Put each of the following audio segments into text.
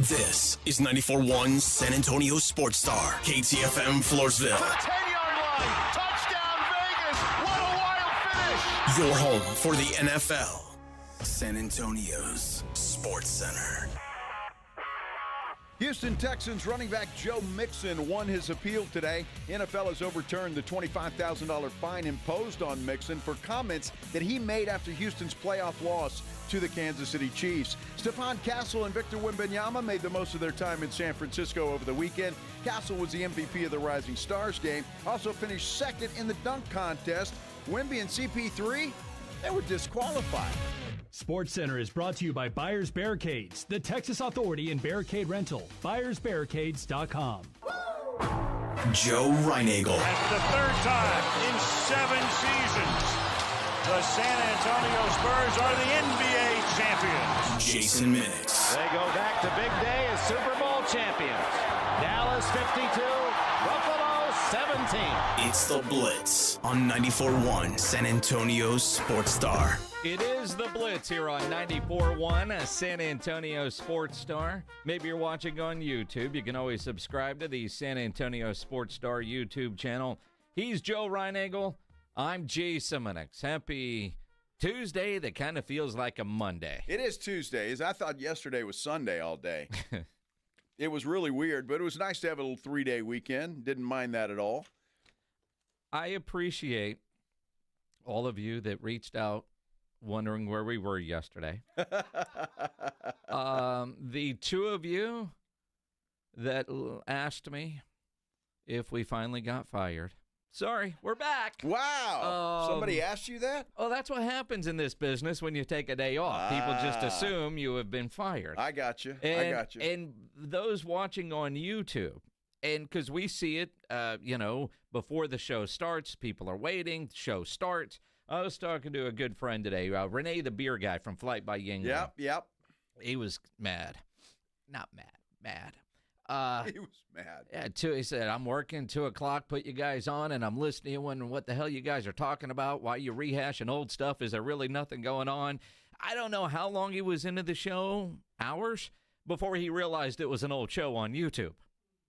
This is 94.1 San Antonio Sports Star, KTFM Floresville. To the 10-yard line. Touchdown, Vegas. What a wild finish. Your home for the NFL. San Antonio's Sports Center. Houston Texans running back Joe Mixon won his appeal today. NFL has overturned the $25,000 fine imposed on Mixon for comments that he made after Houston's playoff loss to the Kansas City Chiefs. Stephon Castle and Victor Wembanyama made the most of their time in San Francisco over the weekend. Castle was the MVP of the Rising Stars game, also finished second in the dunk contest. Wemby and CP3, they were disqualified. SportsCenter is brought to you by Buyers Barricades, the Texas authority in barricade rental. BuyersBarricades.com. Joe Reinagel. And for the third time in 7 seasons, the San Antonio Spurs are the NBA champions. Jason Minix. They go back to big day as Super Bowl champions. Dallas 52, Buffalo 17. It's the Blitz on 94.1 San Antonio's Sports Star. It is the Blitz here on 94.1 San Antonio Sports Star. Maybe you're watching on YouTube. You can always subscribe to the San Antonio Sports Star YouTube channel. He's Joe Reinagel. I'm Jason Minix. Happy Tuesday that kind of feels like a Monday. It is Tuesday. I thought yesterday was Sunday all day. It was really weird, but it was nice to have a little 3-day weekend. Didn't mind that at all. I appreciate all of you that reached out wondering where we were yesterday. The two of you that asked me if we finally got fired. Sorry, we're back. Wow. Somebody asked you that? Oh, that's what happens in this business when you take a day off. People just assume you have been fired. I got you. And those watching on YouTube, and because we see it, before the show starts, people are waiting, the show starts. I was talking to a good friend today, Renee the beer guy from Flight by Yingling. Yep. He was mad. Not mad. He was mad. Yeah, he said, I'm working 2 o'clock, put you guys on, and I'm listening and wondering what the hell you guys are talking about, why you rehashing old stuff. Is there really nothing going on? I don't know how long he was into the show, hours, before he realized it was an old show on YouTube.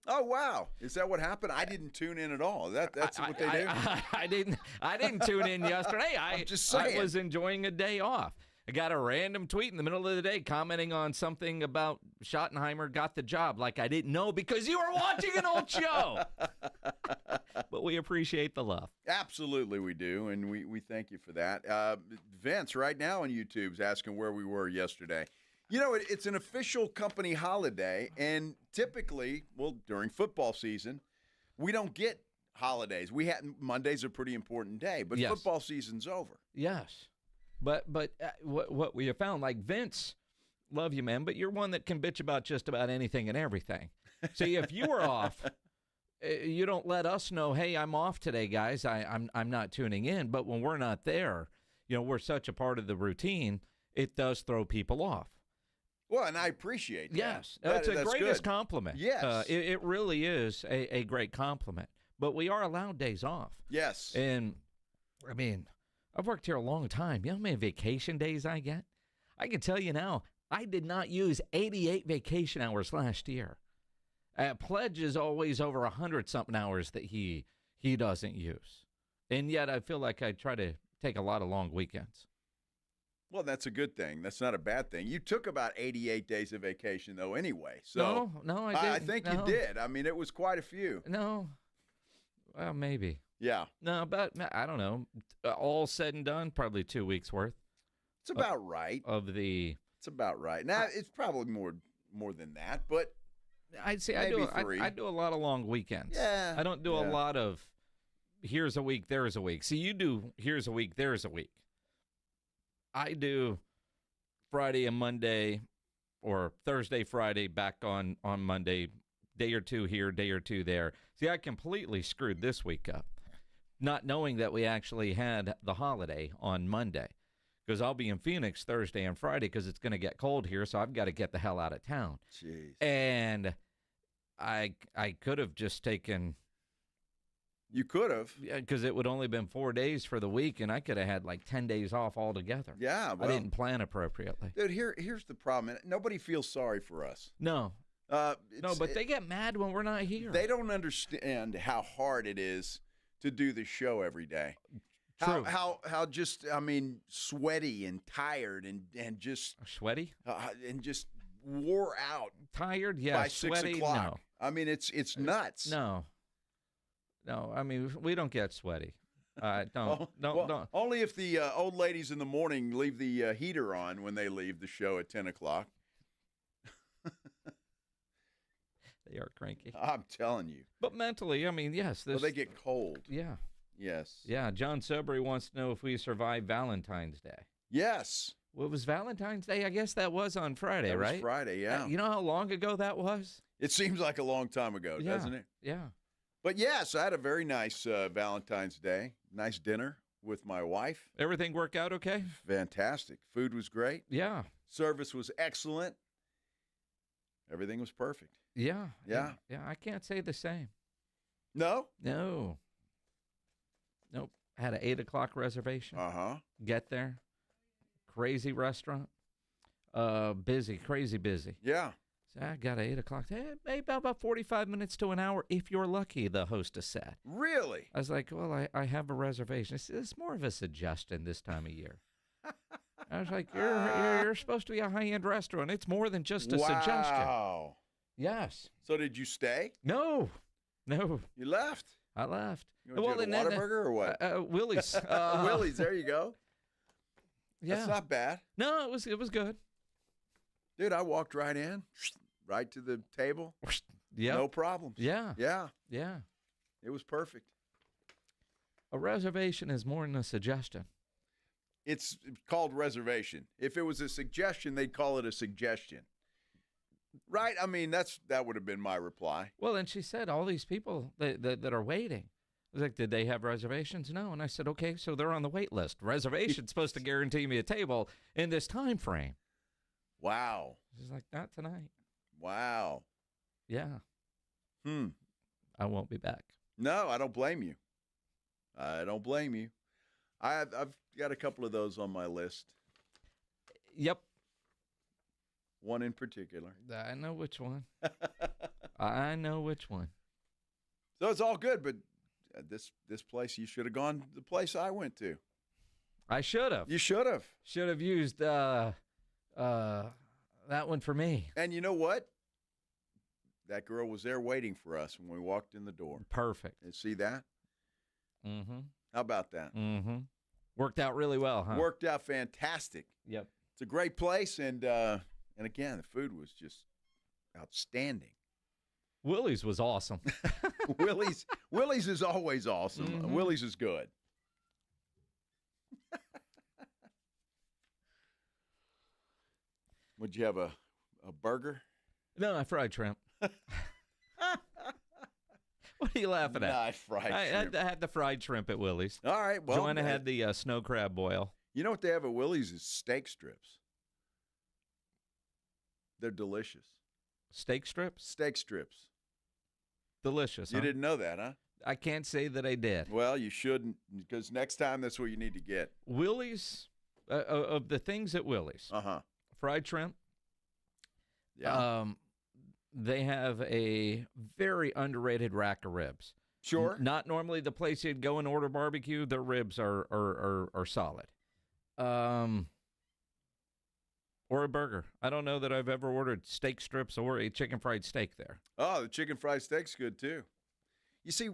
Oh, wow. Is that what happened? I didn't tune in at all. That's what they do? I didn't tune in yesterday. I'm just saying. I was enjoying a day off. I got a random tweet in the middle of the day commenting on something about Schottenheimer got the job like I didn't know because you were watching an old show. But we appreciate the love. Absolutely we do, and we thank you for that. Vince right now on YouTube's asking where we were yesterday. You know, it's an official company holiday, and typically, during football season, we don't get holidays. Monday's a pretty important day, but yes. Football season's over. Yes. But what we have found, like Vince, love you, man, but you're one that can bitch about just about anything and everything. See, if you were off, you don't let us know, hey, I'm off today, guys. I'm not tuning in. But when we're not there, we're such a part of the routine, it does throw people off. Well, and I appreciate that. Yes. It's a greatest compliment. Yes. It really is a great compliment. But we are allowed days off. Yes. And, I mean, I've worked here a long time. You know how many vacation days I get? I can tell you now, I did not use 88 vacation hours last year. Pledge is always over 100-something hours that he doesn't use. And yet I feel like I try to take a lot of long weekends. Well, that's a good thing. That's not a bad thing. You took about 88 days of vacation, though, anyway. So No, I didn't. I think you did. I mean, it was quite a few. No. Well, maybe. Yeah. No, but I don't know. All said and done, probably 2 weeks worth. It's about right. It's about right. Now, it's probably more than that, but I'd say maybe three. I do a lot of long weekends. Yeah. I don't do a lot of here's a week, there's a week. See, you do here's a week, there's a week. I do Friday and Monday or Thursday, Friday, back on Monday, day or two here, day or two there. See, I completely screwed this week up, not knowing that we actually had the holiday on Monday, because I'll be in Phoenix Thursday and Friday because it's going to get cold here, so I've got to get the hell out of town. Jeez. And I could have just taken... You could have. Yeah, because it would only been 4 days for the week, and I could have had like 10 days off altogether. Yeah. I didn't plan appropriately. Dude, here's the problem. Nobody feels sorry for us. No. No, but they get mad when we're not here. They don't understand how hard it is to do the show every day. True. How just, sweaty and tired and just Sweaty? and just wore out. Tired? Yeah. By Sweaty? 6 o'clock. No. It's nuts. No. We don't get sweaty. Don't. Only if the old ladies in the morning leave the heater on when they leave the show at 10 o'clock. They are cranky. I'm telling you. But mentally, yes. Well, they get cold. Yeah. Yes. Yeah, John Sobry wants to know if we survived Valentine's Day. Yes. Well, it was Valentine's Day? I guess that was on Friday, That right? was Friday, yeah. You know how long ago that was? It seems like a long time ago, doesn't it? Yeah. But yes, I had a very nice Valentine's Day. Nice dinner with my wife. Everything work out okay? Fantastic. Food was great. Yeah. Service was excellent. Everything was perfect. Yeah. Yeah. Yeah, I can't say the same. No? No. Nope. Had an 8 o'clock reservation. Uh-huh. Get there. Crazy restaurant. Busy, crazy busy. Yeah. So I got 8 o'clock. Maybe about 45 minutes to an hour if you're lucky, the hostess said. Really? I was like, well, I have a reservation. It's more of a suggestion this time of year. I was like, you're supposed to be a high-end restaurant. It's more than just a suggestion. Wow. Yes. So did you stay? No. You left? I left. You went to the Whataburger or what? Willies. Willies, there you go. Yeah. That's not bad. No, it was good. Dude, I walked right in, right to the table. Yeah. No problems. Yeah. Yeah. Yeah. It was perfect. A reservation is more than a suggestion. It's called reservation. If it was a suggestion, they'd call it a suggestion. Right? That would have been my reply. Well, and she said all these people that are waiting. I was like, did they have reservations? No. And I said, okay, so they're on the wait list. Reservation's supposed to guarantee me a table in this time frame. Wow. She's like, not tonight. Wow. Yeah. I won't be back. No, I don't blame you. I've got a couple of those on my list. Yep. One in particular. I know which one. I know which one. So it's all good, but this place, you should have gone to the place I went to. I should have. You should have. Should have used that one for me. And you know what? That girl was there waiting for us when we walked in the door. Perfect. And see that? Mm-hmm. How about that? Mm-hmm. Worked out really well, huh? Worked out fantastic. Yep. It's a great place, and again, the food was just outstanding. Willies was awesome. Willies is always awesome. Mm-hmm. Willies is good. Would you have a burger? No, I fried shrimp. What are you laughing at? Not fried shrimp. I had the fried shrimp at Willies. All right. Well, Joanna had the snow crab boil. You know what they have at Willies is steak strips. They're delicious. Steak strips? Steak strips. Delicious, You didn't know that, huh? I can't say that I did. Well, you shouldn't, because next time that's what you need to get. Willies, of the things at Willies, fried shrimp. Yeah. They have a very underrated rack of ribs. Sure. Not normally the place you'd go and order barbecue. Their ribs are solid. Or a burger. I don't know that I've ever ordered steak strips or a chicken fried steak there. Oh, the chicken fried steak's good too. You see,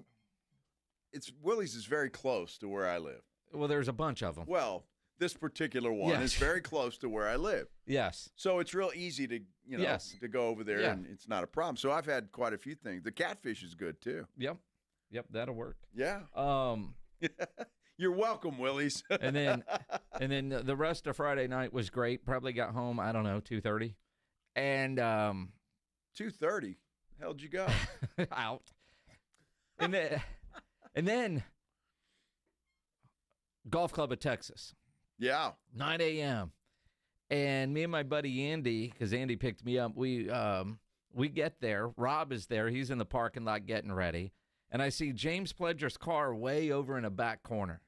Willie's is very close to where I live. Well, there's a bunch of them. Well, this particular one is very close to where I live. Yes. So it's real easy to, to go over there, and it's not a problem. So I've had quite a few things. The catfish is good too. Yep, that'll work. Yeah. You're welcome, Willies. and then the rest of Friday night was great. Probably got home, I don't know, 2:30. And 2:30. How'd you go? Out. And then golf club of Texas. Yeah. 9 a.m. And me and my buddy Andy, because Andy picked me up, we get there. Rob is there. He's in the parking lot getting ready. And I see James Pledger's car way over in a back corner.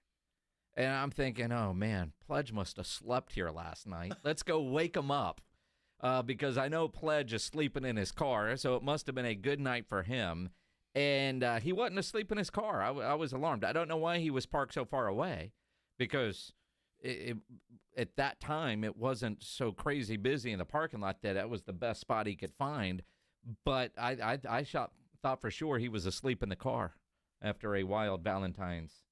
And I'm thinking, oh, man, Pledge must have slept here last night. Let's go wake him up. because I know Pledge is sleeping in his car, so it must have been a good night for him. And he wasn't asleep in his car. I was alarmed. I don't know why he was parked so far away, because at that time it wasn't so crazy busy in the parking lot that was the best spot he could find. But I thought for sure he was asleep in the car after a wild Valentine's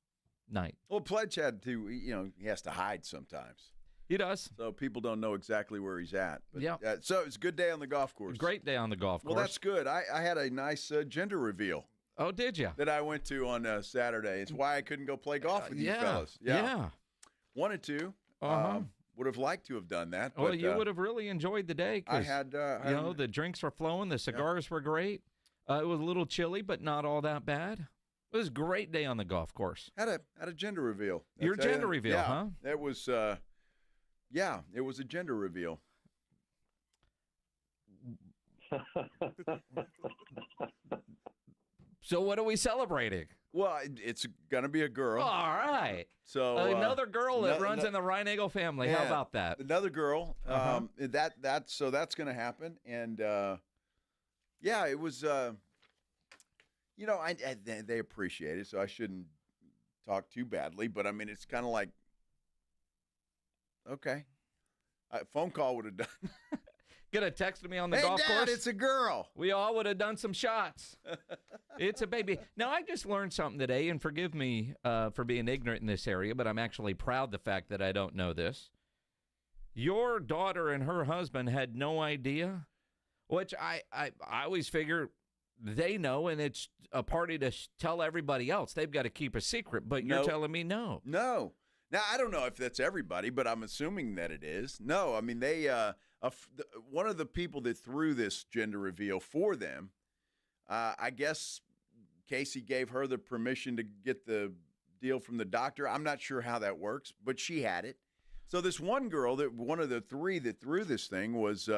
night. Well, Pledge had to, he has to hide sometimes. He does. So people don't know exactly where he's at. But, yeah. So it's a good day on the golf course. Great day on the golf course. Well, that's good. I had a nice gender reveal. Oh, did you? That I went to on Saturday. It's why I couldn't go play golf with you fellas. Yeah. Wanted to. Would have liked to have done that. Well, but, you would have really enjoyed the day. I had, the drinks were flowing. The cigars were great. It was a little chilly, but not all that bad. It was a great day on the golf course. Had a gender reveal. Your gender reveal, huh? It was, it was a gender reveal. So what are we celebrating? Well, it's going to be a girl. All right. So another girl that runs in the Reinagel family. Yeah, how about that? Another girl. So that's going to happen. And it was. They appreciate it, so I shouldn't talk too badly. But I mean, it's kind of like, okay, a phone call would have done. Could have texted me on the hey, golf Dad, course. It's a girl. We all would have done some shots. It's a baby. Now, I just learned something today, and forgive me for being ignorant in this area, but I'm actually proud of the fact that I don't know this. Your daughter and her husband had no idea, which I always figure they know, and it's a party to tell everybody else. They've got to keep a secret, but you're telling me no. No. Now, I don't know if that's everybody, but I'm assuming that it is. No, I mean, they one of the people that threw this gender reveal for them, I guess Casey gave her the permission to get the deal from the doctor. I'm not sure how that works, but she had it. So this one girl, one of the three that threw this thing was,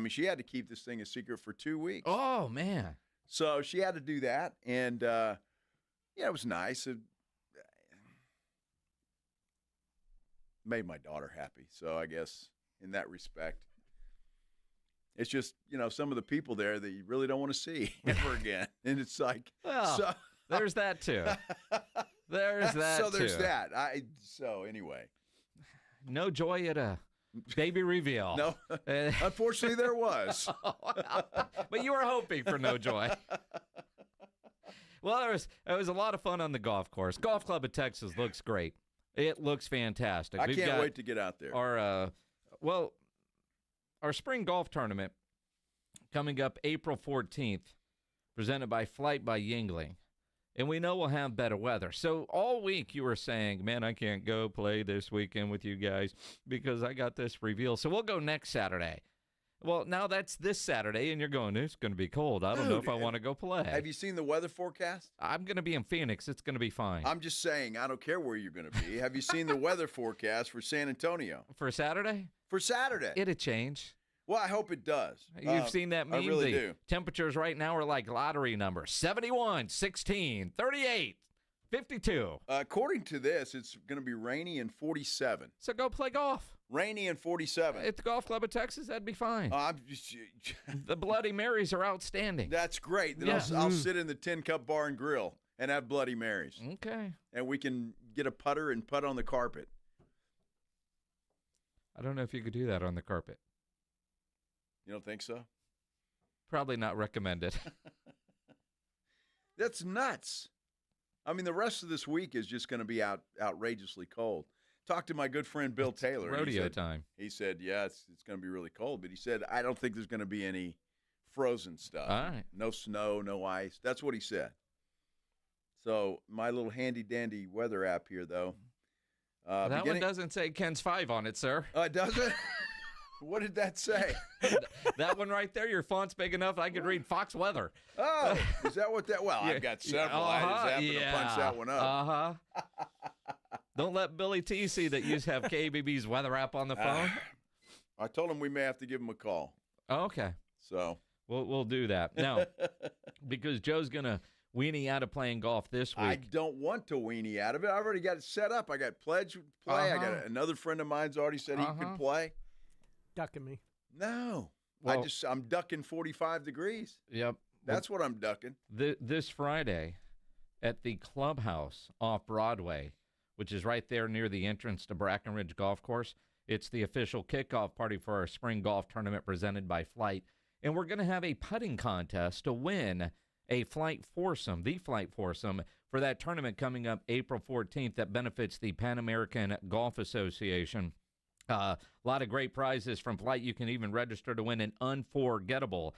she had to keep this thing a secret for 2 weeks. Oh, man. So she had to do that, and, it was nice. It made my daughter happy, so I guess in that respect. It's just, some of the people there that you really don't want to see ever again. And it's like, well, there's that too. There's that so there's too. that. So anyway. No joy at a baby reveal. No, unfortunately there was. But you were hoping for no joy. Well, it was a lot of fun on the golf course. Golf Club of Texas looks great. It looks fantastic. I can't wait to get out there. Our spring golf tournament coming up April 14th, presented by Flight by Yingling. And we know we'll have better weather. So all week you were saying, man, I can't go play this weekend with you guys because I got this reveal. So we'll go next Saturday. Well, now that's this Saturday, and you're going, it's going to be cold. I don't know if I want to go play. Have you seen the weather forecast? I'm going to be in Phoenix. It's going to be fine. I'm just saying, I don't care where you're going to be. Have you seen the weather forecast for San Antonio? For Saturday? For Saturday. It'll change. Well, I hope it does. You've seen that meme? I really do. Temperatures right now are like lottery numbers. 71, 16, 38, 52. According to this, it's going to be rainy and 47. So go play golf. Rainy and 47. At the Golf Club of Texas, that'd be fine. The Bloody Marys are outstanding. That's great. Then I'll sit in the 10-cup bar and grill and have Bloody Marys. Okay. And we can get a putter and putt on the carpet. I don't know if you could do that on the carpet. You don't think so? Probably not recommended. That's nuts. I mean, the rest of this week is just going to be outrageously cold. Talked to my good friend Bill Taylor. Rodeo time. He said, yeah, it's going to be really cold. But he said, I don't think there's going to be any frozen stuff. All right. No snow, no ice. That's what he said. So my little handy-dandy weather app here, though. That one doesn't say Ken's 5 on it, sir. Does it? What did that say? That one right there, your font's big enough I could read Fox Weather. Oh, is that what that? Well, I've got several. I just happened to punch that one up. Don't let Billy T see that you have KBB's weather app on the phone. I told him we may have to give him a call. Oh, okay. So we'll do that now because Joe's gonna weenie out of playing golf this week. I don't want to weenie out of it. I already got it set up. I got Pledge play. I got another friend of mine's already said he could play. Ducking me. No. Well, I'm ducking 45 degrees. Yep. That's what I'm ducking. This Friday at the Clubhouse off Broadway, which is right there near the entrance to Brackenridge Golf Course, it's the official kickoff party for our spring golf tournament presented by Flight. And we're going to have a putting contest to win a Flight foursome, the Flight foursome, for that tournament coming up April 14th that benefits the Pan American Golf Association. A lot of great prizes from Flight. You can even register to win an unforgettable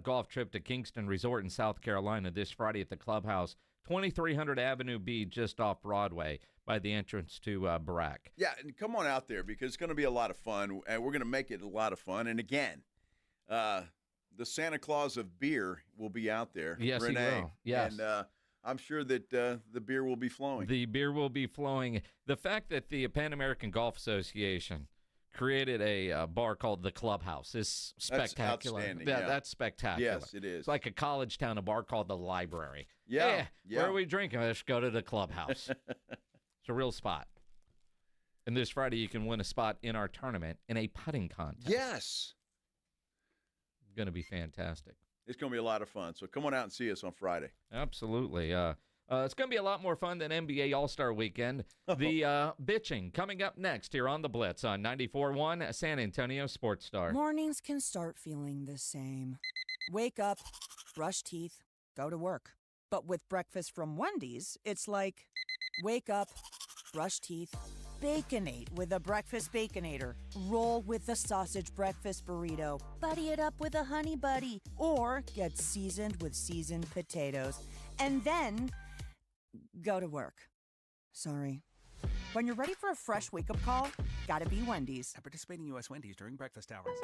golf trip to Kingston Resort in South Carolina this Friday at the Clubhouse, 2300 Avenue B, just off Broadway by the entrance to Brack. Yeah, and come on out there because it's going to be a lot of fun, and we're going to make it a lot of fun. And again, the Santa Claus of beer will be out there. Yes, Renee. he will. Yes. And I'm sure that the beer will be flowing. The beer will be flowing. The fact that the Pan American Golf Association created a bar called the Clubhouse is spectacular. That's outstanding. Yeah. That's spectacular. Yes, it is. It's like a college town, a bar called the Library. Yeah. Where are we drinking? Let's go to the Clubhouse. It's a real spot. And this Friday, you can win a spot in our tournament in a putting contest. Yes. Going to be fantastic. It's going to be a lot of fun. So come on out and see us on Friday. Absolutely. It's going to be a lot more fun than NBA All-Star Weekend. The bitching coming up next here on The Blitz on 94.1 San Antonio Sports Star. Mornings can start feeling the same. Wake up, brush teeth, go to work. But with breakfast from Wendy's, it's like wake up, brush teeth, Baconate with a breakfast Baconator. Roll with the sausage breakfast burrito. Buddy it up with a honey buddy. Or get seasoned with seasoned potatoes. And then go to work. Sorry. When you're ready for a fresh wake-up call, gotta be Wendy's. At participating U.S. Wendy's during breakfast hours.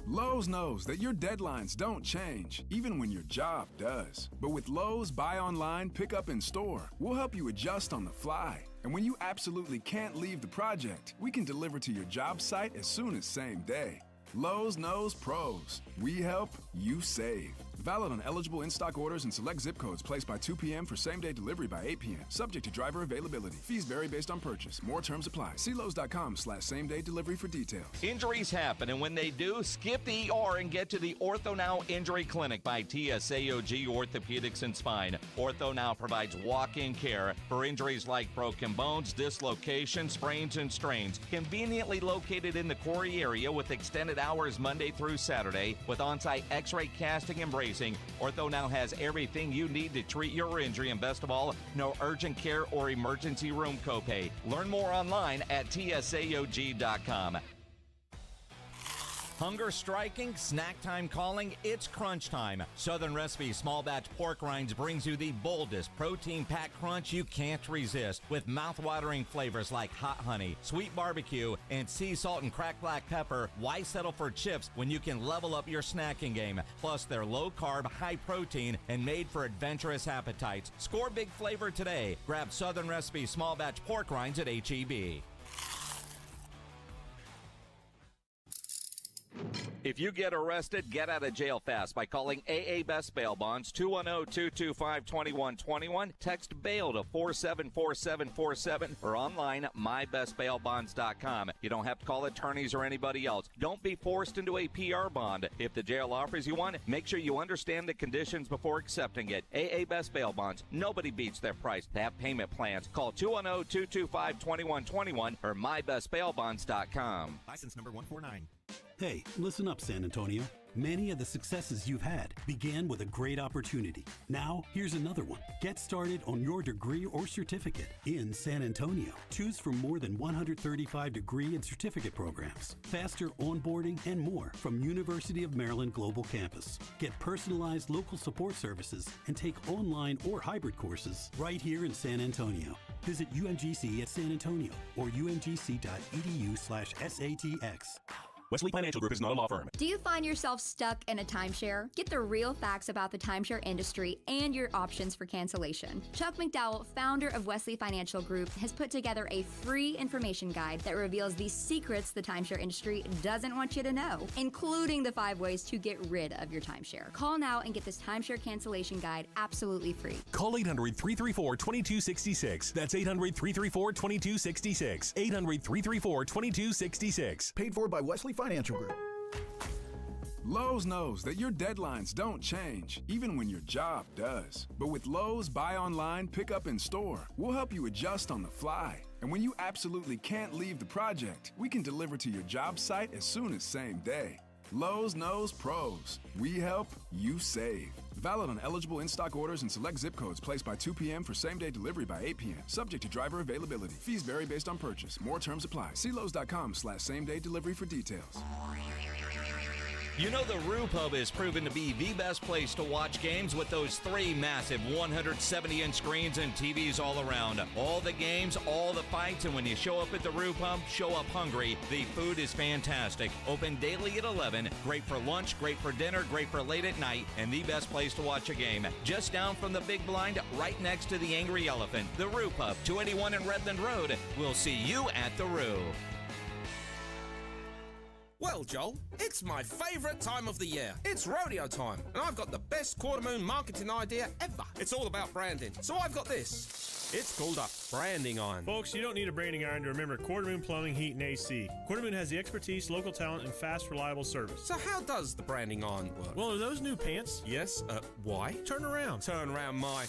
Lowe's knows that your deadlines don't change, even when your job does. But with Lowe's Buy Online, Pick Up in Store, we'll help you adjust on the fly. And when you absolutely can't leave the project, we can deliver to your job site as soon as same day. Lowe's knows pros. We help, you save. Valid on eligible in-stock orders and select zip codes placed by 2 p.m. for same-day delivery by 8 p.m. Subject to driver availability. Fees vary based on purchase. More terms apply. See Lowe's.com/same-day delivery for details. Injuries happen, and when they do, skip the ER and get to the Ortho Now Injury Clinic by TSAOG Orthopedics and Spine. Ortho Now provides walk-in care for injuries like broken bones, dislocations, sprains, and strains. Conveniently located in the Quarry area with extended hours Monday through Saturday with on-site x-ray casting and bracing. Ortho Now has everything you need to treat your injury, and best of all, no urgent care or emergency room copay. Learn more online at tsaog.com. Hunger striking, snack time calling, it's crunch time. Southern Recipe Small Batch Pork Rinds brings you the boldest protein-packed crunch you can't resist with mouth-watering flavors like hot honey, sweet barbecue, and sea salt and cracked black pepper. Why settle for chips when you can level up your snacking game? Plus, they're low-carb, high-protein, and made for adventurous appetites. Score big flavor today. Grab Southern Recipe Small Batch Pork Rinds at H-E-B. If you get arrested, get out of jail fast by calling AA Best Bail Bonds, 210-225-2121. Text bail to 474747 or online mybestbailbonds.com. You don't have to call attorneys or anybody else. Don't be forced into a PR bond. If the jail offers you one, make sure you understand the conditions before accepting it. AA Best Bail Bonds. Nobody beats their price. They have payment plans. Call 210-225-2121 or mybestbailbonds.com. License number 149. Hey, listen up, San Antonio. Many of the successes you've had began with a great opportunity. Now, here's another one. Get started on your degree or certificate in San Antonio. Choose from more than 135 degree and certificate programs, faster onboarding, and more from University of Maryland Global Campus. Get personalized local support services and take online or hybrid courses right here in San Antonio. Visit UMGC at San Antonio or umgc.edu/SATX. Wesley Financial Group is not a law firm. Do you find yourself stuck in a timeshare? Get the real facts about the timeshare industry and your options for cancellation. Chuck McDowell, founder of Wesley Financial Group, has put together a free information guide that reveals the secrets the timeshare industry doesn't want you to know, including the 5 ways to get rid of your timeshare. Call now and get this timeshare cancellation guide absolutely free. Call 800-334-2266. That's 800-334-2266. 800-334-2266. Paid for by Wesley Financial Financial Group. Lowe's knows that your deadlines don't change, even when your job does. But with Lowe's Buy Online, Pick Up in Store, we'll help you adjust on the fly. And when you absolutely can't leave the project, we can deliver to your job site as soon as same day. Lowe's knows pros. We help, you save. Valid on eligible in-stock orders and select zip codes placed by 2 p.m. for same-day delivery by 8 p.m. Subject to driver availability. Fees vary based on purchase. More terms apply. See Lowe's.com/same-day delivery for details. You know the Roo Pub is proven to be the best place to watch games with those 3 massive 170-inch screens and TVs all around. All the games, all the fights, and when you show up at the Roo Pub, show up hungry. The food is fantastic. Open daily at 11. Great for lunch, great for dinner, great for late at night, and the best place to watch a game. Just down from the big blind, right next to the Angry Elephant. The Roo Pub, 281 in Redland Road. We'll see you at the Roo. Well, Joel, it's my favourite time of the year. It's rodeo time, and I've got the best quarter moon marketing idea ever. It's all about branding. So I've got this. It's called a branding iron. Folks, you don't need a branding iron to remember Quarter Moon Plumbing, Heat, and AC. Quarter Moon has the expertise, local talent, and fast, reliable service. So how does the branding iron work? Well, are those new pants? Yes. Why? Turn around. Turn around my...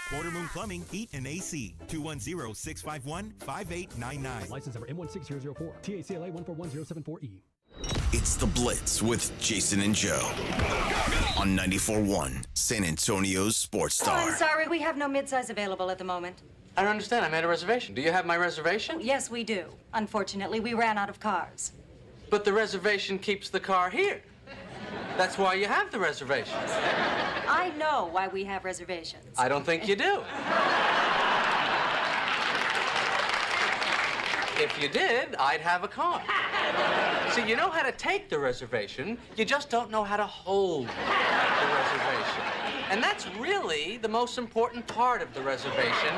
Quarter Moon Plumbing, Heat, and AC. 210-651-5899. License number M16004. TACLA 141074E. It's The Blitz with Jason and Joe on 94.1 San Antonio's Sports Star. I'm sorry, we have no midsize available at the moment. I don't understand. I made a reservation. Do you have my reservation? Yes, we do. Unfortunately, we ran out of cars. But the reservation keeps the car here. That's why you have the reservations. I know why we have reservations. I don't think you do. If you did, I'd have a car. See, you know how to take the reservation, you just don't know how to hold the reservation. And that's really the most important part of the reservation,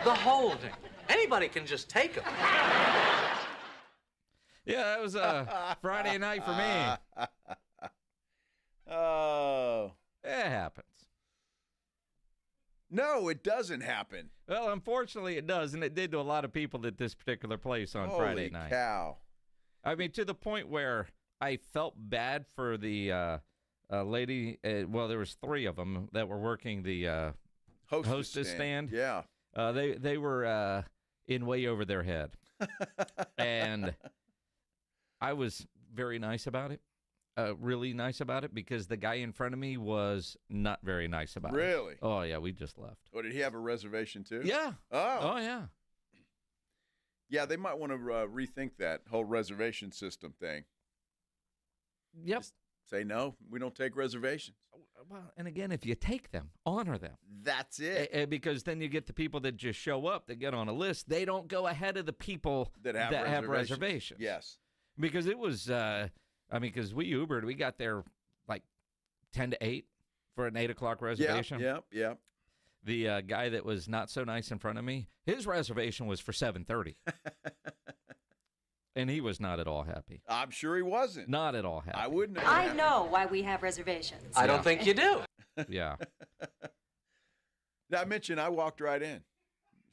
the holding. Anybody can just take them. Yeah, that was a Friday night for me. Oh. It happens. No, it doesn't happen. Well, unfortunately, it does, and it did to a lot of people at this particular place on Friday night. Holy cow. I mean, to the point where I felt bad for the lady. Well, there was 3 of them that were working the hostess stand. Yeah. They were in way over their head. And I was very nice about it. Really nice about it, because the guy in front of me was not very nice about it. Really? Oh, yeah, we just left. Oh, did he have a reservation too? Yeah. Oh, yeah. Yeah, they might want to rethink that whole reservation system thing. Yep. Just say, no, we don't take reservations. Well, and again, if you take them, honor them. That's it. Because then you get the people that just show up, that get on a list. They don't go ahead of the people that have reservations. Yes. Because it was... because we Ubered, we got there like 10 to 8 for an 8 o'clock reservation. Yeah. The guy that was not so nice in front of me, his reservation was for 7:30. And he was not at all happy. I'm sure he wasn't. Not at all happy. I wouldn't have. I know why we have reservations. I don't think you do. Yeah. Now, I mentioned I walked right in,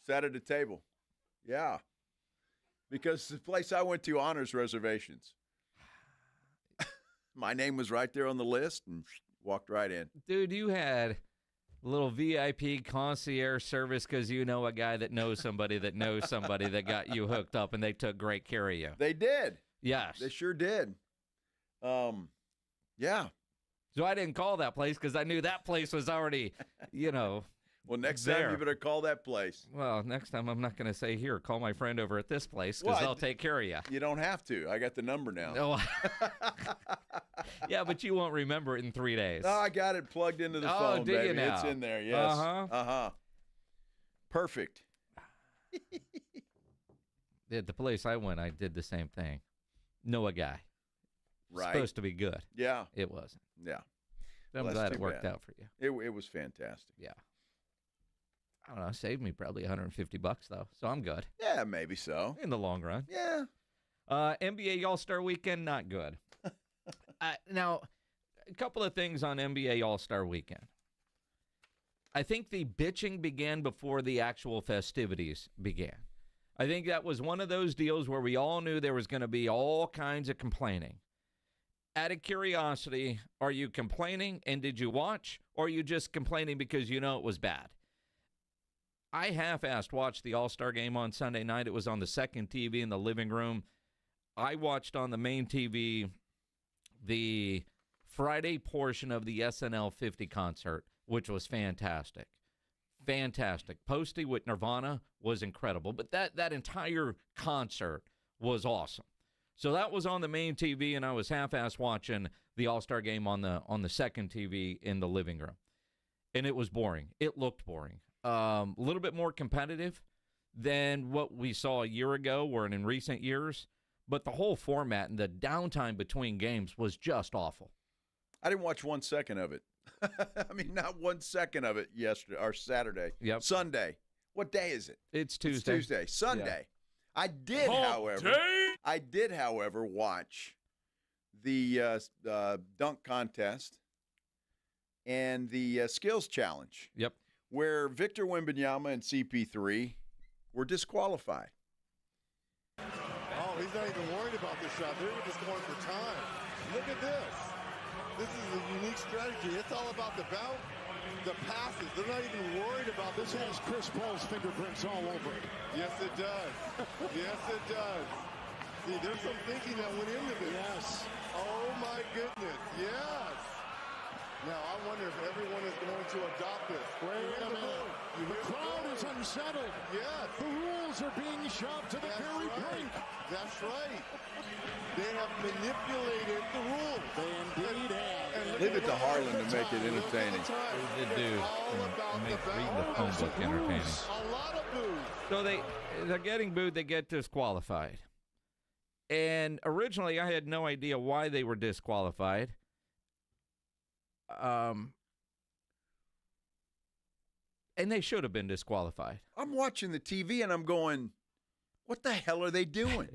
sat at a table. Yeah. Because the place I went to honors reservations. My name was right there on the list and walked right in. Dude, you had a little VIP concierge service because you know a guy that knows somebody that knows somebody that got you hooked up, and they took great care of you. They did. Yes. They sure did. Yeah. So I didn't call that place because I knew that place was already, Well, next there. time you better call that place. Well, next time I'm not going to say, here, call my friend over at this place, because they'll take care of you. You don't have to. I got the number now. No. Yeah, but you won't remember it in 3 days. No, I got it plugged into the phone, do baby. you now? It's in there, yes. Uh-huh. Perfect. At the place I went, I did the same thing. Know a guy. Right. Supposed to be good. Yeah. It wasn't. Yeah. I'm glad it worked out for you. It was fantastic. Yeah. I don't know. It saved me probably $150, though, so I'm good. Yeah, maybe so. In the long run. Yeah. NBA All-Star Weekend, not good. Now, a couple of things on NBA All-Star Weekend. I think the bitching began before the actual festivities began. I think that was one of those deals where we all knew there was going to be all kinds of complaining. Out of curiosity, are you complaining and did you watch, or are you just complaining because you know it was bad? I half-assed watched the All-Star game on Sunday night. It was on the second TV in the living room. I watched on the main TV the Friday portion of the SNL 50 concert, which was fantastic. Fantastic. Posty with Nirvana was incredible, but that entire concert was awesome. So that was on the main TV, and I was half-assed watching the All-Star game on the second TV in the living room. And it was boring. It looked boring. A little bit more competitive than what we saw a year ago or in recent years. But the whole format and the downtime between games was just awful. I didn't watch 1 second of it. I mean, not 1 second of it yesterday or Saturday. Yep. Sunday. What day is it? It's Tuesday. It's Tuesday. Sunday. Yeah. I did, however, watch the dunk contest and the skills challenge. Yep. Where Victor Wembanyama and CP3 were disqualified. Oh, he's not even worried about this shot. They're just going for time. Look at this. This is a unique strategy. It's all about the bounce, the passes. They're not even worried about this. Has Chris Paul's fingerprints all over it. Yes, it does. Yes, it does. See, there's some thinking that went into this. Yes. Oh, my goodness. Yes. Now, I wonder if everyone is going to adopt this. Wait a minute. The crowd is unsettled. Yes. The rules are being shot to the very brink. That's right. They have manipulated the rules. They indeed have. Leave it to Harlan to make it entertaining. They did make reading the phone book entertaining. A lot of booze. So they're getting booed. They get disqualified. And originally, I had no idea why they were disqualified. And they should have been disqualified. I'm watching the TV and I'm going, what the hell are they doing?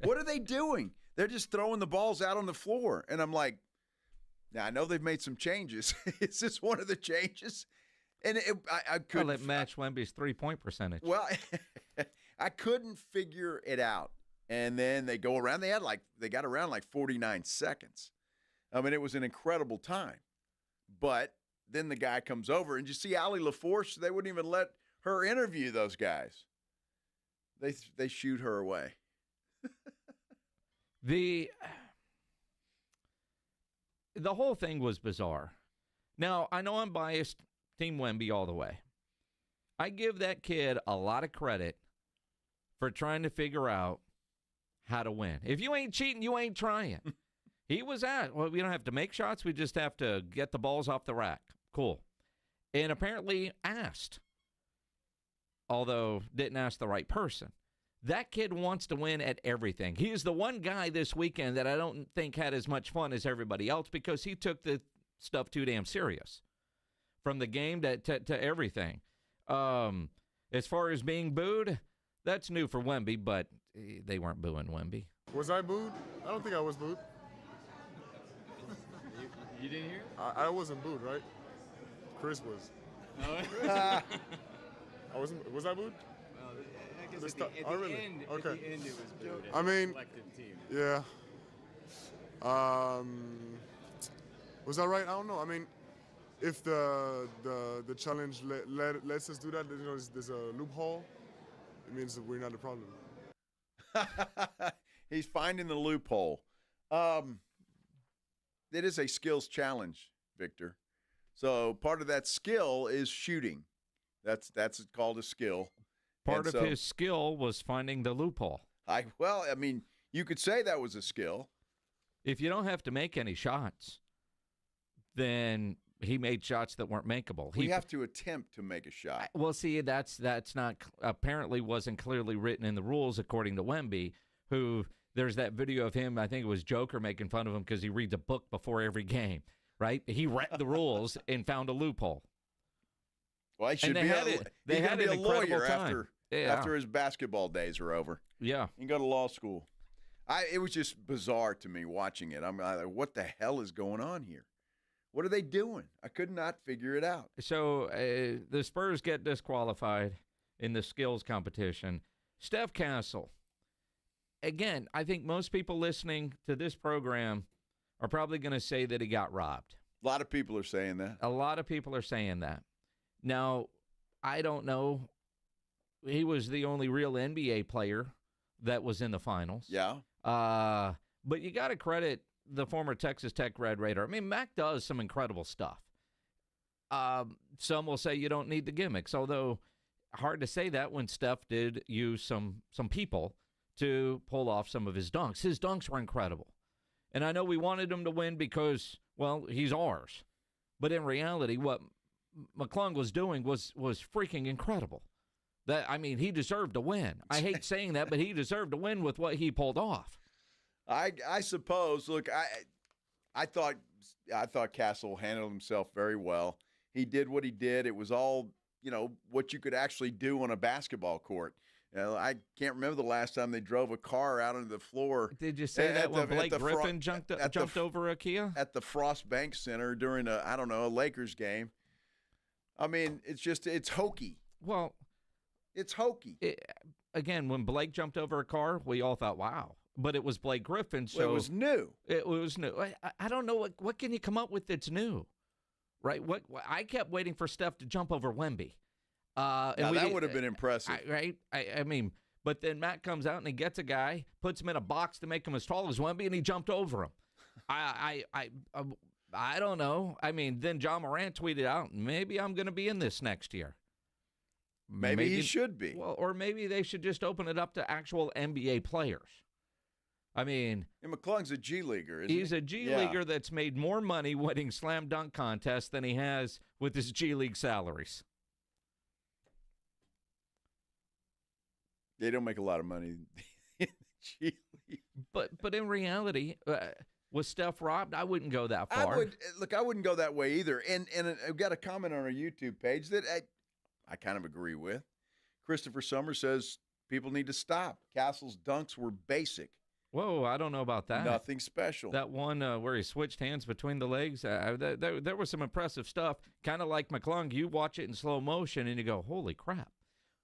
What are they doing? They're just throwing the balls out on the floor. And I'm like, now I know they've made some changes. Is this one of the changes? And I couldn't. Well, it matched Wemby's three-point percentage. Well, I couldn't figure it out. And then they go around. They got around like 49 seconds. I mean, it was an incredible time. But then the guy comes over, and you see Allie LaForce, they wouldn't even let her interview those guys. They shoot her away. The whole thing was bizarre. Now, I know I'm biased, Team Wemby all the way. I give that kid a lot of credit for trying to figure out how to win. If you ain't cheating, you ain't trying. He was well, we don't have to make shots. We just have to get the balls off the rack. Cool. And apparently asked, although didn't ask the right person. That kid wants to win at everything. He is the one guy this weekend that I don't think had as much fun as everybody else because he took the stuff too damn serious. From the game to everything. As far as being booed, that's new for Wemby, but they weren't booing Wemby. Was I booed? I don't think I was booed. You didn't hear? I wasn't booed, right? Chris was. Oh. I wasn't. Was I booed? Well, I guess at the end, it was booed. I mean, Team. Yeah. Was that right? I don't know. I mean, if the challenge lets us do that, you know, there's a loophole. It means that we're not the problem. He's finding the loophole. It is a skills challenge, Victor. So part of that skill is shooting. That's called a skill. Part of his skill was finding the loophole. I mean, you could say that was a skill. If you don't have to make any shots, then he made shots that weren't makeable. We have to attempt to make a shot. Well, see, that's not apparently wasn't clearly written in the rules according to Wemby, who there's that video of him, I think it was Joker making fun of him because he reads a book before every game, right? He read the rules and found a loophole. Well, he should be a lawyer after his basketball days are over. Yeah. He can go to law school. It was just bizarre to me watching it. I'm like, what the hell is going on here? What are they doing? I could not figure it out. So the Spurs get disqualified in the skills competition. Steph Castle. Again, I think most people listening to this program are probably going to say that he got robbed. A lot of people are saying that. A lot of people are saying that. Now, I don't know. He was the only real NBA player that was in the finals. Yeah. But you got to credit the former Texas Tech Red Raider. I mean, Mac does some incredible stuff. Some will say you don't need the gimmicks, although hard to say that when Steph did use some people to pull off some of his dunks. His dunks were incredible. And I know we wanted him to win because, well, he's ours. But in reality, what McClung was doing was freaking incredible. He deserved to win. I hate saying that, but he deserved to win with what he pulled off. I suppose. Look, I thought Castle handled himself very well. He did what he did. It was all, what you could actually do on a basketball court. I can't remember the last time they drove a car out onto the floor. Did you say that when Blake Griffin jumped over a Kia? At the Frost Bank Center during a Lakers game. I mean, it's hokey. Well, it's hokey. Again, when Blake jumped over a car, we all thought, wow. But it was Blake Griffin, so it was new. It was new. I don't know what can you come up with that's new, right? What I kept waiting for Steph to jump over Wemby. Now that would have been impressive, right? I mean, but then Matt comes out and he gets a guy, puts him in a box to make him as tall as Wemby, and he jumped over him. I don't know. I mean, then Ja Morant tweeted out, maybe I'm going to be in this next year. Maybe he should be. Well, or maybe they should just open it up to actual NBA players. I mean, and McClung's a G Leaguer, isn't he? He's a G Leaguer that's made more money winning slam dunk contests than he has with his G League salaries. They don't make a lot of money in G League. But in reality, was Steph robbed? I wouldn't go that far. I wouldn't go that way either. And I've got a comment on our YouTube page that I kind of agree with. Christopher Summers says people need to stop. Castle's dunks were basic. Whoa, I don't know about that. Nothing special. That one where he switched hands between the legs, there was some impressive stuff. Kind of like McClung, you watch it in slow motion and you go, holy crap.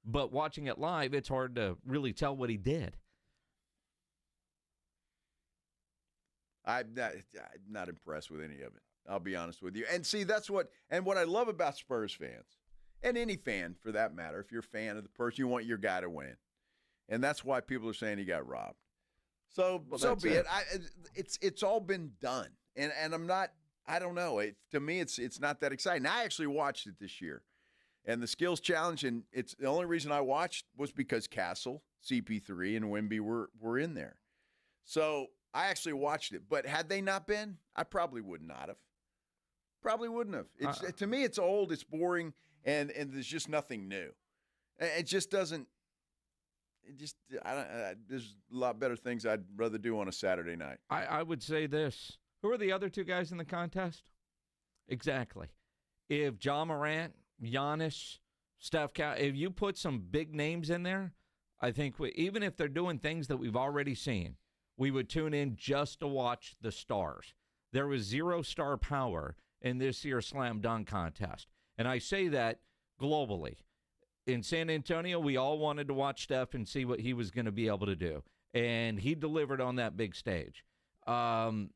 But watching it live, it's hard to really tell what he did. I'm not impressed with any of it. I'll be honest with you. And see, what I love about Spurs fans, and any fan for that matter, if you're a fan of the person, you want your guy to win. And that's why people are saying he got robbed. So be it. It's all been done. And I don't know. To me, it's not that exciting. I actually watched it this year. And the skills challenge, and it's the only reason I watched was because Castle, CP3, and Wemby were in there. So I actually watched it. But had they not been, I probably would not have. Probably wouldn't have. To me, it's old, it's boring, and there's just nothing new. It just doesn't. There's a lot better things I'd rather do on a Saturday night. I would say this. Who are the other two guys in the contest? Exactly. If Ja Morant, Giannis, Steph, if you put some big names in there, I think even if they're doing things that we've already seen, we would tune in just to watch the stars. There was 0 star power in this year's slam dunk contest. And I say that globally. In San Antonio, we all wanted to watch Steph and see what he was going to be able to do. And he delivered on that big stage. McClung's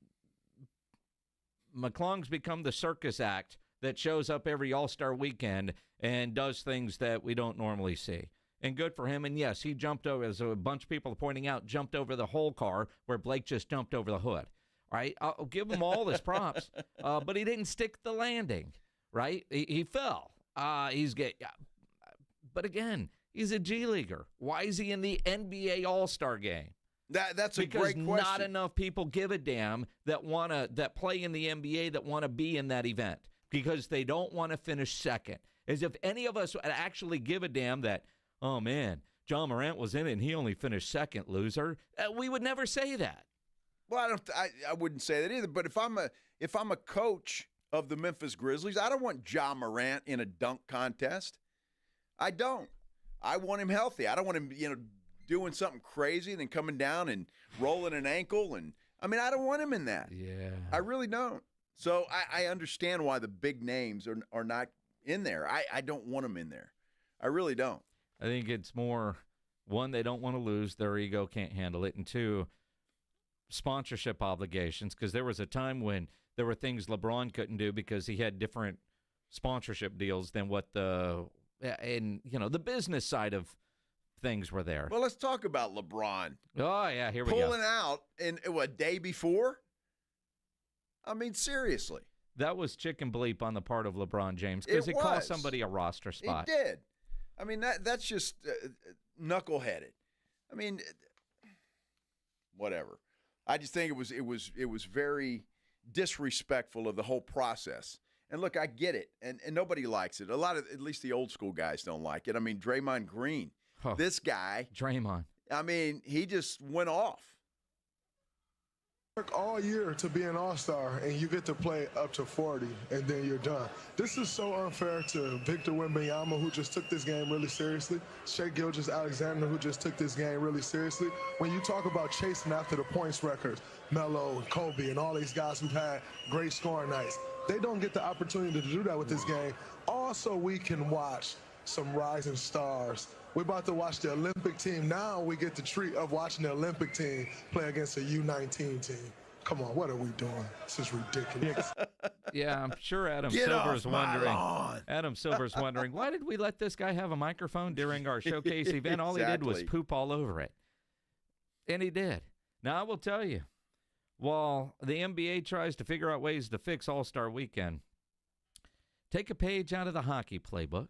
become the circus act that shows up every All-Star weekend and does things that we don't normally see. And good for him. And, yes, he jumped over, as a bunch of people are pointing out, jumped over the whole car where Blake just jumped over the hood. Right? I'll give him all his props. But he didn't stick the landing. Right? He fell. But, again, he's a G Leaguer. Why is he in the NBA All-Star game? That's a because great question. Because not enough people give a damn that play in the NBA that want to be in that event. Because they don't want to finish second. As if any of us would actually give a damn that, oh, man, Ja Morant was in it and he only finished second, loser. We would never say that. Well, I wouldn't say that either. But if I'm a coach of the Memphis Grizzlies, I don't want Ja Morant in a dunk contest. I don't. I want him healthy. I don't want him, doing something crazy and then coming down and rolling an ankle. And I don't want him in that. Yeah. I really don't. So I understand why the big names are not in there. I don't want them in there. I really don't. I think it's more One, they don't want to lose. Their ego can't handle it. And two, sponsorship obligations, because there was a time when there were things LeBron couldn't do because he had different sponsorship deals than what the business side of things were there. Well, let's talk about LeBron. Oh, yeah, here we go. Pulling out in a day before? I mean, seriously. That was chicken bleep on the part of LeBron James because it cost somebody a roster spot. He did. I mean, that's just knuckleheaded. I mean, whatever. I just think it was very disrespectful of the whole process. And look, I get it, and nobody likes it. A lot of, at least the old school guys don't like it. I mean, Draymond Green, this guy. Draymond. I mean, he just went off. Work all year to be an all-star, and you get to play up to 40, and then you're done. This is so unfair to Victor Wembanyama, who just took this game really seriously, Shai Gilgeous-Alexander, who just took this game really seriously. When you talk about chasing after the points records, Melo and Kobe and all these guys who've had great scoring nights, they don't get the opportunity to do that with this game. Also, we can watch some rising stars. We're about to watch the Olympic team. Now we get the treat of watching the Olympic team play against a U19 team. Come on, what are we doing? This is ridiculous. Yeah, I'm sure Adam Silver's wondering, why did we let this guy have a microphone during our showcase event? All he did was poop all over it. And he did. Now, I will tell you, while the NBA tries to figure out ways to fix All-Star Weekend, take a page out of the hockey playbook.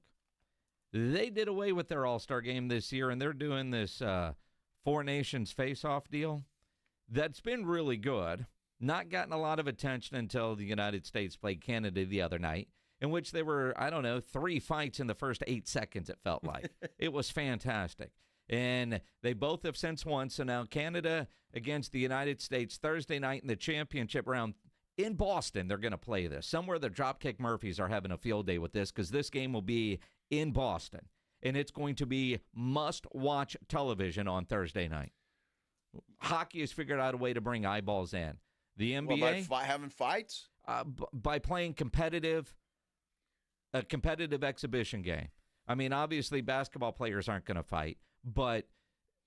They did away with their All-Star game this year, and they're doing this Four Nations face-off deal. That's been really good. Not gotten a lot of attention until the United States played Canada the other night, in which there were, 3 fights in the first 8 seconds, it felt like. It was fantastic. And they both have since won, so now Canada against the United States Thursday night in the championship round in Boston. They're going to play this. Somewhere the Dropkick Murphys are having a field day with this because this game will be in Boston, and it's going to be must-watch television on Thursday night. Hockey has figured out a way to bring eyeballs in. The NBA, by having fights, by playing a competitive exhibition game. I mean, obviously, basketball players aren't going to fight, but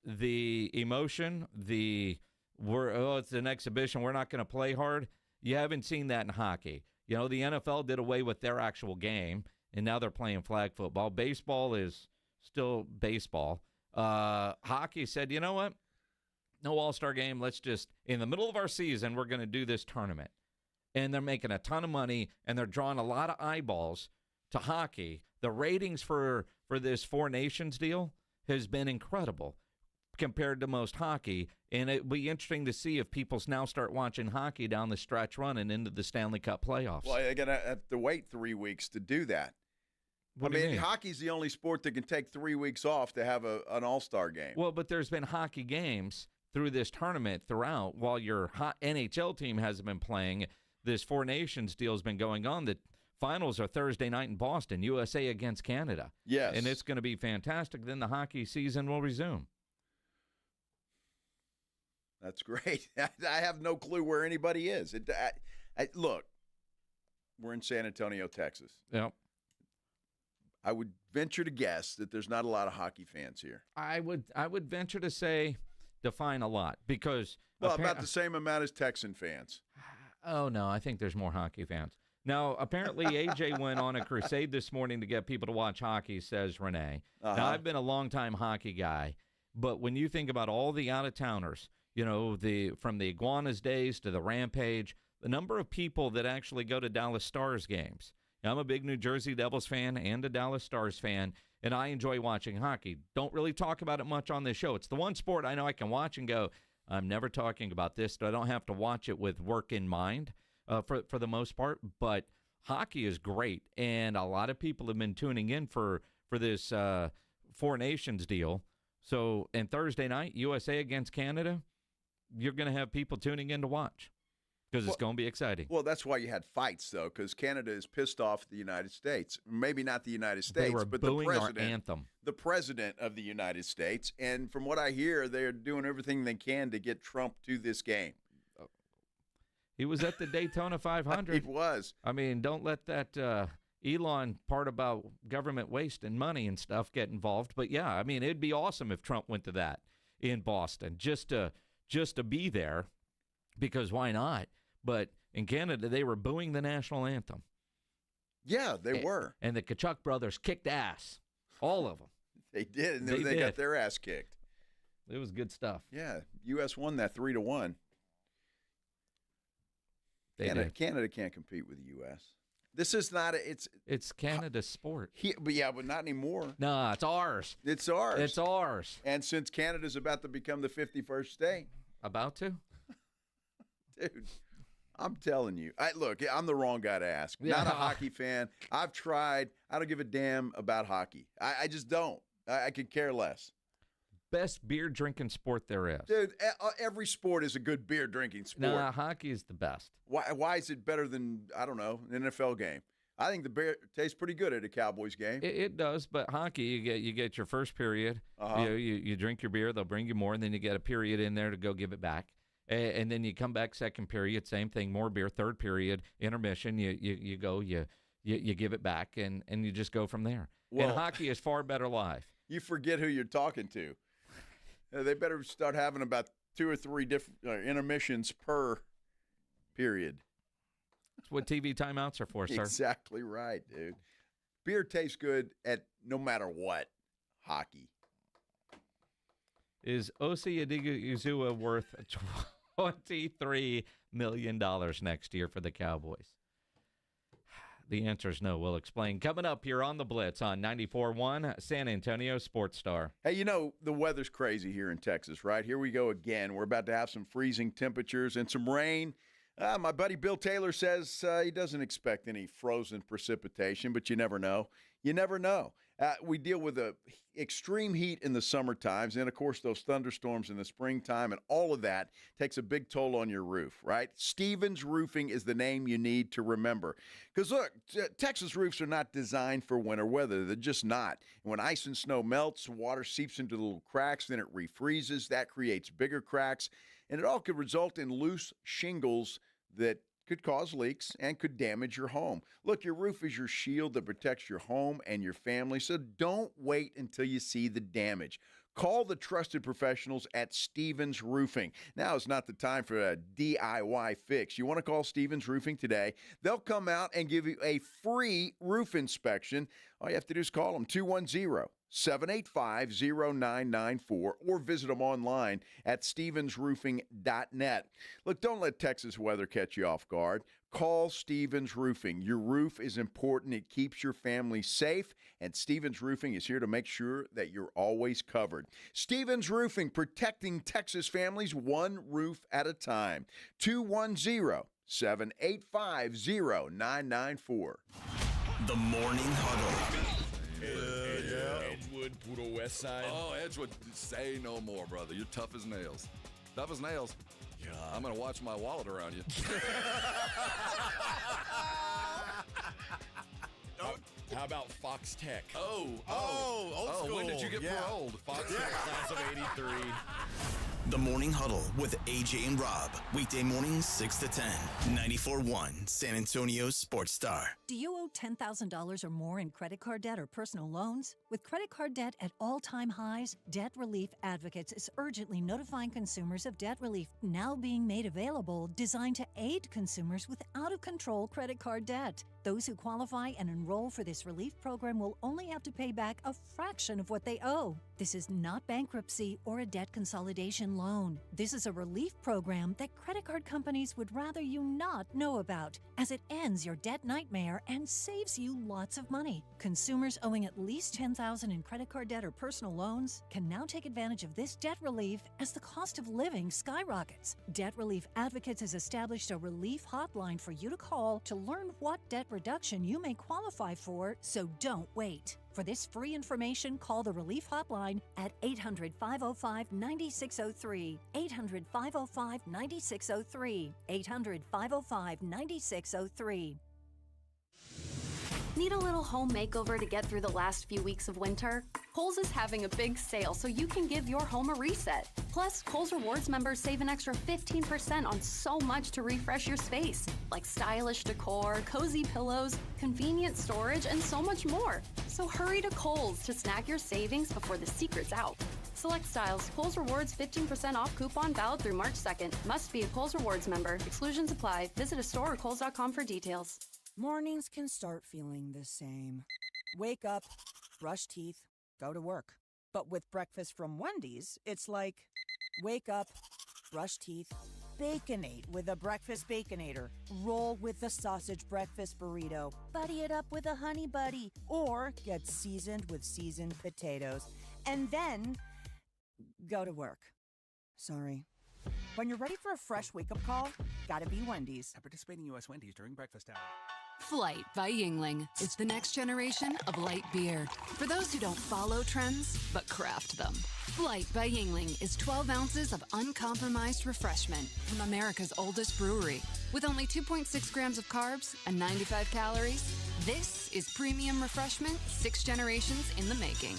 the emotion, it's an exhibition, we're not going to play hard. You haven't seen that in hockey. The NFL did away with their actual game, and now they're playing flag football. Baseball is still baseball. Hockey said, you know what? No All-Star game. Let's just, in the middle of our season, we're going to do this tournament. And they're making a ton of money, and they're drawing a lot of eyeballs to hockey. The ratings for this Four Nations deal has been incredible compared to most hockey. And it'll be interesting to see if people now start watching hockey down the stretch run and into the Stanley Cup playoffs. Well, they're going to have to wait 3 weeks to do that. What do you mean? Hockey's the only sport that can take 3 weeks off to have an all-star game. Well, but there's been hockey games through this tournament throughout. While your hot NHL team hasn't been playing, this Four Nations deal has been going on. The finals are Thursday night in Boston, USA against Canada. Yes. And it's going to be fantastic. Then the hockey season will resume. That's great. I have no clue where anybody is. Look, we're in San Antonio, Texas. Yep. I would venture to guess that there's not a lot of hockey fans here. I would venture to say define a lot because about the same amount as Texan fans. Oh no, I think there's more hockey fans. Now, apparently AJ went on a crusade this morning to get people to watch hockey, says Renee. Now, I've been a longtime hockey guy, but when you think about all the out-of-towners, from the Iguanas days to the Rampage, the number of people that actually go to Dallas Stars games. Now, I'm a big New Jersey Devils fan and a Dallas Stars fan, and I enjoy watching hockey. Don't really talk about it much on this show. It's the one sport I know I can watch and go, I'm never talking about this. I don't have to watch it with work in mind for the most part, but hockey is great, and a lot of people have been tuning in for this Four Nations deal. So, and Thursday night, USA against Canada, you're going to have people tuning in to watch because it's going to be exciting. Well, that's why you had fights, though, because Canada is pissed off at the United States. Maybe not the United States, but the president. Our anthem. The president of the United States. And from what I hear, they're doing everything they can to get Trump to this game. He was at the Daytona 500. He was. I mean, don't let that Elon part about government waste and money and stuff get involved. But yeah, I mean, it'd be awesome if Trump went to that in Boston just to be there, because why not? But in Canada, they were booing the national anthem. Yeah, they were. And the Kachuk brothers kicked ass. All of them. They did, and they got their ass kicked. It was good stuff. Yeah, U.S. won that 3-1. Canada can't compete with the U.S. This is not it's Canada's sport. But not anymore. No, it's ours. It's ours. It's ours. And since Canada's about to become the 51st state. About to? Dude, I'm telling you. I'm the wrong guy to ask. Yeah. Not a hockey fan. I've tried. I don't give a damn about hockey. I just don't. I could care less. Best beer drinking sport there is. Dude, every sport is a good beer drinking sport. No, hockey is the best. Why is it better than, I don't know, an NFL game? I think the beer tastes pretty good at a Cowboys game. It does, but hockey, you get your first period. You drink your beer, they'll bring you more, and then you get a period in there to go give it back. And then you come back second period, same thing, more beer. Third period, intermission, you go, you give it back, and you just go from there. Well, and hockey is far better live. You forget who you're talking to. They better start having about 2 or 3 different intermissions per period. That's what TV timeouts are for, sir. Exactly right, dude. Beer tastes good at no matter what. Hockey. Is Osa Odighizuwa worth $23 million next year for the Cowboys? The answer is no. We'll explain. Coming up here on the Blitz on 94.1 San Antonio Sports Star. Hey, the weather's crazy here in Texas, right? Here we go again. We're about to have some freezing temperatures and some rain. My buddy Bill Taylor says he doesn't expect any frozen precipitation, but you never know. You never know. We deal with extreme heat in the summer times, and, of course, those thunderstorms in the springtime, and all of that takes a big toll on your roof, right? Stevens Roofing is the name you need to remember. Because, look, Texas roofs are not designed for winter weather. They're just not. And when ice and snow melts, water seeps into the little cracks, then it refreezes. That creates bigger cracks, and it all could result in loose shingles that could cause leaks and could damage your home. Look, your roof is your shield that protects your home and your family, so don't wait until you see the damage. Call the trusted professionals at Stevens Roofing. Now is not the time for a DIY fix. You want to call Stevens Roofing today. They'll come out and give you a free roof inspection. All you have to do is call them 210-785-0994 or visit them online at stevensroofing.net. Look, don't let Texas weather catch you off guard. Call Stevens Roofing. Your roof is important. It keeps your family safe, and Stevens Roofing is here to make sure that you're always covered. Stevens Roofing, protecting Texas families one roof at a time. 210-785-0994. The Morning Huddle. Edgewood, Puro West Side. Oh, Edgewood, say no more, brother. You're tough as nails. Tough as nails. Yeah. I'm going to watch my wallet around you. How about Fox Tech? Old school. When did you get paroled? Fox Tech, class of 83. The Morning Huddle with AJ and Rob. Weekday mornings 6 to 10. 94.1 San Antonio Sports Star. Do you owe $10,000 or more in credit card debt or personal loans? With credit card debt at all-time highs, Debt Relief Advocates is urgently notifying consumers of debt relief now being made available, designed to aid consumers with out-of-control credit card debt. Those who qualify and enroll for this relief program will only have to pay back a fraction of what they owe. This is not bankruptcy or a debt consolidation loan. This is a relief program that credit card companies would rather you not know about, as it ends your debt nightmare and saves you lots of money. Consumers owing at least $10,000 in credit card debt or personal loans can now take advantage of this debt relief as the cost of living skyrockets. Debt Relief Advocates has established a relief hotline for you to call to learn what debt reduction you may qualify for, so don't wait. For this free information, call the Relief Hotline at 800-505-9603, 800-505-9603, 800-505-9603. Need a little home makeover to get through the last few weeks of winter? Kohl's is having a big sale so you can give your home a reset. Plus, Kohl's Rewards members save an extra 15% on so much to refresh your space, like stylish decor, cozy pillows, convenient storage, and so much more. So hurry to Kohl's to snag your savings before the secret's out. Select styles. Kohl's Rewards 15% off coupon valid through March 2nd. Must be a Kohl's Rewards member. Exclusions apply. Visit a store or kohls.com for details. Mornings can start feeling the same. Wake up, brush teeth, go to work. But with breakfast from Wendy's, it's like, wake up, brush teeth, Baconate with a breakfast Baconator. Roll with the sausage breakfast burrito. Buddy it up with a honey buddy. Or get seasoned with seasoned potatoes. And then go to work. Sorry. When you're ready for a fresh wake-up call, gotta be Wendy's. At participating U.S. Wendy's during breakfast hour. Flight by Yingling. It's the next generation of light beer. For those who don't follow trends, but craft them. Flight by Yingling is 12 ounces of uncompromised refreshment from America's oldest brewery. With only 2.6 grams of carbs and 95 calories, this is premium refreshment 6 generations in the making.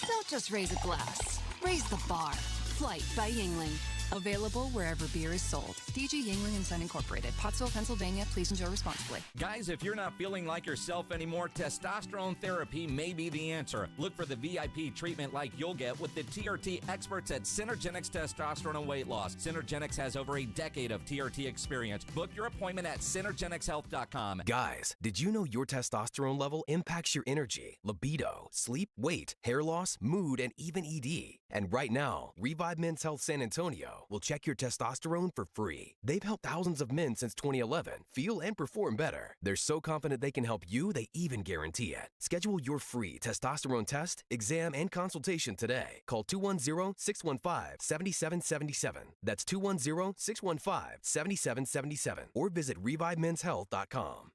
Don't just raise a glass, raise the bar. Flight by Yingling. Available wherever beer is sold. DG Yingling and Son Incorporated, Pottsville, Pennsylvania. Please enjoy responsibly. Guys, if you're not feeling like yourself anymore, testosterone therapy may be the answer. Look for the VIP treatment like you'll get with the TRT experts at Synergenics Testosterone and Weight Loss. Synergenics has over a decade of TRT experience. Book your appointment at synergenicshealth.com. Guys, did you know your testosterone level impacts your energy, libido, sleep, weight, hair loss, mood, and even ED? And right now, Revive Men's Health San Antonio will check your testosterone for free. They've helped thousands of men since 2011 feel and perform better. They're so confident they can help you, they even guarantee it. Schedule your free testosterone test, exam, and consultation today. Call 210-615-7777. That's 210-615-7777. Or visit ReviveMen'sHealth.com.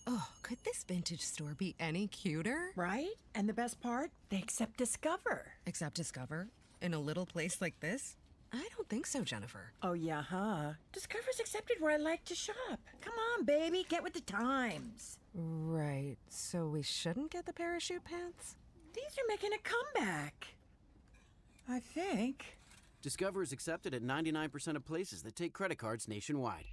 Oh, could this vintage store be any cuter? Right? And the best part? They accept Discover. Accept Discover? In a little place like this? I don't think so, Jennifer. Oh, yeah, huh? Discover's accepted where I like to shop. Come on, baby, get with the times. Right, so we shouldn't get the parachute pants? These are making a comeback. I think. Discover is accepted at 99% of places that take credit cards nationwide.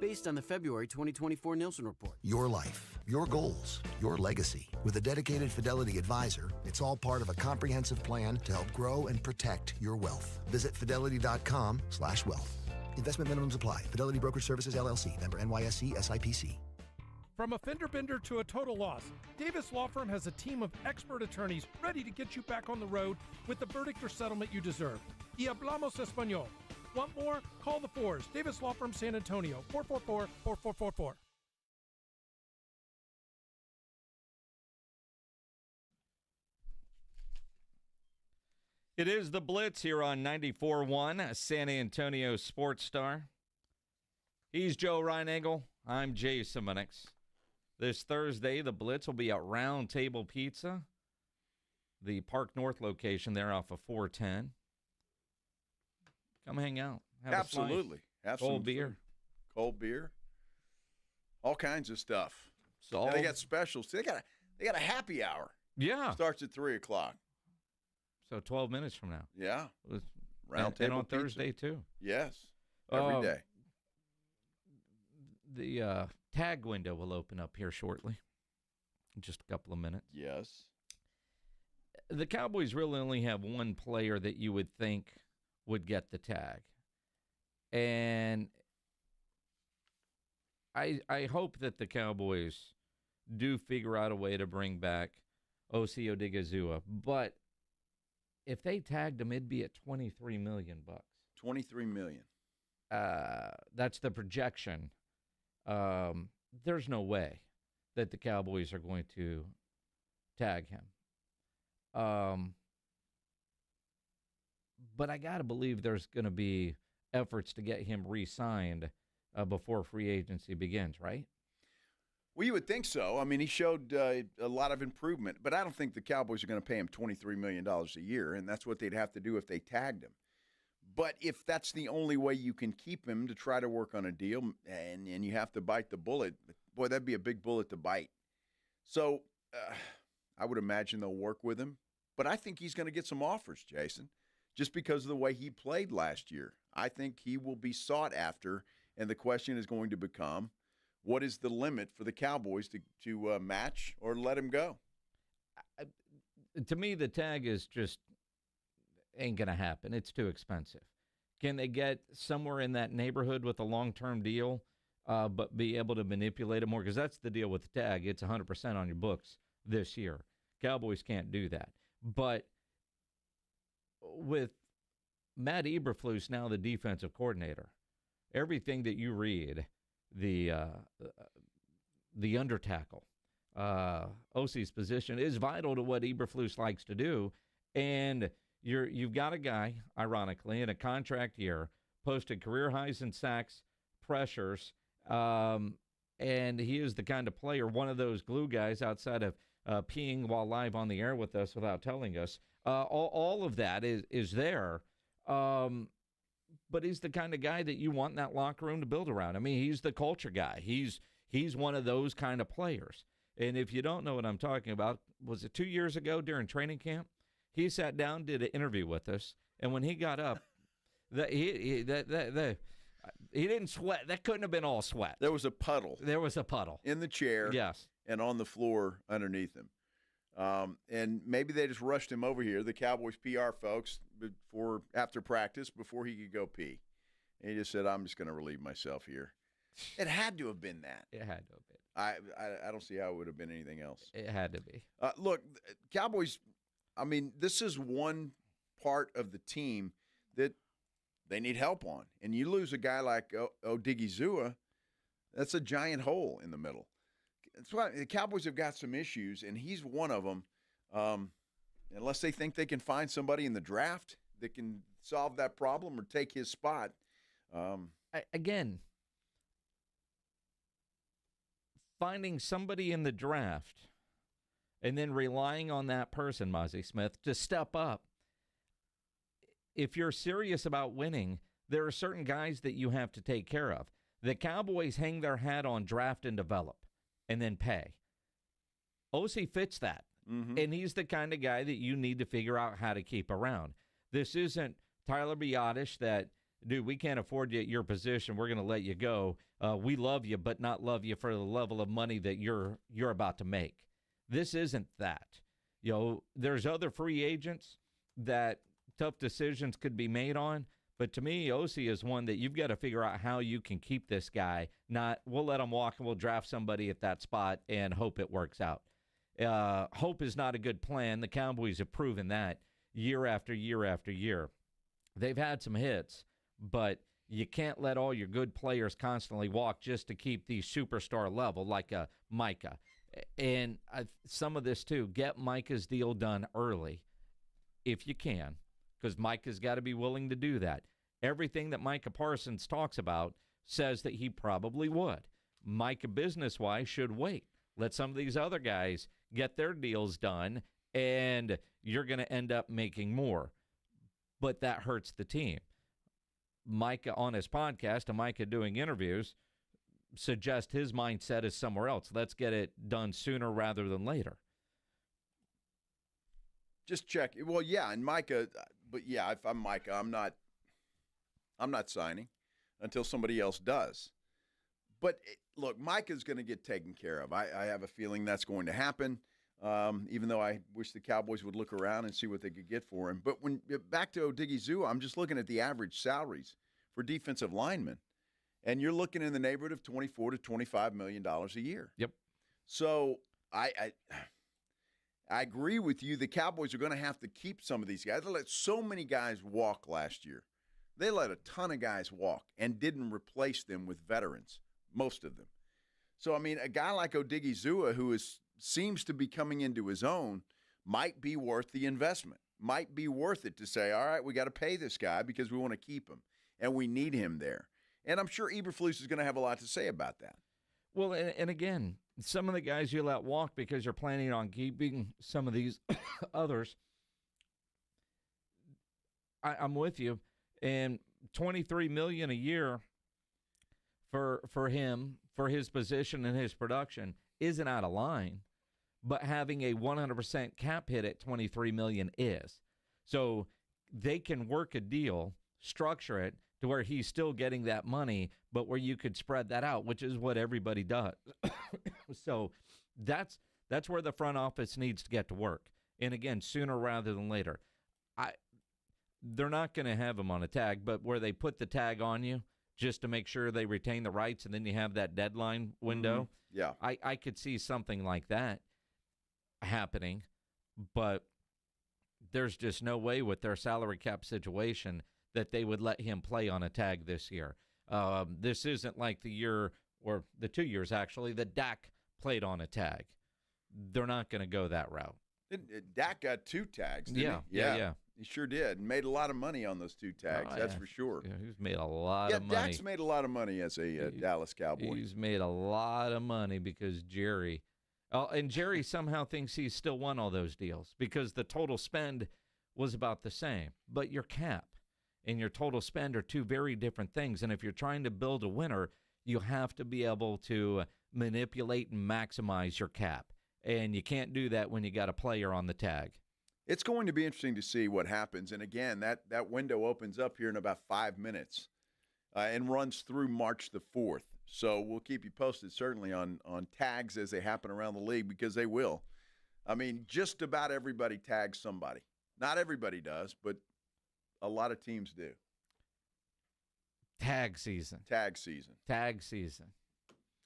Based on the February 2024 Nielsen report. Your life, your goals, your legacy. With a dedicated Fidelity advisor, it's all part of a comprehensive plan to help grow and protect your wealth. Visit fidelity.com/wealth. Investment minimums apply. Fidelity Brokerage Services, LLC. Member NYSE, SIPC. From a fender bender to a total loss, Davis Law Firm has a team of expert attorneys ready to get you back on the road with the verdict or settlement you deserve. Y hablamos español. Want more? Call the Fours. Davis Law Firm, San Antonio, 444-4444. It is the Blitz here on 94.1, San Antonio Sports Star. He's Joe Reinagel. I'm Jay Simonix. This Thursday, the Blitz will be at Round Table Pizza, the Park North location there off of 410. Come hang out. Have Absolutely. A Have some cold beer. food. Cold beer. All kinds of stuff. So and they got specials. They got a happy hour. Yeah. Starts at 3 o'clock. So 12 minutes from now. Yeah. Round Table on pizza. Thursday, too. Yes. Every day. The tag window will open up here shortly. In just a couple of minutes. Yes. The Cowboys really only have one player that you would think would get the tag. And I hope that the Cowboys do figure out a way to bring back Osa Odighizuwa. But if they tagged him, it'd be at $23 million. $23 million. That's the projection. There's no way that the Cowboys are going to tag him. But I got to believe there's going to be efforts to get him re-signed before free agency begins, right? Well, you would think so. I mean, he showed a lot of improvement, but I don't think the Cowboys are going to pay him $23 million a year, and that's what they'd have to do if they tagged him. But if that's the only way you can keep him to try to work on a deal, and you have to bite the bullet, boy, that'd be a big bullet to bite. So I would imagine they'll work with him. But I think he's going to get some offers, Jason, just because of the way he played last year. I think he will be sought after, and the question is going to become, what is the limit for the Cowboys to match or let him go? To me, the tag is just ain't going to happen. It's too expensive. Can they get somewhere in that neighborhood with a long-term deal, but be able to manipulate it more? Because that's the deal with the tag. It's 100% on your books this year. Cowboys can't do that. But with Matt Eberflus now the defensive coordinator, everything that you read, the under tackle, Osi's position is vital to what Eberflus likes to do. And you've got a guy, ironically, in a contract year, posted career highs in sacks, pressures, and he is the kind of player, one of those glue guys outside of peeing while live on the air with us without telling us. All of that is there. But he's the kind of guy that you want in that locker room to build around. I mean, he's the culture guy. He's one of those kind of players. And if you don't know what I'm talking about, was it 2 years ago during training camp? He sat down, did an interview with us, and when he got up, he didn't sweat. That couldn't have been all sweat. There was a puddle. There was a puddle. In the chair. Yes. And on the floor underneath him. And maybe they just rushed him over here, the Cowboys PR folks, after practice, before he could go pee. And he just said, I'm just going to relieve myself here. It had to have been that. It had to have been. I don't see how it would have been anything else. It had to be. Look, Cowboys, I mean, this is one part of the team that they need help on. And you lose a guy like Odighizuwa, that's a giant hole in the middle. That's why the Cowboys have got some issues, and he's one of them. Unless they think they can find somebody in the draft that can solve that problem or take his spot. Again, finding somebody in the draft and then relying on that person, Mozzie Smith, to step up. If you're serious about winning, there are certain guys that you have to take care of. The Cowboys hang their hat on draft and develop and then pay. Osi fits that, and he's the kind of guy that you need to figure out how to keep around. This isn't Tyler Biadasz that, dude, we can't afford you at your position. We're going to let you go. We love you, but not love you for the level of money that you're about to make. This isn't that. You know, there's other free agents that tough decisions could be made on, but to me, Osi is one that you've got to figure out how you can keep this guy. Not, we'll let him walk and we'll draft somebody at that spot and hope it works out. Hope is not a good plan. The Cowboys have proven that year after year after year. They've had some hits, but you can't let all your good players constantly walk just to keep the superstar level like a Micah. And some of this, too, get Micah's deal done early if you can, because Micah's got to be willing to do that. Everything that Micah Parsons talks about says that he probably would. Micah, business-wise, should wait. Let some of these other guys get their deals done, and you're going to end up making more. But that hurts the team. Micah on his podcast and Micah doing interviews suggest his mindset is somewhere else. Let's get it done sooner rather than later. Just check. Well, yeah, and Micah, but yeah, if I'm Micah, I'm not signing until somebody else does. But look, Micah's going to get taken care of. I have a feeling that's going to happen. Even though I wish the Cowboys would look around and see what they could get for him. But when back to Odighizuwa, I'm just looking at the average salaries for defensive linemen, and you're looking in the neighborhood of $24 to $25 million a year. Yep. So I agree with you. The Cowboys are going to have to keep some of these guys. They let so many guys walk last year. They let a ton of guys walk and didn't replace them with veterans, most of them. So, I mean, a guy like Odighizuwa, who seems to be coming into his own, might be worth the investment, might be worth it to say, all right, we got to pay this guy because we want to keep him, and we need him there. And I'm sure Eberflus is going to have a lot to say about that. Well, and again, some of the guys you let walk because you're planning on keeping some of these others. I'm with you. And $23 million a year for him, for his position and his production, isn't out of line. but having a 100% cap hit at $23 million is. So they can work a deal, structure it to where he's still getting that money, but where you could spread that out, which is what everybody does. So that's where the front office needs to get to work. And again, sooner rather than later. They're not going to have him on a tag, but where they put the tag on you just to make sure they retain the rights, and then you have that deadline window. Yeah. I could see something like that happening, but there's just no way with their salary cap situation that they would let him play on a tag this year. This isn't like the year, or the 2 years actually, that Dak played on a tag. They're not going to go that route. Dak got 2 tags, didn't he? Yeah. He sure did. And made a lot of money on those 2 tags, that's for sure. Yeah, he's made a lot of money. Dak's made a lot of money as a Dallas Cowboy. He's made a lot of money because Jerry somehow thinks he's still won all those deals because the total spend was about the same. But your cap and your total spend are 2 very different things. And if you're trying to build a winner, you have to be able to manipulate and maximize your cap. And you can't do that when you got a player on the tag. It's going to be interesting to see what happens. And again, that window opens up here in about 5 minutes and runs through March the 4th. So we'll keep you posted certainly on tags as they happen around the league, because they will. I mean, just about everybody tags somebody. Not everybody does, but a lot of teams do. Tag season.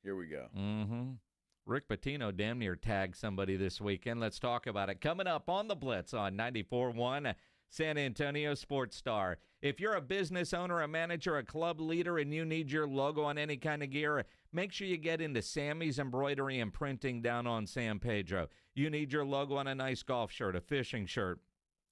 Here we go. Mm-hmm. Rick Pitino damn near tagged somebody this weekend. Let's talk about it. Coming up on the Blitz on 94.1 San Antonio Sports Star. If you're a business owner, a manager, a club leader, and you need your logo on any kind of gear, make sure you get into Sammy's Embroidery and Printing down on San Pedro. You need your logo on a nice golf shirt, a fishing shirt,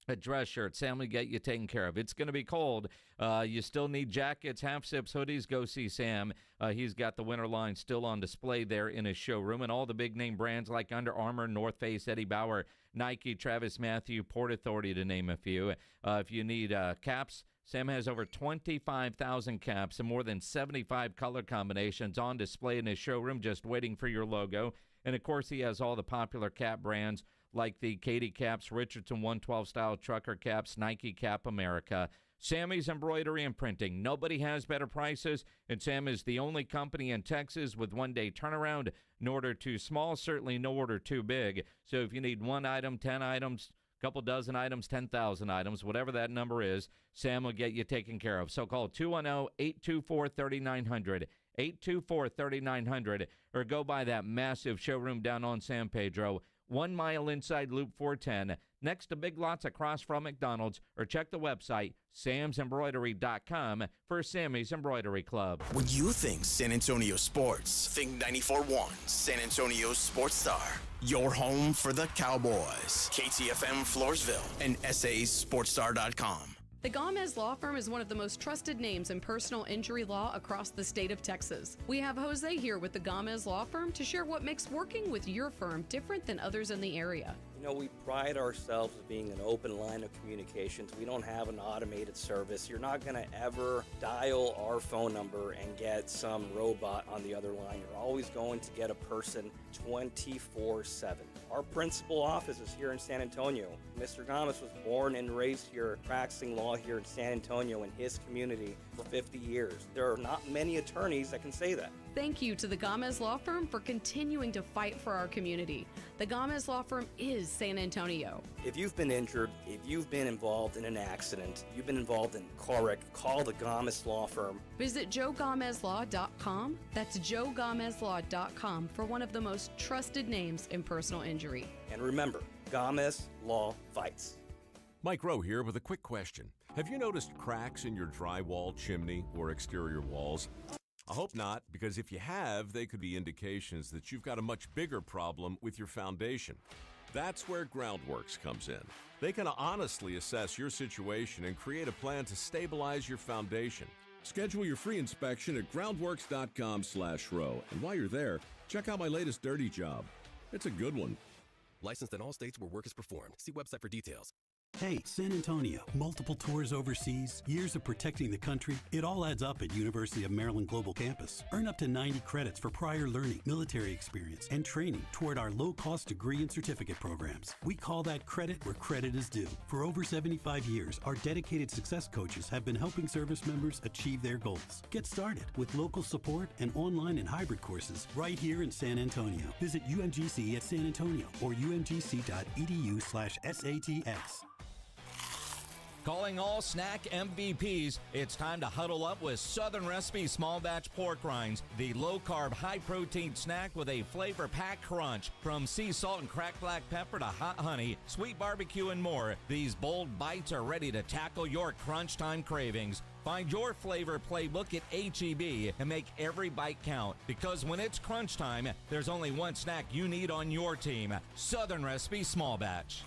a dress shirt. Sam will get you taken care of. It's going to be cold. You still need jackets, half-zips, hoodies. Go see Sam. He's got the winter line still on display there in his showroom. And all the big-name brands like Under Armour, North Face, Eddie Bauer, Nike, Travis Matthew, Port Authority, to name a few. If you need caps, Sam has over 25,000 caps and more than 75 color combinations on display in his showroom just waiting for your logo. And, of course, he has all the popular cap brands like the Katie caps, Richardson 112-style trucker caps, Nike Cap America. Sammy's Embroidery and Printing. Nobody has better prices, and Sam is the only company in Texas with one-day turnaround. No order too small, certainly no order too big. So if you need 1 item, 10 items, a couple dozen items, 10,000 items, whatever that number is, Sam will get you taken care of. So call 210-824-3900. 824-3900, or go by that massive showroom down on San Pedro, 1 mile inside Loop 410, next to Big Lots across from McDonald's, or check the website, samsembroidery.com, for Sammy's Embroidery Club. When you think San Antonio sports, think 94.1 San Antonio Sports Star. Your home for the Cowboys. KTFM Floresville and SASportsStar.com. The Gomez Law Firm is one of the most trusted names in personal injury law across the state of Texas. We have Jose here with the Gomez Law Firm to share what makes working with your firm different than others in the area. You know, we pride ourselves as being an open line of communications. We don't have an automated service. You're not going to ever dial our phone number and get some robot on the other line. You're always going to get a person 24/7. Our principal office is here in San Antonio. Mr. Gomez was born and raised here, practicing law here in San Antonio in his community for 50 years. There are not many attorneys that can say that. Thank you to the Gomez Law Firm for continuing to fight for our community. The Gomez Law Firm is San Antonio. If you've been injured, if you've been involved in an accident, you've been involved in a car wreck, call the Gomez Law Firm. Visit JoeGomezLaw.com. That's JoeGomezLaw.com for one of the most trusted names in personal injury. And remember, Gomez Law fights. Mike Rowe here with a quick question. Have you noticed cracks in your drywall, chimney, or exterior walls? I hope not, because if you have, they could be indications that you've got a much bigger problem with your foundation. That's where Groundworks comes in. They can honestly assess your situation and create a plan to stabilize your foundation. Schedule your free inspection at groundworks.com/row. And while you're there, check out my latest dirty job. It's a good one. Licensed in all states where work is performed. See website for details. Hey, San Antonio, multiple tours overseas, years of protecting the country. It all adds up at University of Maryland Global Campus. Earn up to 90 credits for prior learning, military experience, and training toward our low-cost degree and certificate programs. We call that credit where credit is due. For over 75 years, our dedicated success coaches have been helping service members achieve their goals. Get started with local support and online and hybrid courses right here in San Antonio. Visit UMGC at San Antonio or umgc.edu/SATX. Calling all snack MVPs, it's time to huddle up with Southern Recipe Small Batch Pork Rinds, the low-carb, high-protein snack with a flavor-packed crunch. From sea salt and cracked black pepper to hot honey, sweet barbecue, and more, these bold bites are ready to tackle your crunch time cravings. Find your flavor playbook at H-E-B and make every bite count. Because when it's crunch time, there's only one snack you need on your team. Southern Recipe Small Batch.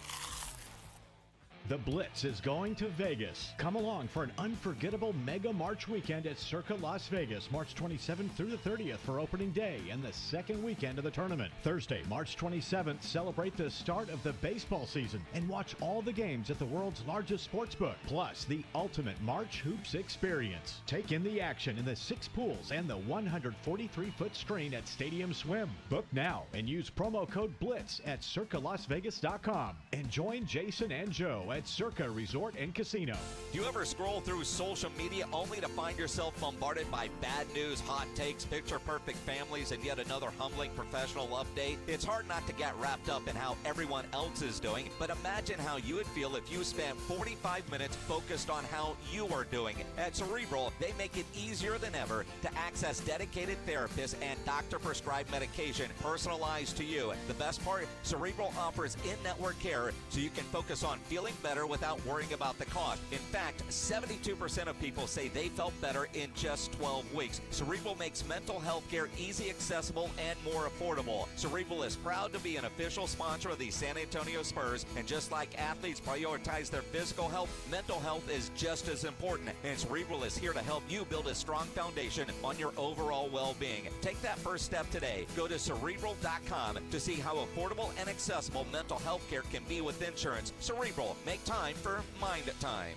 The Blitz is going to Vegas. Come along for an unforgettable Mega March weekend at Circa Las Vegas, March 27th through the 30th for opening day and the second weekend of the tournament. Thursday, March 27th, celebrate the start of the baseball season and watch all the games at the world's largest sports book, plus the ultimate March Hoops experience. Take in the action in the 6 pools and the 143-foot screen at Stadium Swim. Book now and use promo code BLITZ at circalasvegas.com. And join Jason and Joe at Circa Resort and Casino. Do you ever scroll through social media only to find yourself bombarded by bad news, hot takes, picture-perfect families, and yet another humbling professional update? It's hard not to get wrapped up in how everyone else is doing, but imagine how you would feel if you spent 45 minutes focused on how you are doing. At Cerebral, they make it easier than ever to access dedicated therapists and doctor-prescribed medication personalized to you. The best part, Cerebral offers in-network care so you can focus on feeling better without worrying about the cost. In fact, 72% of people say they felt better in just 12 weeks. Cerebral makes mental health care easy, accessible, and more affordable. Cerebral is proud to be an official sponsor of the San Antonio Spurs, and just like athletes prioritize their physical health, mental health is just as important, and Cerebral is here to help you build a strong foundation on your overall well-being. Take that first step today. Go to Cerebral.com to see how affordable and accessible mental health care can be with insurance. Cerebral, make time for Mind Time.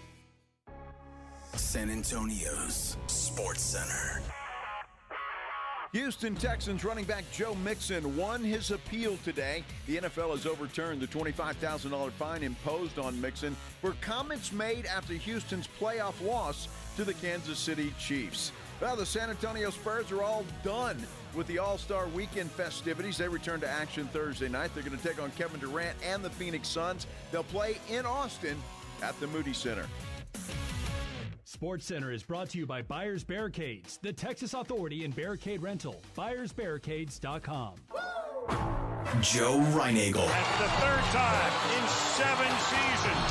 San Antonio's Sports Center. Houston Texans running back Joe Mixon won his appeal today. The NFL has overturned the $25,000 fine imposed on Mixon for comments made after Houston's playoff loss to the Kansas City Chiefs. Well, the San Antonio Spurs are all done with the All-Star Weekend festivities. They return to action Thursday night. They're going to take on Kevin Durant and the Phoenix Suns. They'll play in Austin at the Moody Center. Sports Center is brought to you by Buyers Barricades, the Texas Authority in Barricade Rental. BuyersBarricades.com. Joe Reinagel. That's the third time in 7 seasons.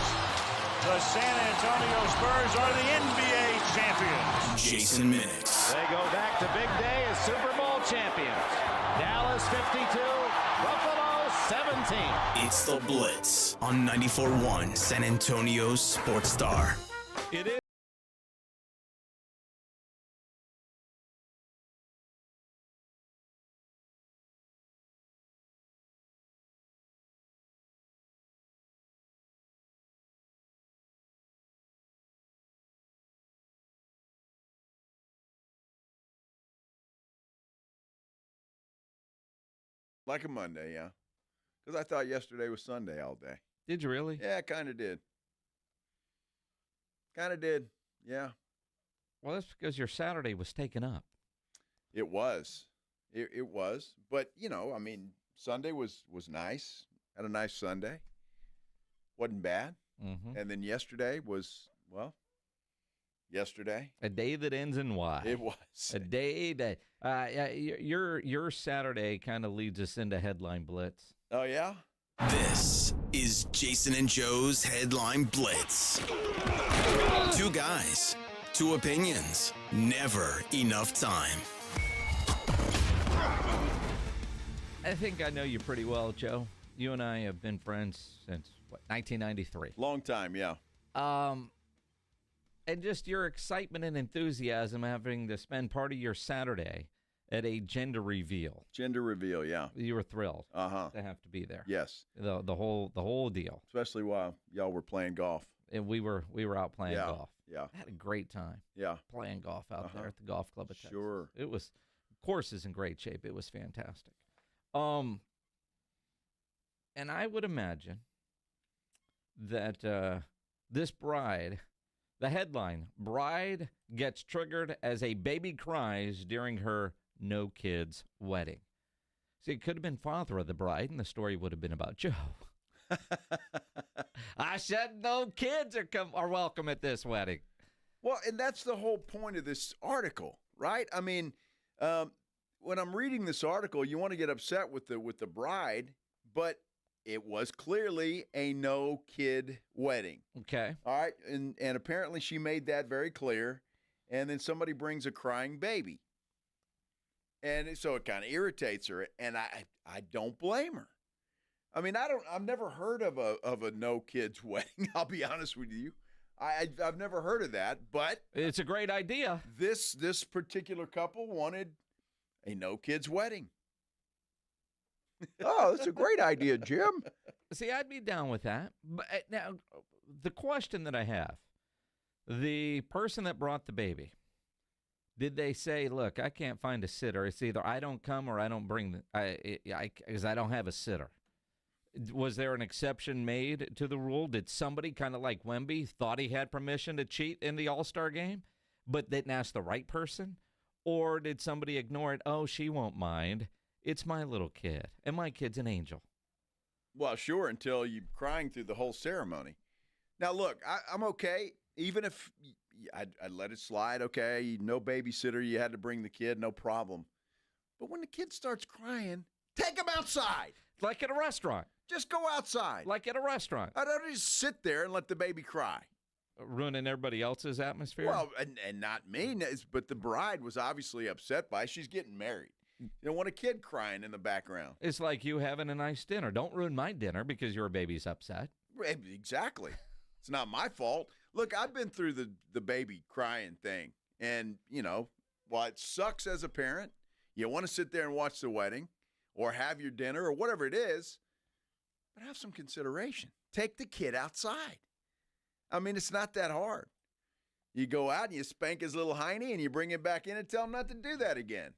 The San Antonio Spurs are the NBA champions. Jason Minix. They go back to big day as Super Bowl champions. Dallas 52, Buffalo 17. It's the Blitz on 94.1 San Antonio's Sports Star. It is. Like a Monday, yeah. Because I thought yesterday was Sunday all day. Did you really? Yeah, kind of did. Kind of did, yeah. Well, that's because your Saturday was taken up. It was. It was. But, you know, I mean, Sunday was nice. Had a nice Sunday. Wasn't bad. Mm-hmm. And then yesterday was, well, yesterday. A day that ends in Y. It was. A day that your Saturday kind of leads us into Headline Blitz. Oh, yeah? This is Jason and Joe's Headline Blitz. 2 guys, 2 opinions, never enough time. I think I know you pretty well, Joe. You and I have been friends since, 1993. Long time, yeah. And just your excitement and enthusiasm having to spend part of your Saturday at a gender reveal. Gender reveal, yeah. You were thrilled to have to be there. Yes. The whole deal. Especially while y'all were playing golf. And we were out playing golf. Yeah. I had a great time. Yeah. Playing golf out there at the golf club at Texas. Sure. It was, course is in great shape. It was fantastic. And I would imagine that this bride, the headline, bride gets triggered as a baby cries during her no kids wedding. See, it could have been father of the bride, and the story would have been about Joe. I said no kids are welcome at this wedding. Well, and that's the whole point of this article, right? I mean, when I'm reading this article, you want to get upset with the bride, but it was clearly a no-kid wedding. Okay. All right, and apparently she made that very clear, and then somebody brings a crying baby. And so it kind of irritates her, and I don't blame her. I mean, I've never heard of a no-kids wedding, I'll be honest with you. I've never heard of that, but it's a great idea. This particular couple wanted a no-kids wedding. Oh, that's a great idea, Jim. See, I'd be down with that. But now, the question that I have, the person that brought the baby, did they say, look, I can't find a sitter. It's either I don't come or I don't bring because I don't have a sitter. Was there an exception made to the rule? Did somebody, kind of like Wemby, thought he had permission to cheat in the All-Star game, but didn't ask the right person? Or did somebody ignore it? Oh, she won't mind. It's my little kid, and my kid's an angel. Well, sure, until you're crying through the whole ceremony. Now, look, I'm okay. Even if I'd let it slide, okay, no babysitter, you had to bring the kid, no problem. But when the kid starts crying, take him outside. Like at a restaurant. Just go outside. Like at a restaurant. I don't just sit there and let the baby cry. Ruining everybody else's atmosphere? Well, and not me, but the bride was obviously upset by it. She's getting married. You don't want a kid crying in the background. It's like you having a nice dinner. Don't ruin my dinner because your baby's upset. Exactly. It's not my fault. Look, I've been through the baby crying thing. And, while it sucks as a parent, you want to sit there and watch the wedding or have your dinner or whatever it is, but have some consideration. Take the kid outside. I mean, it's not that hard. You go out and you spank his little hiney and you bring him back in and tell him not to do that again.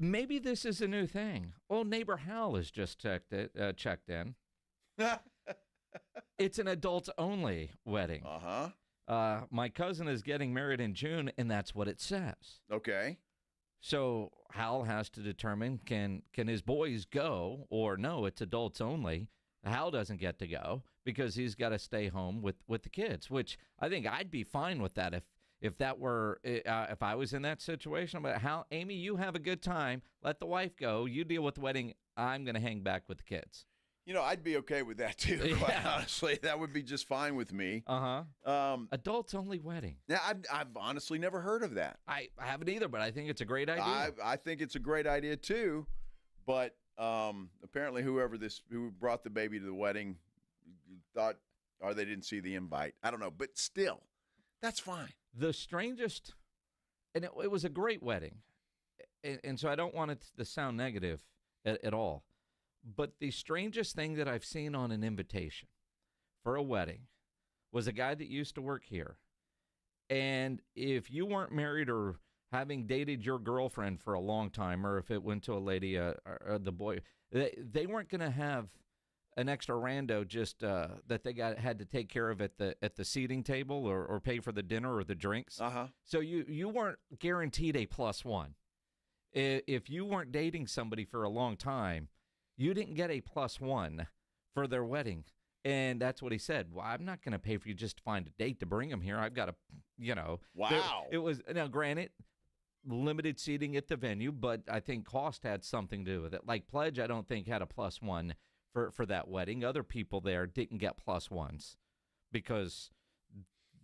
Maybe this is a new thing. Old neighbor Hal has just checked in. It's an adults-only wedding. My cousin is getting married in June, and that's what it says. Okay. So Hal has to determine, can his boys go, or no, it's adults only. Hal doesn't get to go because he's got to stay home with the kids, which I think I'd be fine with that if that were if I was in that situation. But Hal, Amy, you have a good time. Let the wife go. You deal with the wedding. I'm going to hang back with the kids. I'd be okay with that too, quite honestly. That would be just fine with me. Adults-only wedding. Now, I've honestly never heard of that. I haven't either, but I think it's a great idea. I think it's a great idea too, but apparently who brought the baby to the wedding thought, or they didn't see the invite. I don't know, but still, that's fine. The strangest, and it was a great wedding, and so I don't want it to sound negative at all. But the strangest thing that I've seen on an invitation for a wedding was a guy that used to work here. And if you weren't married or having dated your girlfriend for a long time, or if it went to a lady or the boy, they weren't going to have an extra rando just that they had to take care of at the seating table or pay for the dinner or the drinks. So you weren't guaranteed a +1. If you weren't dating somebody for a long time, you didn't get a +1 for their wedding. And that's what he said. Well, I'm not going to pay for you just to find a date to bring them here. I've got to, Wow. It was, now granted, limited seating at the venue, but I think cost had something to do with it. Like Pledge, I don't think had a +1 for that wedding. Other people there didn't get +1s because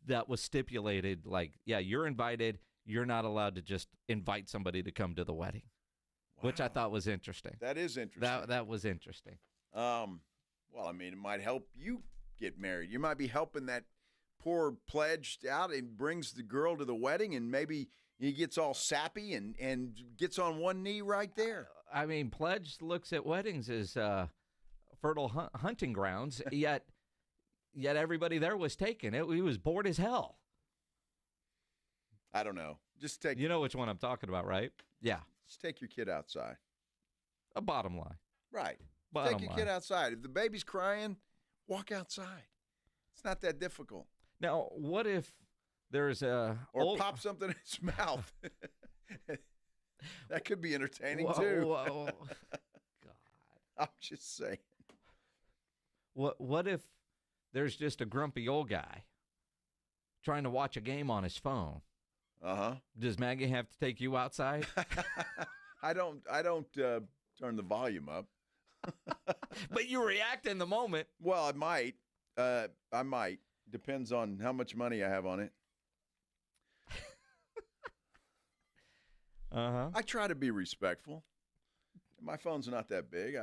that was stipulated. Like, yeah, you're invited. You're not allowed to just invite somebody to come to the wedding. Wow. Which I thought was interesting. That is interesting. That was interesting. Well, I mean, it might help you get married. You might be helping that poor pledge out and brings the girl to the wedding, and maybe he gets all sappy and gets on one knee right there. I mean, Pledge looks at weddings as fertile hunting grounds, yet everybody there was taken. He was bored as hell. I don't know. Just take. You know which one I'm talking about, right? Yeah. Just take your kid outside. A bottom line. Right. Bottom take your line. kid outside. If the baby's crying, walk outside. It's not that difficult. Now, what if there's a pop something in his mouth? That could be entertaining too. Whoa. God. I'm just saying. What if there's just a grumpy old guy trying to watch a game on his phone? Does Maggie have to take you outside? I don't turn the volume up. But you react in the moment. Well, I might. Depends on how much money I have on it. I try to be respectful. My phone's not that big.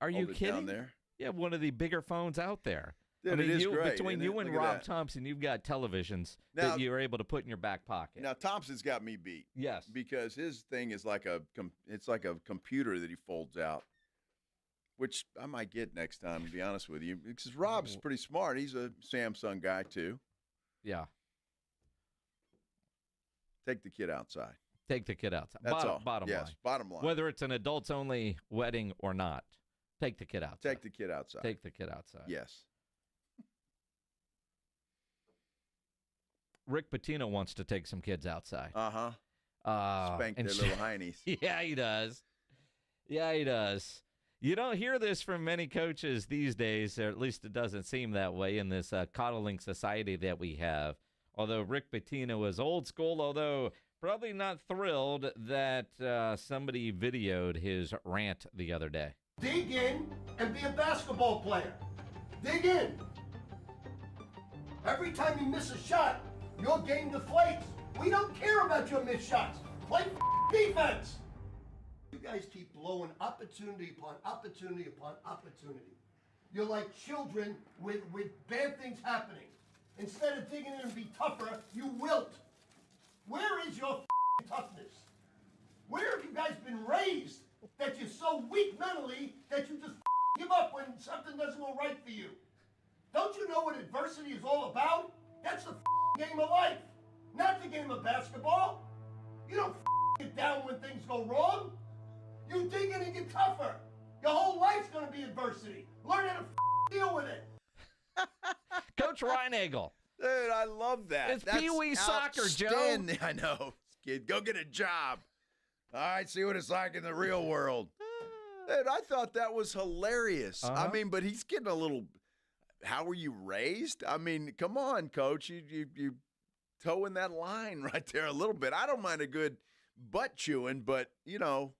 Are you hold it kidding? down there. Yeah, one of the bigger phones out there. Dude, I mean, it is great. Between you and Look at Rob that. Thompson, you've got televisions Now- that you're able to put in your back pocket. Now Thompson's got me beat. Yes, because his thing is like it's like a computer that he folds out, which I might get next time. To be honest with you, because Rob's pretty smart. He's a Samsung guy too. Yeah. Take the kid outside. Take the kid outside. That's all. Bottom yes, line. bottom line. Whether it's an adults-only wedding or not, take the kid outside. Take the kid outside. Take the kid outside. Yes. Rick Pitino wants to take some kids outside. Spank their little heinies. Yeah, he does. Yeah, he does. You don't hear this from many coaches these days, or at least it doesn't seem that way in this coddling society that we have. Although Rick Pitino is old school, although probably not thrilled that somebody videoed his rant the other day. Dig in and be a basketball player. Dig in. Every time you miss a shot, your game deflates. We don't care about your missed shots. Play defense. You guys keep blowing opportunity upon opportunity upon opportunity. You're like children with bad things happening. Instead of digging in and be tougher, you wilt. Where is your toughness? Where have you guys been raised that you're so weak mentally that you just give up when something doesn't go right for you? Don't you know what adversity is all about? That's the game of life, not the game of basketball. You don't get down when things go wrong. You dig in and get tougher. Your whole life's going to be adversity. Learn how to deal with it. Coach Reinagel. Dude, I love that. It's Pee-wee soccer, Joe. Outstanding. I know. Kid, go get a job. All right, see what it's like in the real world. Dude, I thought that was hilarious. I mean, but he's getting a little, how were you raised? I mean, come on, Coach. You towing that line right there a little bit. I don't mind a good butt chewing, but, you know.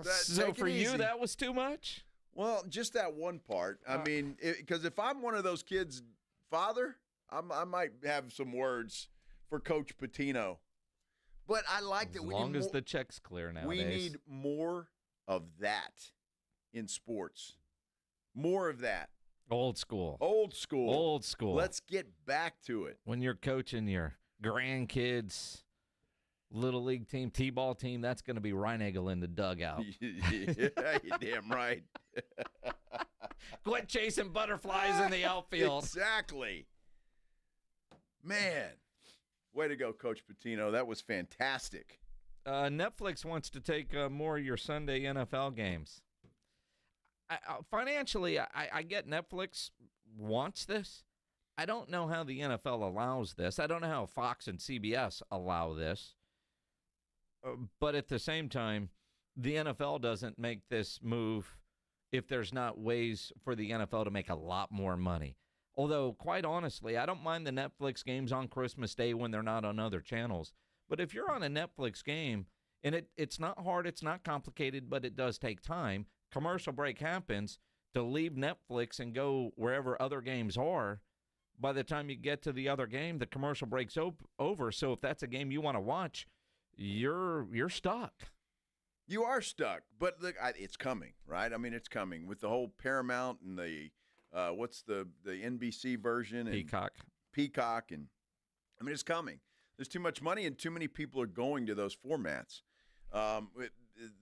So for you, that was too much? Well, just that one part. I mean, because if I'm one of those kids' father, I might have some words for Coach Pitino. But I like that. As long as the check's clear nowadays. We need more of that in sports. More of that. Old school. Old school. Old school. Let's get back to it. When you're coaching your grandkids' little league team, T-ball team, that's going to be Reinagel in the dugout. Yeah, you're damn right. Quit chasing butterflies in the outfield. Exactly. Man, way to go, Coach Pitino. That was fantastic. Netflix wants to take more of your Sunday NFL games. Financially, I get Netflix wants this. I don't know how the NFL allows this. I don't know how Fox and CBS allow this. But at the same time, the NFL doesn't make this move if there's not ways for the NFL to make a lot more money. Although, quite honestly, I don't mind the Netflix games on Christmas Day when they're not on other channels. But if you're on a Netflix game, and it's not hard, it's not complicated, but it does take time, commercial break happens, to leave Netflix and go wherever other games are, by the time you get to the other game, the commercial break's over. So if that's a game you want to watch, you're stuck. You are stuck, but look, it's coming, right? I mean, it's coming with the whole Paramount and the what's the NBC version? And Peacock, and I mean, it's coming. There's too much money, and too many people are going to those formats.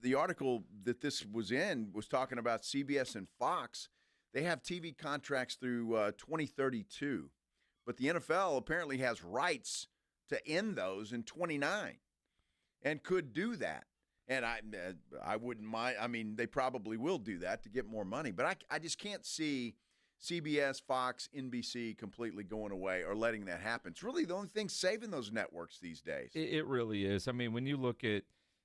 The article that this was in was talking about CBS and Fox. They have TV contracts through 2032, but the NFL apparently has rights to end those in 29 and could do that. And I wouldn't mind. I mean, they probably will do that to get more money, but I just can't see CBS, Fox, NBC completely going away or letting that happen. It's really the only thing saving those networks these days. It really is. I mean, when you look at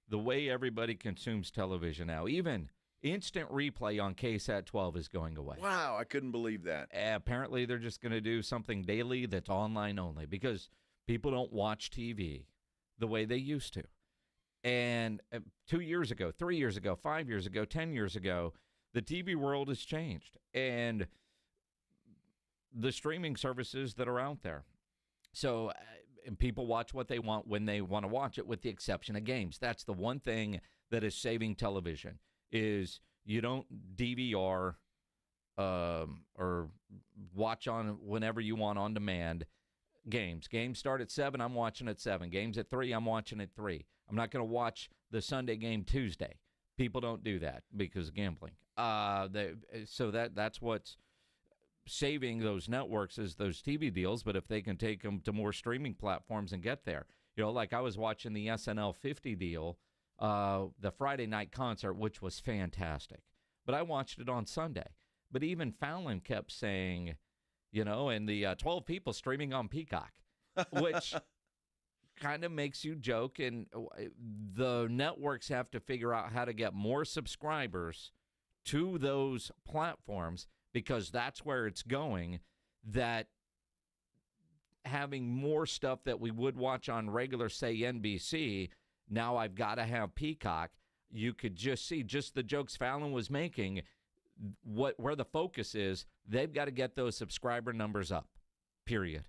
the way everybody consumes television now, even instant replay on KSAT 12 is going away. Wow, I couldn't believe that. Apparently, they're just going to do something daily that's online only because people don't watch TV the way they used to. And 2 years ago, 3 years ago, 5 years ago, 10 years ago, the TV world has changed. And the streaming services that are out there. So and people watch what they want when they want to watch it, with the exception of games. That's the one thing that is saving television, is you don't DVR or watch on whenever you want on demand games. Games start at 7, I'm watching at 7. Games at 3, I'm watching at 3. I'm not going to watch the Sunday game Tuesday. People don't do that because of gambling. So that's what's saving those networks, is those TV deals. But if they can take them to more streaming platforms and get there, like I was watching the SNL 50 deal, the Friday night concert, which was fantastic. But I watched it on Sunday. But even Fallon kept saying, and the 12 people streaming on Peacock, which kind of makes you joke. And the networks have to figure out how to get more subscribers to those platforms, because that's where it's going, that having more stuff that we would watch on regular, say, NBC, now I've got to have Peacock. You could just see just the jokes Fallon was making, where the focus is. They've got to get those subscriber numbers up, period.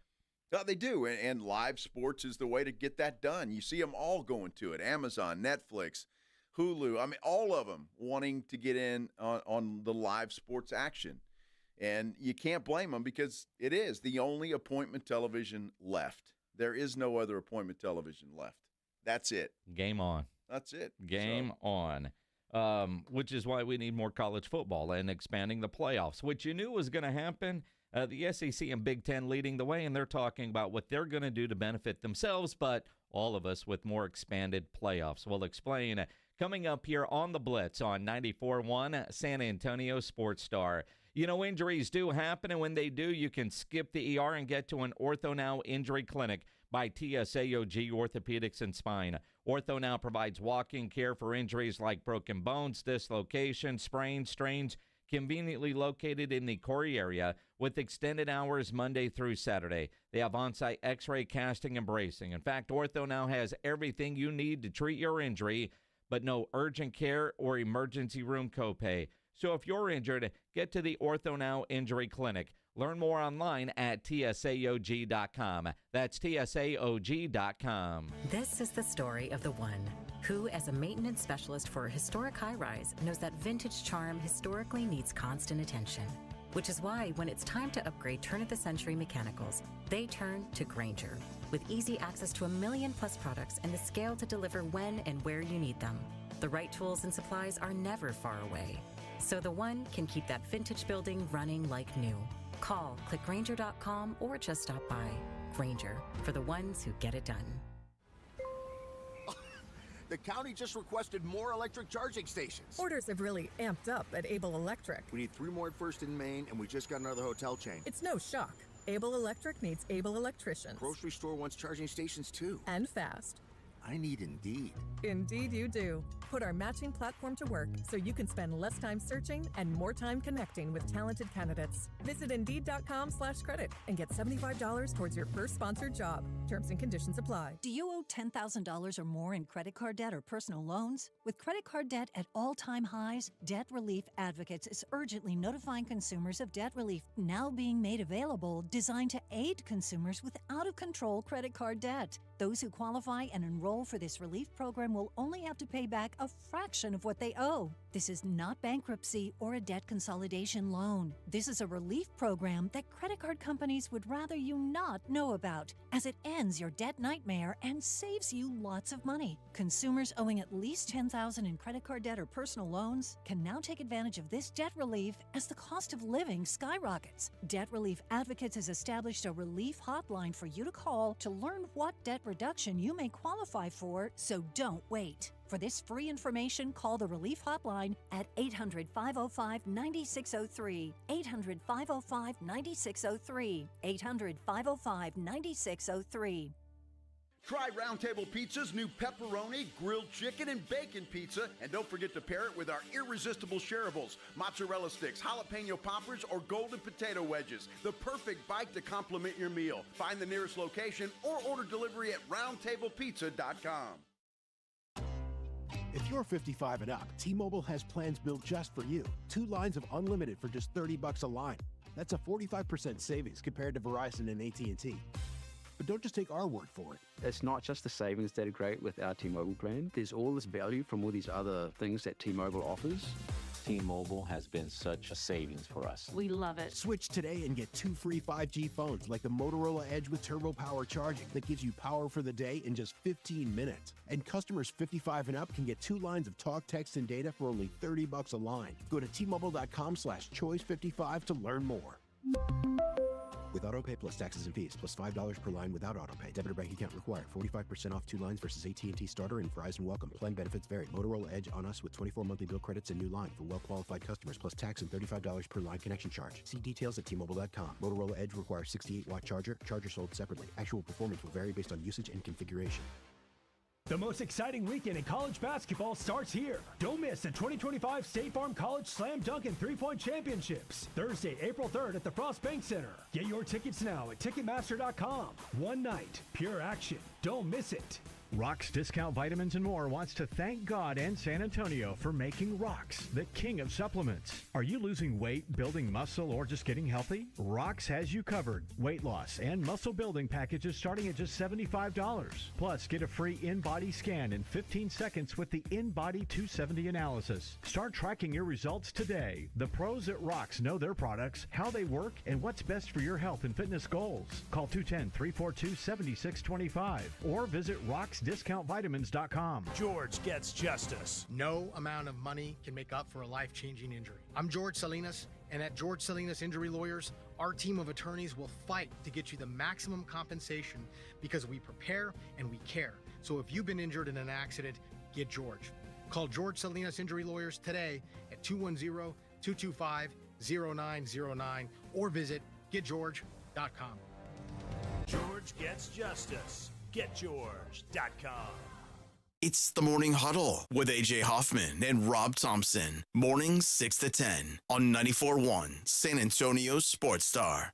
No, they do, and live sports is the way to get that done. You see them all going to it. Amazon, Netflix, Hulu, I mean, all of them wanting to get in on the live sports action. And you can't blame them, because it is the only appointment television left. There is no other appointment television left. That's it. Game on. That's it. Game on. Which is why we need more college football and expanding the playoffs, which you knew was going to happen. The SEC and Big Ten leading the way, and they're talking about what they're going to do to benefit themselves, but all of us with more expanded playoffs. We'll explain coming up here on the Blitz on 94.1 San Antonio Sports Star. Injuries do happen, and when they do, you can skip the ER and get to an Ortho Now Injury Clinic by TSAOG Orthopedics and Spine. Ortho Now provides walk-in care for injuries like broken bones, dislocations, sprains, strains, conveniently located in the Corey area with extended hours Monday through Saturday. They have on-site x-ray, casting, and bracing. In fact, Ortho Now has everything you need to treat your injury, but no urgent care or emergency room copay. So if you're injured, get to the Ortho Now Injury Clinic. Learn more online at tsaog.com. That's tsaog.com. This is the story of the one who, as a maintenance specialist for a historic high-rise, knows that vintage charm historically needs constant attention. Which is why, when it's time to upgrade turn-of-the-century mechanicals, they turn to Grainger. With easy access to 1 million-plus products and the scale to deliver when and where you need them. The right tools and supplies are never far away. So the one can keep that vintage building running like new. Call, click Grainger.com, or just stop by. Grainger, for the ones who get it done. The county just requested more electric charging stations. Orders have really amped up at Able Electric. We need 3 more at First and Main, and we just got another hotel chain. It's no shock. Able Electric needs able electricians. Grocery store wants charging stations too. And fast. I need Indeed. Indeed you do. Put our matching platform to work so you can spend less time searching and more time connecting with talented candidates. Visit Indeed.com/credit and get $75 towards your first sponsored job. Terms and conditions apply. Do you owe $10,000 or more in credit card debt or personal loans? With credit card debt at all-time highs, Debt Relief Advocates is urgently notifying consumers of debt relief now being made available, designed to aid consumers with out-of-control credit card debt. Those who qualify and enroll enroll for this relief program will only have to pay back a fraction of what they owe. This is not bankruptcy or a debt consolidation loan. This is a relief program that credit card companies would rather you not know about, as it ends your debt nightmare and saves you lots of money. Consumers owing at least $10,000 in credit card debt or personal loans can now take advantage of this debt relief as the cost of living skyrockets. Debt Relief Advocates has established a relief hotline for you to call to learn what debt reduction you may qualify for, so don't wait. For this free information, call the Relief Hotline at 800-505-9603, 800-505-9603, 800-505-9603. Try Round Table Pizza's new pepperoni, grilled chicken, and bacon pizza. And don't forget to pair it with our irresistible shareables, mozzarella sticks, jalapeno poppers, or golden potato wedges. The perfect bite to complement your meal. Find the nearest location or order delivery at roundtablepizza.com. If you're 55 and up, T-Mobile has plans built just for you. 2 lines of unlimited for just $30 a line. That's a 45% savings compared to Verizon and AT&T. But don't just take our word for it. It's not just the savings that are great with our T-Mobile plan. There's all this value from all these other things that T-Mobile offers. T-Mobile has been such a savings for us. We love it. Switch today and get 2 free 5G phones like the Motorola Edge with Turbo Power charging that gives you power for the day in just 15 minutes. And customers 55 and up can get 2 lines of talk, text, and data for only $30 a line. Go to T-Mobile.com/choice55 to learn more. With AutoPay plus taxes and fees, plus $5 per line without AutoPay. Debit or bank account required. 45% off 2 lines versus AT&T Starter and Verizon Welcome. Plan benefits vary. Motorola Edge on us with 24 monthly bill credits and new line for well-qualified customers, plus tax and $35 per line connection charge. See details at T-Mobile.com. Motorola Edge requires 68-watt charger. Charger sold separately. Actual performance will vary based on usage and configuration. The most exciting weekend in college basketball starts here. Don't miss the 2025 State Farm College Slam Dunk and 3-Point Championships, Thursday, April 3rd at the Frost Bank Center. Get your tickets now at Ticketmaster.com. One night, pure action. Don't miss it. Rox Discount Vitamins and More wants to thank God and San Antonio for making Rox the king of supplements. Are you losing weight, building muscle, or just getting healthy? Rox has you covered. Weight loss and muscle building packages starting at just $75. Plus, get a free in-body scan in 15 seconds with the In-Body 270 analysis. Start tracking your results today. The pros at Rox know their products, how they work, and what's best for your health and fitness goals. Call 210-342-7625 or visit RoxDiscountVitamins.com. George gets justice. No amount of money can make up for a life-changing injury. I'm George Salinas, and at George Salinas Injury Lawyers, our team of attorneys will fight to get you the maximum compensation because we prepare and we care. So if you've been injured in an accident, get George. Call George Salinas Injury Lawyers today at 210-225-0909 or visit getgeorge.com. George gets justice. GetGeorge.com. It's the Morning Huddle with A.J. Hoffman and Rob Thompson. Mornings 6 to 10 on 94.1 San Antonio Sports Star.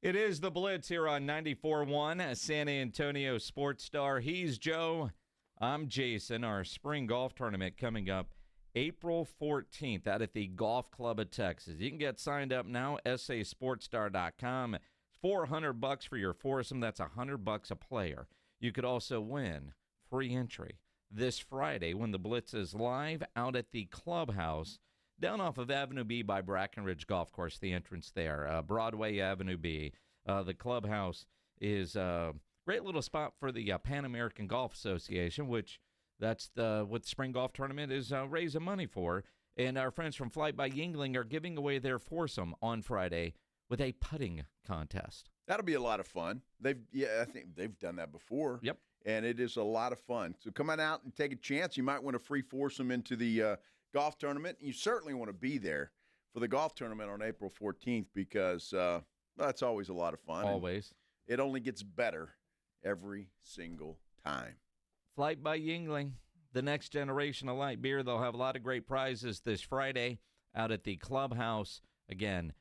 It is the Blitz here on 94.1 San Antonio Sports Star. He's Joe. I'm Jason. Our spring golf tournament coming up April 14th out at the Golf Club of Texas. You can get signed up now, sasportstar.com. It's $400 for your foursome. That's $100 a player. You could also win free entry this Friday when the Blitz is live out at the clubhouse down off of Avenue B by Brackenridge Golf Course, the entrance there, Broadway Avenue B. The clubhouse is a great little spot for the Pan American Golf Association, which that's what the spring golf tournament is raising money for. And our friends from Flight by Yingling are giving away their foursome on Friday with a putting contest. That'll be a lot of fun. I think they've done that before. Yep. And it is a lot of fun. So come on out and take a chance. You might want a free foursome into the golf tournament. You certainly want to be there for the golf tournament on April 14th because that's always a lot of fun. Always. And it only gets better every single time. Flight by Yingling, the next generation of light beer. They'll have a lot of great prizes this Friday out at the clubhouse. Again,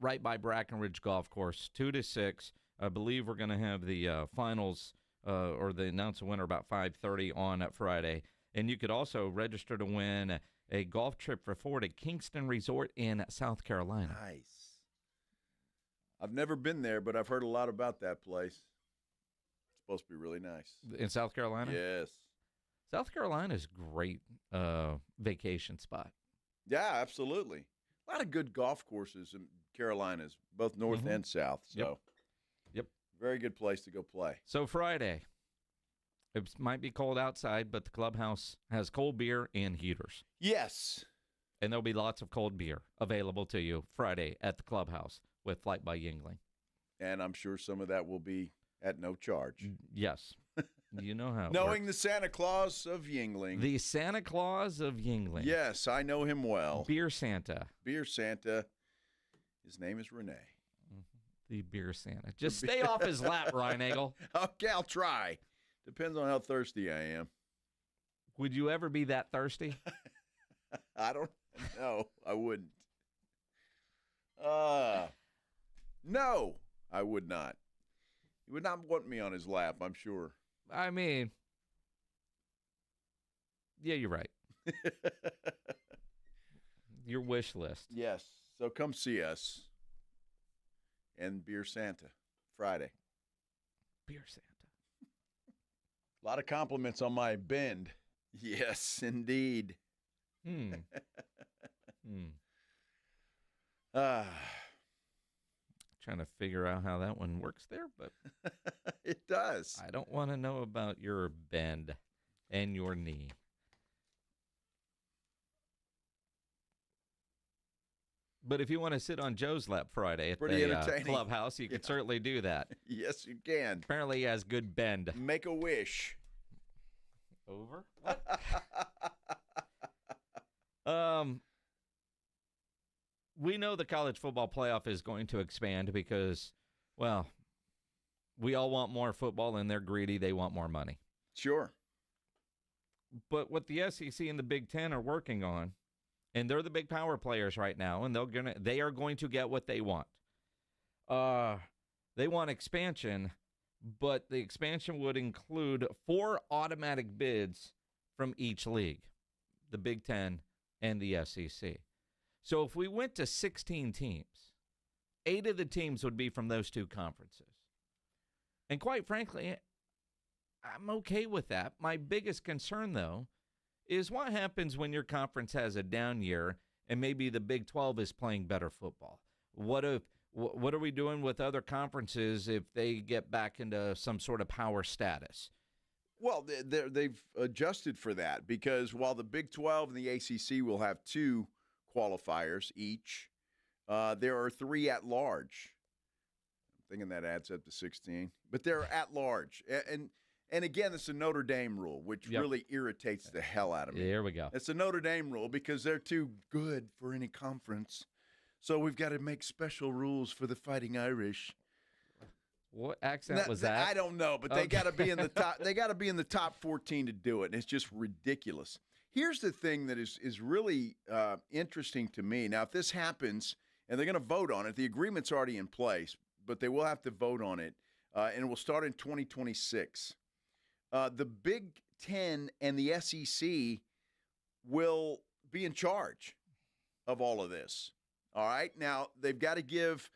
right by Brackenridge Golf Course, 2 to 6. I believe we're going to have the finals or the announce a winner about 5:30 on Friday. And you could also register to win a golf trip for 4 to Kingston Resort in South Carolina. Nice. I've never been there, but I've heard a lot about that place. It's supposed to be really nice. In South Carolina? Yes. South Carolina is a great vacation spot. Yeah, absolutely. A lot of good golf courses in Carolinas, both north and south. So, Yep. Very good place to go play. So Friday, it might be cold outside, but the clubhouse has cold beer and heaters. Yes. And there'll be lots of cold beer available to you Friday at the clubhouse with Flight by Yingling. And I'm sure some of that will be at no charge. Yes. You know how it Knowing works. the Santa Claus of Yingling. The Santa Claus of Yingling. Yes, I know him well. Beer Santa. Beer Santa. His name is Renee. The Beer Santa. Just stay off his lap, Ryan Eagle. Okay, I'll try. Depends on how thirsty I am. Would you ever be that thirsty? I don't know. I wouldn't. No, I would not. He would not want me on his lap, I'm sure. I mean, yeah, you're right. Your wish list. Yes. So come see us. And Beer Santa, Friday. Beer Santa. A lot of compliments on my bend. Yes, indeed. Trying to figure out how that one works there, but it does. I don't want to know about your bend and your knee. But if you want to sit on Joe's lap Friday at the clubhouse, you can certainly do that. Yes, you can. Apparently he has good bend. Make a wish. Over? We know the college football playoff is going to expand because, well, we all want more football and they're greedy. They want more money. Sure. But what the SEC and the Big Ten are working on, and they're the big power players right now, and they are going to get what they want. They want expansion, but the expansion would include 4 automatic bids from each league, the Big Ten and the SEC. So if we went to 16 teams, 8 of the teams would be from those 2 conferences. And quite frankly, I'm okay with that. My biggest concern, though, is what happens when your conference has a down year and maybe the Big 12 is playing better football? What are we doing with other conferences if they get back into some sort of power status? Well, they've adjusted for that because while the Big 12 and the ACC will have 2 qualifiers each, there are 3 at large. I'm thinking that adds up to 16, but they're at large. And again, it's a Notre Dame rule, which really irritates the hell out of me. Here we go. It's a Notre Dame rule because they're too good for any conference. So we've got to make special rules for the Fighting Irish. What accent was that? I don't know, but they got to be in the top. They got to be in the top 14 to do it, and it's just ridiculous. Here's the thing that is really interesting to me. Now, if this happens, and they're going to vote on it, the agreement's already in place, but they will have to vote on it, and it will start in 2026. The Big Ten and the SEC will be in charge of all of this. All right? Now, they've got to give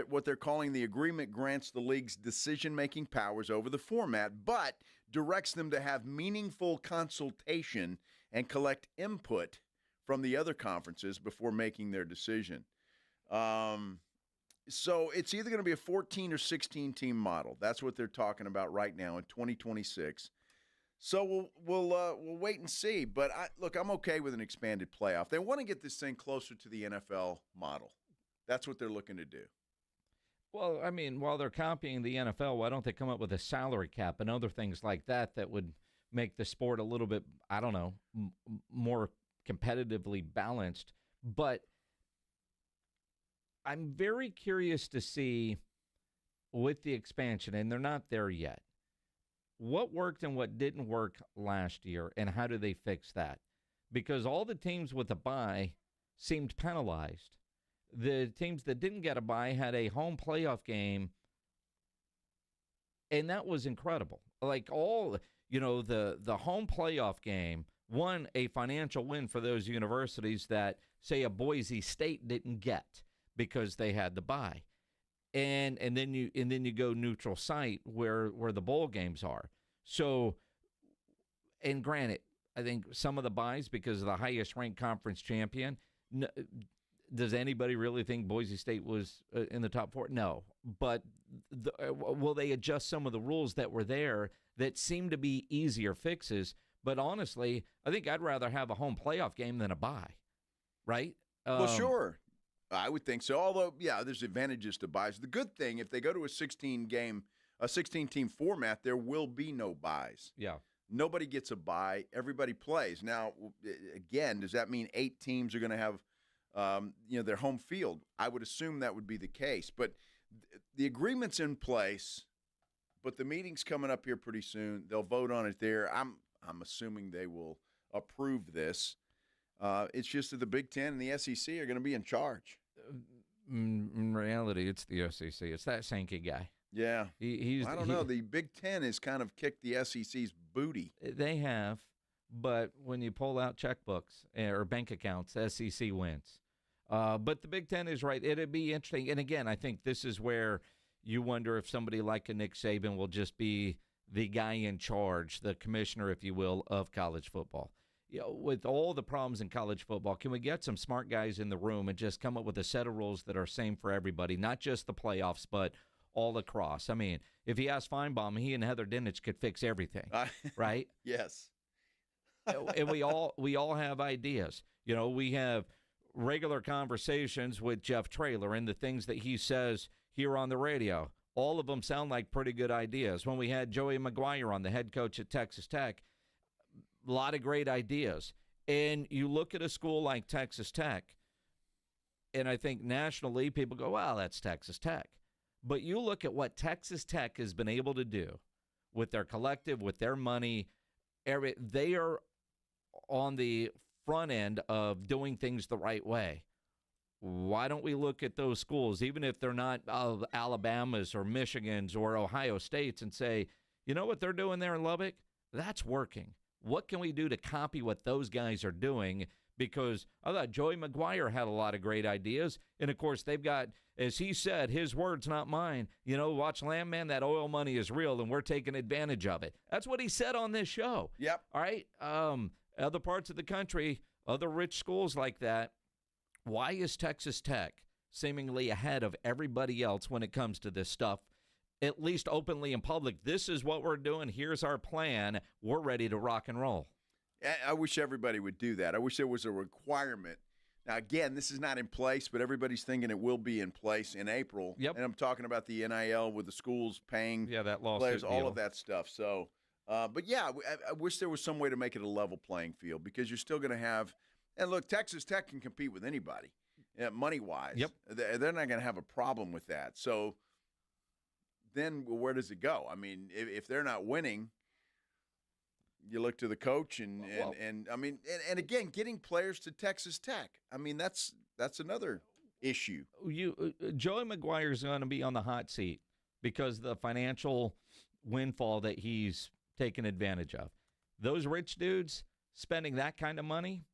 what they're calling the agreement grants the league's decision-making powers over the format, but directs them to have meaningful consultation and collect input from the other conferences before making their decision. So it's either going to be a 14 or 16-team model. That's what they're talking about right now in 2026. So we'll wait and see. But look, I'm okay with an expanded playoff. They want to get this thing closer to the NFL model. That's what they're looking to do. Well, I mean, while they're copying the NFL, why don't they come up with a salary cap and other things like that would make the sport a little bit, I don't know, more competitively balanced? But I'm very curious to see with the expansion, and they're not there yet, what worked and what didn't work last year, and how do they fix that? Because all the teams with a bye seemed penalized. The teams that didn't get a bye had a home playoff game, and that was incredible. Like the home playoff game won a financial win for those universities that, say, a Boise State didn't get because they had the bye. and then you go neutral site where the bowl games are. So, and granted, I think some of the buys because of the highest ranked conference champion. Does anybody really think Boise State was in the top 4? No. But will they adjust some of the rules that were there that seem to be easier fixes? But honestly, I think I'd rather have a home playoff game than a bye, right? Well, sure. I would think so. Although, yeah, there's advantages to buys. The good thing, if they go to a 16-team format, there will be no buys. Yeah. Nobody gets a bye. Everybody plays. Now, again, does that mean 8 teams are going to have their home field? I would assume that would be the case. But the agreement's in place, but the meeting's coming up here pretty soon. They'll vote on it there. I'm assuming they will approve this. It's just that the Big Ten and the SEC are going to be in charge. In reality, it's the SEC. It's that Sankey guy. Yeah. I don't know. The Big Ten has kind of kicked the SEC's booty. They have, but when you pull out checkbooks or bank accounts, SEC wins. But the Big Ten is right. It'd be interesting. And, again, I think this is where you wonder if somebody like a Nick Saban will just be the guy in charge, the commissioner, if you will, of college football. With all the problems in college football, can we get some smart guys in the room and just come up with a set of rules that are same for everybody, not just the playoffs, but all across? I mean, if he asked Feinbaum, he and Heather Dinich could fix everything, right? Yes. And we all have ideas. We have regular conversations with Jeff Traylor and the things that he says here on the radio. All of them sound like pretty good ideas. When we had Joey McGuire on, the head coach at Texas Tech, a lot of great ideas. And you look at a school like Texas Tech, and I think nationally people go, well, that's Texas Tech. But you look at what Texas Tech has been able to do with their collective, with their money. They are on the front end of doing things the right way. Why don't we look at those schools, even if they're not Alabama's or Michigan's or Ohio State's, and say, you know what they're doing there in Lubbock? That's working. What can we do to copy what those guys are doing? Because I thought Joey McGuire had a lot of great ideas. And, of course, they've got, as he said, his words, not mine, watch Landman, that oil money is real, and we're taking advantage of it. That's what he said on this show. Yep. All right? Other parts of the country, other rich schools like that, why is Texas Tech seemingly ahead of everybody else when it comes to this stuff? At least openly in public, this is what we're doing. Here's our plan. We're ready to rock and roll. I wish everybody would do that. I wish there was a requirement. Now, again, this is not in place, but everybody's thinking it will be in place in April. Yep. And I'm talking about the NIL with the schools paying that lawsuit players, all deal. of that stuff. So, but, yeah, I wish there was some way to make it a level playing field because you're still going to have – and, look, Texas Tech can compete with anybody money-wise. Yep. They're not going to have a problem with that. So – then where does it go? I mean, if they're not winning, you look to the coach and again, getting players to Texas Tech. I mean, that's another issue. Joey McGuire is going to be on the hot seat because of the financial windfall that he's taken advantage of. Those rich dudes spending that kind of money,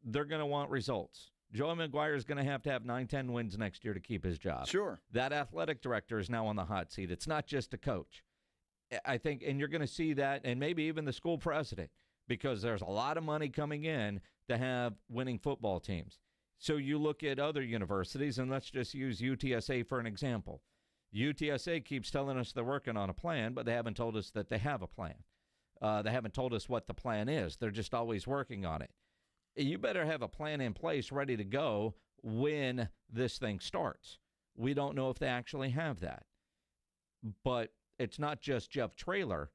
they're going to want results. Joey McGuire is going to have 9-10 wins next year to keep his job. Sure. That athletic director is now on the hot seat. It's not just a coach. I think, and you're going to see that, and maybe even the school president, because there's a lot of money coming in to have winning football teams. So you look at other universities, and let's just use UTSA for an example. UTSA keeps telling us they're working on a plan, but they haven't told us that they have a plan. They haven't told us what the plan is. They're just always working on it. You better have a plan in place ready to go when this thing starts. We don't know if they actually have that. But it's not just Jeff Traylor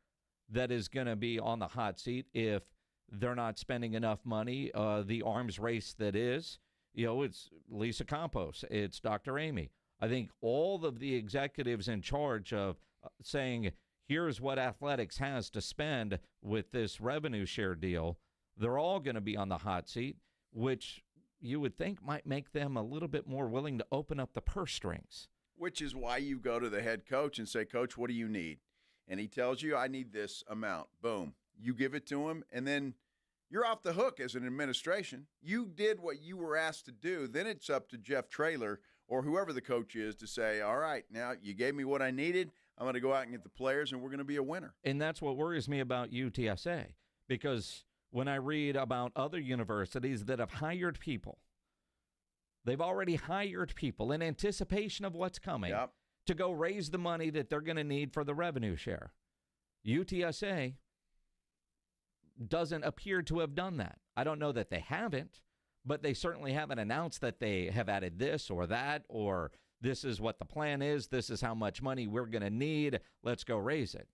that is going to be on the hot seat if they're not spending enough money. The arms race that is, it's Lisa Campos, it's Dr. Amy. I think all of the executives in charge of saying, here's what athletics has to spend with this revenue share deal, they're all going to be on the hot seat, which you would think might make them a little bit more willing to open up the purse strings. Which is why you go to the head coach and say, Coach, what do you need? And he tells you, I need this amount. Boom. You give it to him, and then you're off the hook as an administration. You did what you were asked to do. Then it's up to Jeff Traylor or whoever the coach is to say, all right, now you gave me what I needed. I'm going to go out and get the players, and we're going to be a winner. And that's what worries me about UTSA, because when I read about other universities that have hired people, they've already hired people in anticipation of what's coming to go raise the money that they're going to need for the revenue share. UTSA doesn't appear to have done that. I don't know that they haven't, but they certainly haven't announced that they have added this or that, or this is what the plan is, this is how much money we're going to need, let's go raise it.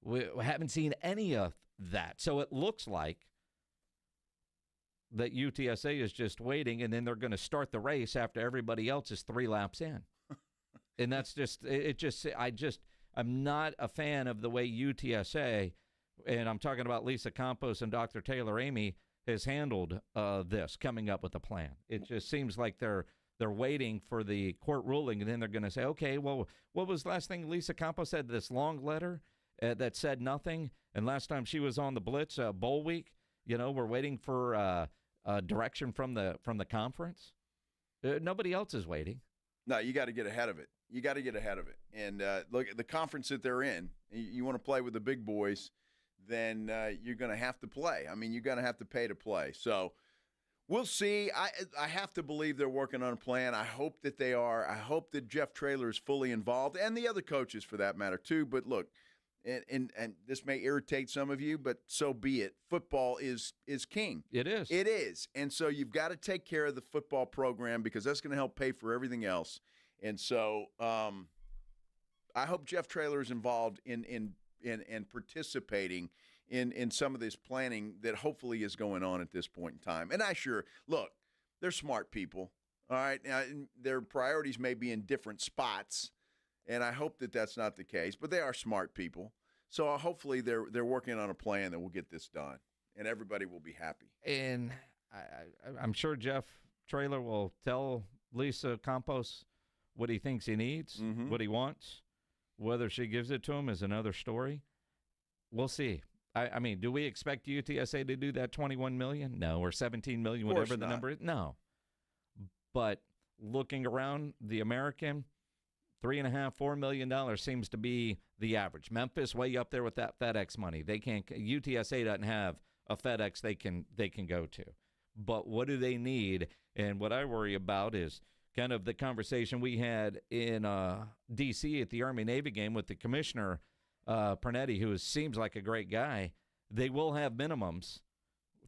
We haven't seen any of that. So it looks like that UTSA is just waiting, and then they're going to start the race after everybody else is 3 laps in. And that's I'm not a fan of the way UTSA, and I'm talking about Lisa Campos and Dr. Taylor Amy, has handled this, coming up with a plan. It just seems like they're waiting for the court ruling, and then they're going to say, okay, well, what was the last thing Lisa Campos said? This long letter that said nothing, and last time she was on the Blitz Bowl week, we're waiting for direction from the conference. Nobody else is waiting. No, you got to get ahead of it. And look at the conference that they're in. You want to play with the big boys, then you're going to have to play. I mean, you're going to have to pay to play. So we'll see. I have to believe they're working on a plan. I hope that they are. I hope that Jeff Traylor is fully involved, and the other coaches for that matter too. But look, and this may irritate some of you, but so be it. Football is king. It is. It is. And so you've got to take care of the football program, because that's going to help pay for everything else. And so I hope Jeff Traylor is involved in participating in some of this planning that hopefully is going on at this point in time. And look, they're smart people, all right? Now, their priorities may be in different spots, and I hope that that's not the case, but they are smart people. So hopefully they're working on a plan that will get this done, and everybody will be happy. And I'm sure Jeff Traylor will tell Lisa Campos what he thinks he needs, what he wants. Whether she gives it to him is another story. We'll see. I mean, do we expect UTSA to do that $21 million? No, or $17 million, whatever the number is? No. But looking around the American, $3.5–4 million seems to be the average. Memphis way up there with that FedEx money. UTSA doesn't have a FedEx they can go to. But what do they need? And what I worry about is kind of the conversation we had in D.C. at the Army-Navy game with the commissioner, Pernetti, who seems like a great guy. They will have minimums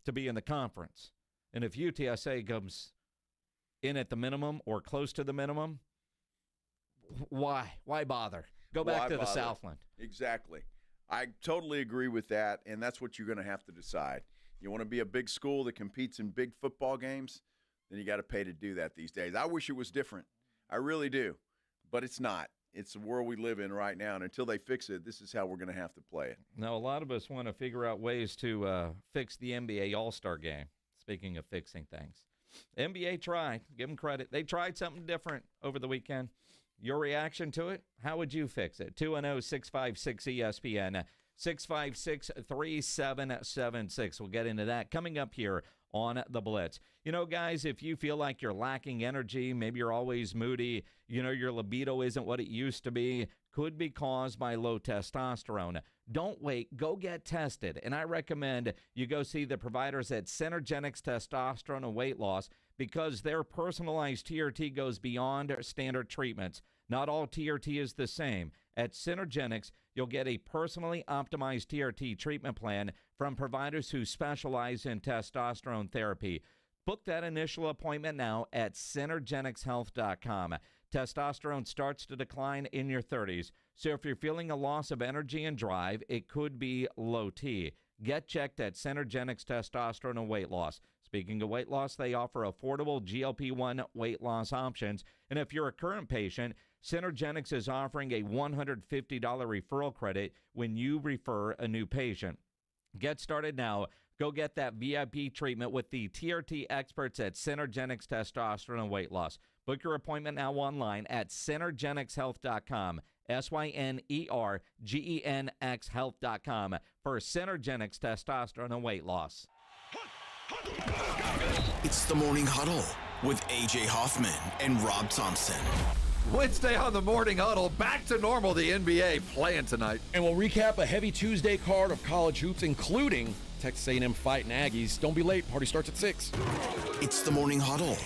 to be in the conference. And if UTSA comes in at the minimum or close to the minimum, why bother? Go back to the Southland. Exactly. I totally agree with that, and that's what you're going to have to decide. You want to be a big school that competes in big football games, then you got to pay to do that these days. I wish it was different. I really do. But it's not. It's the world we live in right now, and until they fix it, this is how we're going to have to play it. Now, a lot of us want to figure out ways to fix the NBA All-Star game, speaking of fixing things. NBA tried. Give them credit. They tried something different over the weekend. Your reaction to it? How would you fix it? 210-656-ESPN, 656-3776. We'll get into that coming up here on The Blitz. Guys, if you feel like you're lacking energy, maybe you're always moody, your libido isn't what it used to be, could be caused by low testosterone. Don't wait. Go get tested. And I recommend you go see the providers at Synergenics Testosterone and Weight Loss, because their personalized TRT goes beyond standard treatments. Not all TRT is the same. At Synergenics, you'll get a personally optimized TRT treatment plan from providers who specialize in testosterone therapy. Book that initial appointment now at synergenicshealth.com. Testosterone starts to decline in your 30s, so if you're feeling a loss of energy and drive, it could be low T. Get checked at Synergenics Testosterone and Weight Loss. Speaking of weight loss, they offer affordable GLP-1 weight loss options. And if you're a current patient, Synergenics is offering a $150 referral credit when you refer a new patient. Get started now. Go get that VIP treatment with the TRT experts at Synergenics Testosterone and Weight Loss. Book your appointment now online at synergenicshealth.com. SYNERGENX health.com for Synergenics Testosterone and Weight Loss. It's the Morning Huddle with A.J. Hoffman and Rob Thompson. Wednesday on the Morning Huddle, back to normal, the NBA playing tonight. And we'll recap a heavy Tuesday card of college hoops, including Texas A&M fighting Aggies. Don't be late, party starts at 6. It's the Morning Huddle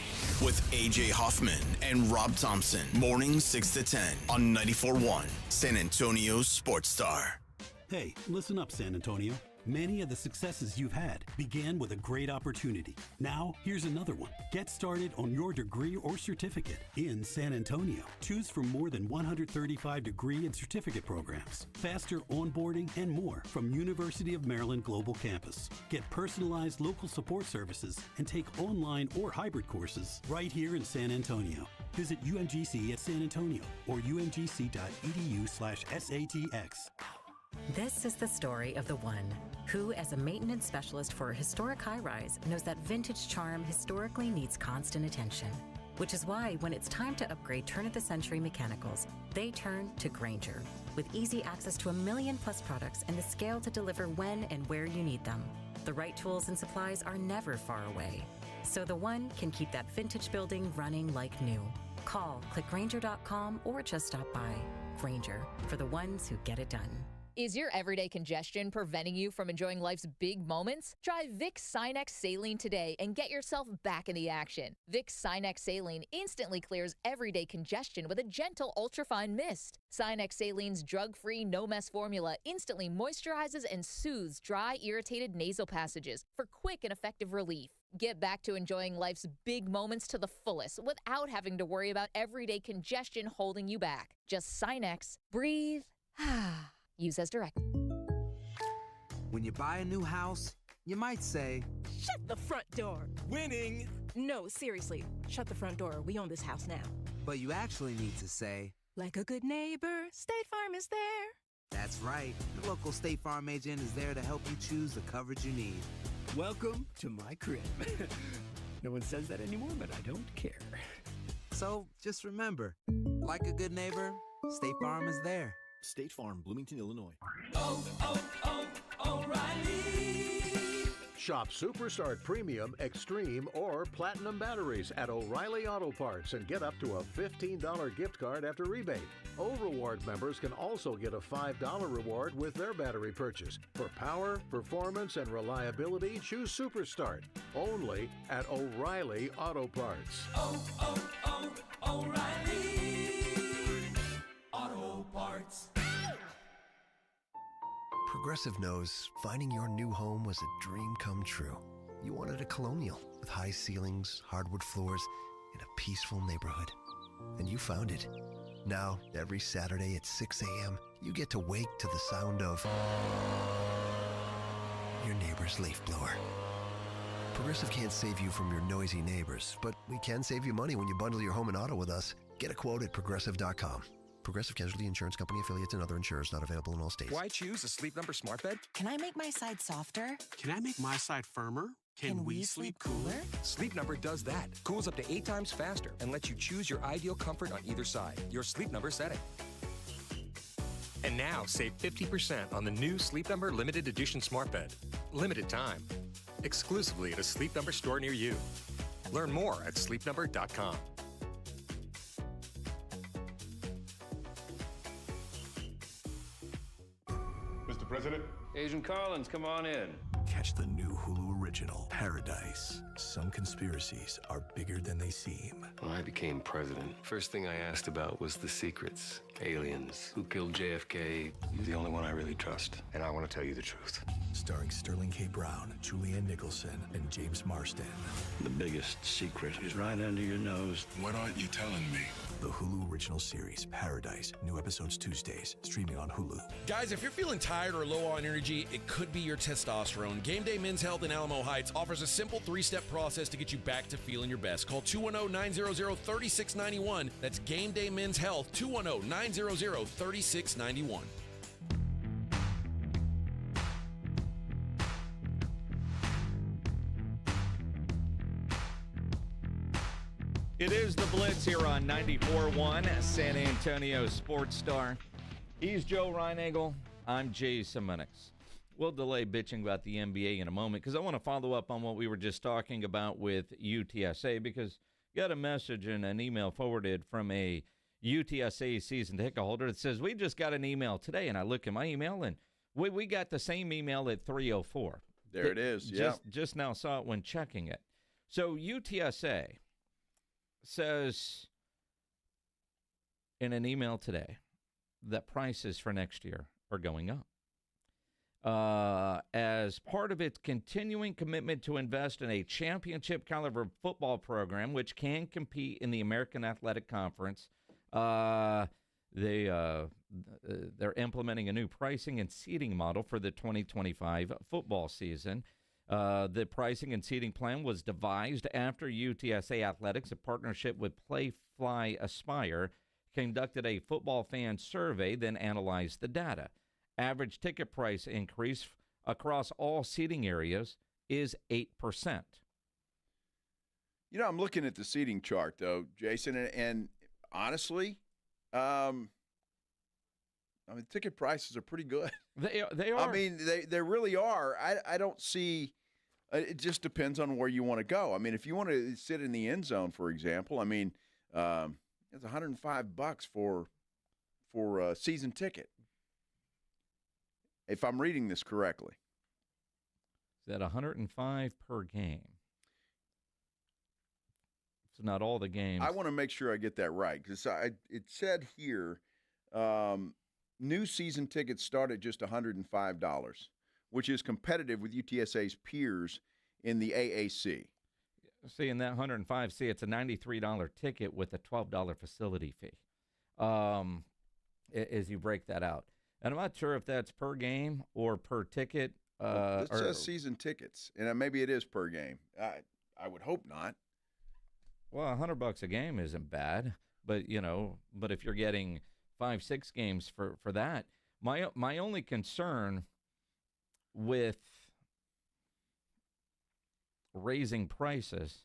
with A.J. Hoffman and Rob Thompson. Morning 6 to 10 on 94.1 San Antonio Sports Star. Hey, listen up, San Antonio. Many of the successes you've had began with a great opportunity. Now, here's another one. Get started on your degree or certificate in San Antonio. Choose from more than 135 degree and certificate programs, faster onboarding, and more from University of Maryland Global Campus. Get personalized local support services and take online or hybrid courses right here in San Antonio. Visit UMGC at San Antonio or umgc.edu/SATX. This is the story of the one who, as a maintenance specialist for a historic high-rise, knows that vintage charm historically needs constant attention. Which is why when it's time to upgrade turn-of-the-century mechanicals, they turn to Grainger. With easy access to 1 million-plus products and the scale to deliver when and where you need them. The right tools and supplies are never far away. So the one can keep that vintage building running like new. Call, click Grainger.com, or just stop by. Grainger, for the ones who get it done. Is your everyday congestion preventing you from enjoying life's big moments? Try Vicks Sinex Saline today and get yourself back in the action. Vicks Sinex Saline instantly clears everyday congestion with a gentle ultrafine mist. Sinex Saline's drug-free, no-mess formula instantly moisturizes and soothes dry, irritated nasal passages for quick and effective relief. Get back to enjoying life's big moments to the fullest without having to worry about everyday congestion holding you back. Just Sinex, breathe, use as directed. When you buy a new house, you might say, "Shut the front door." Winning! No, seriously, shut the front door. We own this house now. But you actually need to say, "Like a good neighbor, State Farm is there." That's right. The local State Farm agent is there to help you choose the coverage you need. Welcome to my crib. No one says that anymore, but I don't care. So just remember, like a good neighbor, State Farm is there. State Farm, Bloomington, Illinois. O'Reilly. Shop Superstart Premium, Extreme, or Platinum batteries at O'Reilly Auto Parts and get up to a $15 gift card after rebate. O-Reward members can also get a $5 reward with their battery purchase. For power, performance, and reliability, choose Superstart. Only at O'Reilly Auto Parts. O'Reilly Auto Parts. Progressive knows finding your new home was a dream come true. You wanted a colonial with high ceilings, hardwood floors, and a peaceful neighborhood. And you found it. Now, every Saturday at 6 a.m., you get to wake to the sound of your neighbor's leaf blower. Progressive can't save you from your noisy neighbors, but we can save you money when you bundle your home and auto with us. Get a quote at Progressive.com. Progressive Casualty Insurance Company affiliates and other insurers not available in all states. Why choose a Sleep Number smart bed? Can I make my side softer? Can I make my side firmer? Can we sleep cooler? Sleep Number does that. Cools up to 8 times faster and lets you choose your ideal comfort on either side. Your Sleep Number setting. And now save 50% on the new Sleep Number limited edition smart bed. Limited time. Exclusively at a Sleep Number store near you. Learn more at sleepnumber.com. Mr. President. Agent Collins, come on in. Catch the new Hulu original, Paradise. Some conspiracies are bigger than they seem. When I became president, first thing I asked about was the secrets. Aliens, who killed JFK. You're the only one I really trust. And I want to tell you the truth. Starring Sterling K. Brown, Julianne Nicholson, and James Marsden. The biggest secret is right under your nose. What aren't you telling me? The Hulu original series, Paradise. New episodes Tuesdays, streaming on Hulu. Guys, if you're feeling tired or low on energy, it could be your testosterone. Game Day Men's Health in Alamo Heights offers a simple 3-step process to get you back to feeling your best. Call 210-900-3691. That's Game Day Men's Health, 210-900-3691. It is the Blitz here on 94.1 San Antonio Sports Star. He's Joe Reinagel. I'm Jay Simonix. We'll delay bitching about the NBA in a moment because I want to follow up on what we were just talking about with UTSA because you got a message and an email forwarded from a UTSA season ticket holder that says, we just got an email today, and I look at my email, and we got the same email at 3:04. There it is, yeah. Just now saw it when checking it. So UTSA says in an email today that prices for next year are going up. As part of its continuing commitment to invest in a championship caliber football program which can compete in the American Athletic Conference, they're implementing a new pricing and seating model for the 2025 football season. The pricing and seating plan was devised after UTSA Athletics, a partnership with Play Fly Aspire, conducted a football fan survey, then analyzed the data. Average ticket price increase across all seating areas is 8%. You know, I'm looking at the seating chart, though, Jason, and honestly, I mean, ticket prices are pretty good. They are. I mean, they really are. I don't see – it just depends on where you want to go. I mean, if you want to sit in the end zone, for example, I mean, it's $105 for a season ticket, if I'm reading this correctly. Is that $105 per game? So not all the games. I want to make sure I get that right because it said here new season tickets start at just $105, which is competitive with UTSA's peers in the AAC. See, in that $105, it's a $93 ticket with a $12 facility fee as you break that out. And I'm not sure if that's per game or per ticket. It says season tickets, and maybe it is per game. I would hope not. Well, $100 a game isn't bad, but if you're getting 5-6 games for that, my only concern with raising prices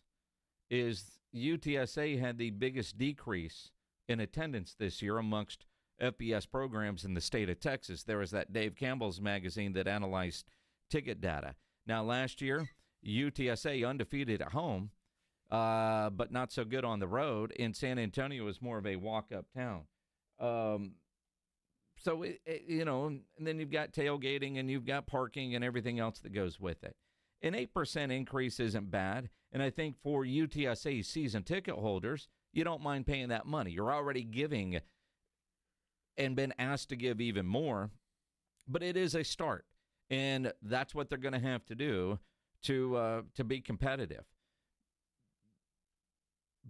is UTSA had the biggest decrease in attendance this year amongst FBS programs in the state of Texas. There was that Dave Campbell's magazine that analyzed ticket data. Now, last year, UTSA undefeated at home, but not so good on the road. In San Antonio was more of a walk-up town. So, and then you've got tailgating and you've got parking and everything else that goes with it. An 8% increase isn't bad, and I think for UTSA season ticket holders, you don't mind paying that money. You're already giving and been asked to give even more, but it is a start, and that's what they're going to have to do to be competitive.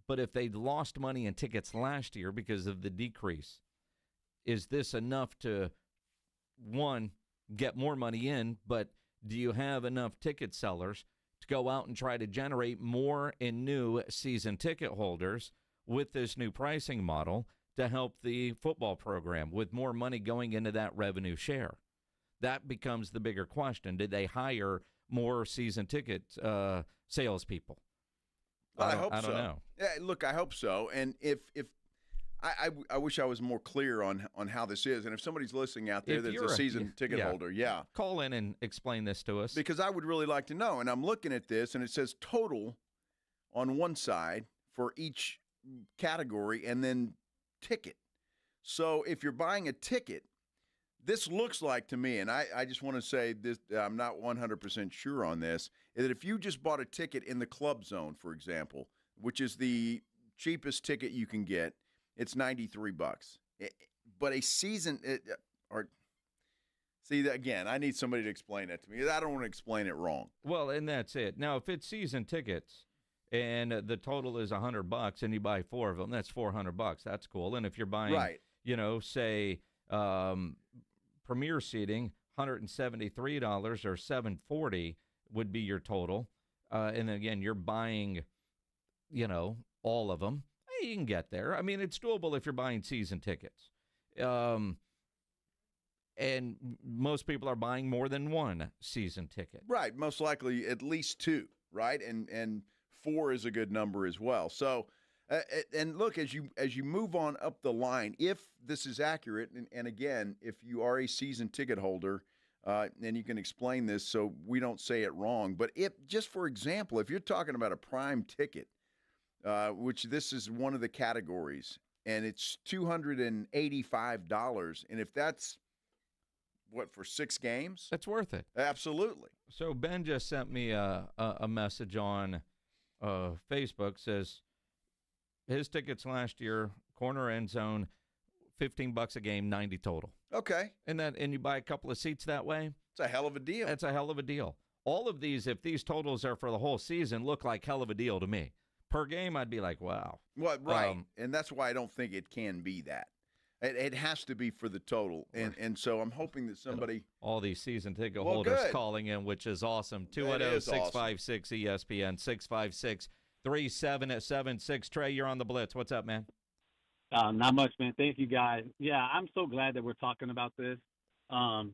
But if they lost money in tickets last year because of the decrease, is this enough to, one, get more money in, but do you have enough ticket sellers to go out and try to generate more and new season ticket holders with this new pricing model to help the football program with more money going into that revenue share? That becomes the bigger question. Did they hire more season ticket salespeople? I hope so. I don't know. Yeah, look, I hope so. And if I wish I was more clear on how this is. And if somebody's listening out there that's a season ticket holder, call in and explain this to us. Because I would really like to know. And I'm looking at this, and it says total on one side for each category and then ticket. So if you're buying a ticket, this looks like to me, and I just want to say this, I'm not 100% sure on this, that if you just bought a ticket in the club zone, for example, which is the cheapest ticket you can get, it's $93. But a season, again, I need somebody to explain that to me. I don't want to explain it wrong. Well, and that's it. Now, if it's season tickets and the total is $100 and you buy 4 of them, that's $400. That's cool. And if you're buying, say, premier seating, $173 or $740 would be your total. And again, you're buying, all of them. You can get there. I mean, it's doable if you're buying season tickets. And most people are buying more than one season ticket. Right. Most likely at least 2, right? And 4 is a good number as well. So, and look, as you move on up the line, if this is accurate, and again, if you are a season ticket holder, and you can explain this so we don't say it wrong, but if, just for example, if you're talking about a prime ticket, which this is one of the categories, and it's $285. And if that's, for 6 games? That's worth it. Absolutely. So Ben just sent me a message on Facebook, says his tickets last year, corner end zone, $15 a game, 90 total. Okay. And you buy a couple of seats that way? It's a hell of a deal. That's a hell of a deal. All of these, if these totals are for the whole season, look like hell of a deal to me. Per game, I'd be like, wow. Well, right. And that's why I don't think it can be that. It has to be for the total. And so I'm hoping that somebody. All these season ticket holders calling in, which is awesome. 210-656-ESPN, 656-3776. Trey, you're on the Blitz. What's up, man? Not much, man. Thank you, guys. Yeah, I'm so glad that we're talking about this.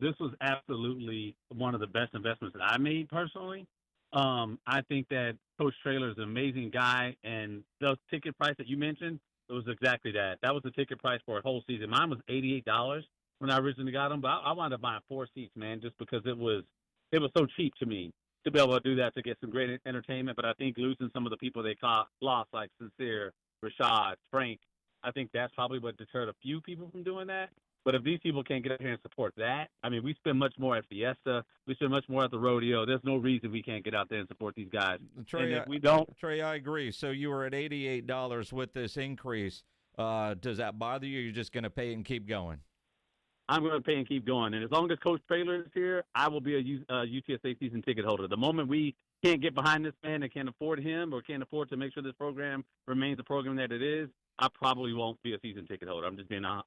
This was absolutely one of the best investments that I made personally. I think that Coach Traylor is an amazing guy, and the ticket price that you mentioned, it was exactly that. That was the ticket price for a whole season. Mine was $88 when I originally got them, but I wound up buying 4 seats, man, just because it was so cheap to me to be able to do that, to get some great entertainment. But I think losing some of the people they lost, like Sincere, Rashad, Frank, I think that's probably what deterred a few people from doing that. But if these people can't get out here and support that, I mean, we spend much more at Fiesta. We spend much more at the rodeo. There's no reason we can't get out there and support these guys. Trey, and if we don't, Trey, I agree. So you were at $88 with this increase. Does that bother you? You're just going to pay and keep going? I'm going to pay and keep going. And as long as Coach Traylor is here, I will be a UTSA season ticket holder. The moment we can't get behind this man and can't afford him or can't afford to make sure this program remains the program that it is, I probably won't be a season ticket holder. I'm just being 100%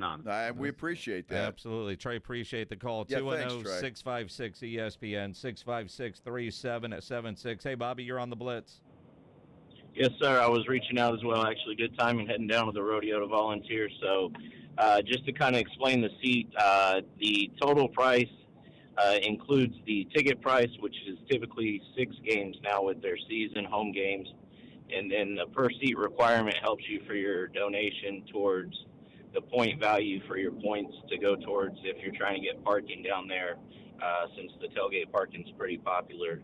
honest. We appreciate that. Absolutely. Trey, appreciate the call. Yeah, 210-656-ESPN, 656-3776. Hey, Bobby, you're on the Blitz. Yes, sir. I was reaching out as well. Actually, good timing, heading down to the rodeo to volunteer. So just to kind of explain the seat, the total price includes the ticket price, which is typically 6 games now with their season home games. And then the per seat requirement helps you for your donation towards the point value for your points to go towards if you're trying to get parking down there, since the tailgate parking is pretty popular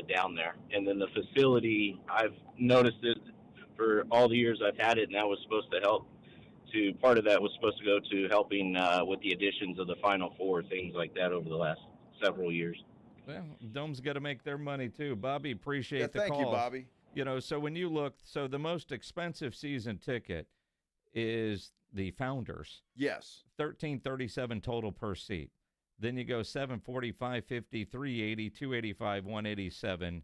down there. And then the facility, I've noticed it for all the years I've had it, and that was supposed to help. Part of that was supposed to go to helping with the additions of the Final Four, things like that over the last several years. Well, Dome's got to make their money too. Bobby, appreciate the call. Thank you, Bobby. You know, so when you look, so the most expensive season ticket is the Founders. Yes. $1,337 total per seat. Then you go $740, $550, $380, $285, $187,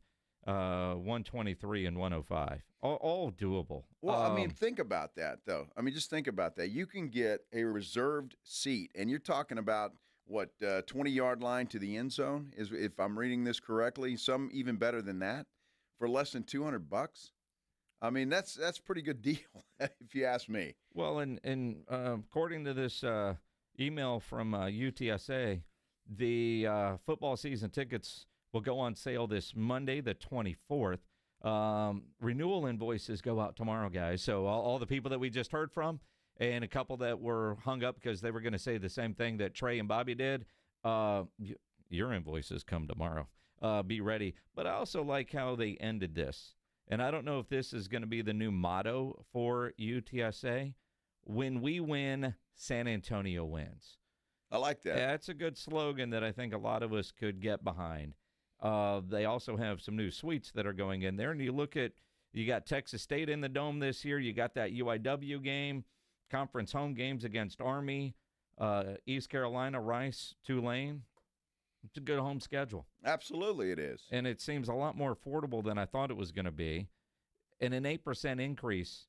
$123, and $105. All doable. Well, I mean, think about that, though. I mean, just think about that. You can get a reserved seat, and you're talking about, 20-yard line to the end zone, is if I'm reading this correctly, some even better than that, for less than $200. I mean, that's a pretty good deal, if you ask me. Well, and according to this email from UTSA, the football season tickets will go on sale this Monday, the 24th. Renewal invoices go out tomorrow, guys. So all the people that we just heard from and a couple that were hung up because they were going to say the same thing that Trey and Bobby did, your invoices come tomorrow. Be ready. But I also like how they ended this. And I don't know if this is going to be the new motto for UTSA. When we win, San Antonio wins. I like that. That's a good slogan that I think a lot of us could get behind. They also have some new suites that are going in there. And you look at, you got Texas State in the Dome this year. You got that UIW game, conference home games against Army, East Carolina, Rice, Tulane. It's a good home schedule. Absolutely it is. And it seems a lot more affordable than I thought it was going to be. And an 8% increase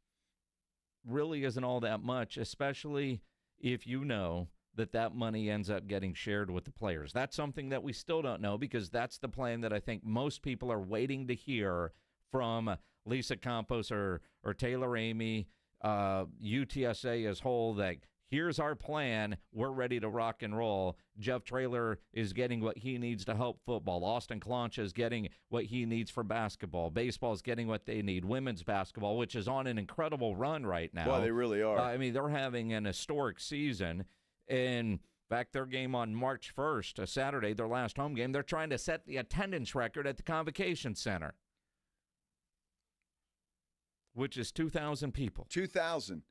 really isn't all that much, especially if you know that money ends up getting shared with the players. That's something that we still don't know because that's the plan that I think most people are waiting to hear from Lisa Campos or Taylor Amy, UTSA as whole, that here's our plan. We're ready to rock and roll. Jeff Traylor is getting what he needs to help football. Austin Cloncha is getting what he needs for basketball. Baseball is getting what they need. Women's basketball, which is on an incredible run right now. Well, they really are. I mean, they're having an historic season. In fact, their game on March 1st, a Saturday, their last home game, they're trying to set the attendance record at the Convocation Center. which is 2,000 people. 2,000.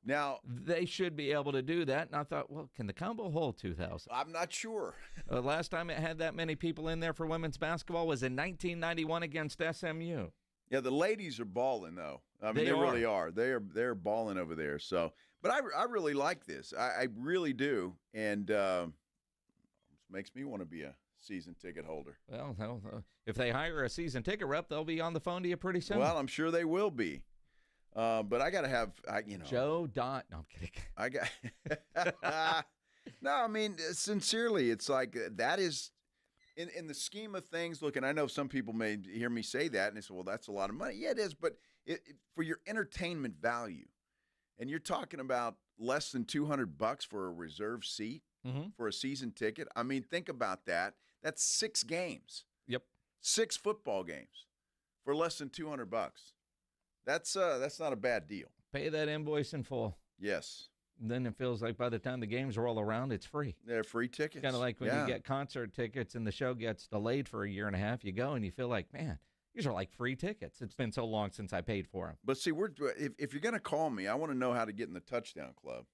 Now, they should be able to do that. And I thought, well, can the combo hold 2,000? I'm not sure. Last time it had that many people in there for women's basketball was in 1991 against SMU. Yeah, the ladies are balling, though. I mean, they really are. They're balling over there. So, but I really like this. I really do. And makes me want to be a season ticket holder. Well, if they hire a season ticket rep, they'll be on the phone to you pretty soon. Well, I'm sure they will be. But I got to have, Joe Dot. No, I'm kidding. I got. No, I mean, sincerely, it's like that is in the scheme of things. Look, and I know some people may hear me say that and they say, well, that's a lot of money. Yeah, it is. But for your entertainment value, and you're talking about less than $200 for a reserve seat for a season ticket. I mean, think about that. That's 6 games. Yep. 6 football games for less than $200. That's not a bad deal. Pay that invoice in full. Yes. And then it feels like by the time the games roll around, it's free. They're free tickets. Kind of like when you get concert tickets and the show gets delayed for a year and a half. You go and you feel like, man, these are like free tickets. It's been so long since I paid for them. But see, if you're going to call me, I want to know how to get in the touchdown club.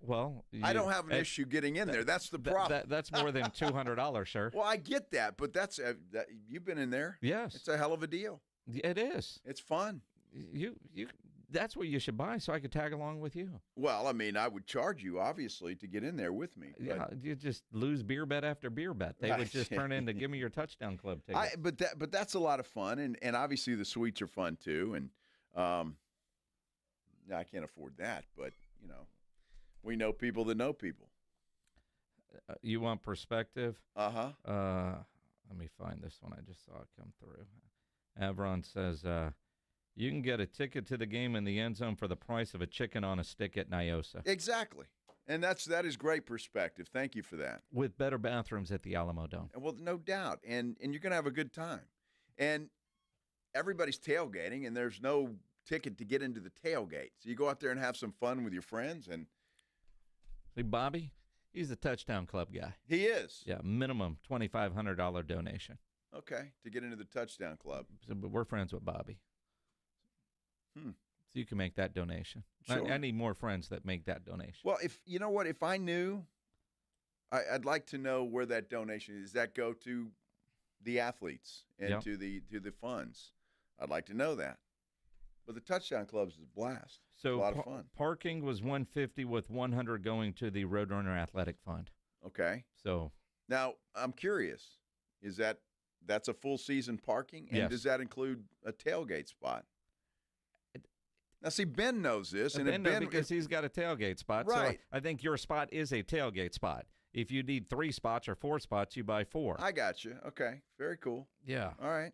Well, I don't have an issue getting in there. That's the problem. That's more than $200, sir. Well, I get that, but that's you've been in there. Yes, it's a hell of a deal. It is. It's fun. That's what you should buy, so I could tag along with you. Well, I mean, I would charge you obviously to get in there with me. Yeah, you just lose beer bet after beer bet. They would just turn into give me your touchdown club ticket. But that's a lot of fun, and obviously the suites are fun too. And I can't afford that, but we know people that know people. You want perspective? Uh-huh. Let me find this one. I just saw it come through. Avron says, you can get a ticket to the game in the end zone for the price of a chicken on a stick at Nyosa. Exactly. And that is great perspective. Thank you for that. With better bathrooms at the Alamo Dome. Well, no doubt. And you're going to have a good time. And everybody's tailgating, and there's no ticket to get into the tailgate. So you go out there and have some fun with your friends. And see, Bobby, he's a touchdown club guy. He is. Yeah, minimum $2,500 donation. Okay, to get into the touchdown club. So, but we're friends with Bobby. So you can make that donation. Sure. I need more friends that make that donation. Well, if I knew, I'd like to know where that donation is. Does that go to the athletes and to the funds? I'd like to know that. But the touchdown clubs is a blast. So a lot of fun. Parking was $150 with $100 going to the Roadrunner Athletic Fund. Okay. So now I'm curious. Is that's a full season parking? And yes. Does that include a tailgate spot? Now, see, Ben knows this. And Ben knows because he's got a tailgate spot. Right. So I think your spot is a tailgate spot. If you need 3 spots or 4 spots, you buy 4. I got you. Okay. Very cool. Yeah. All right.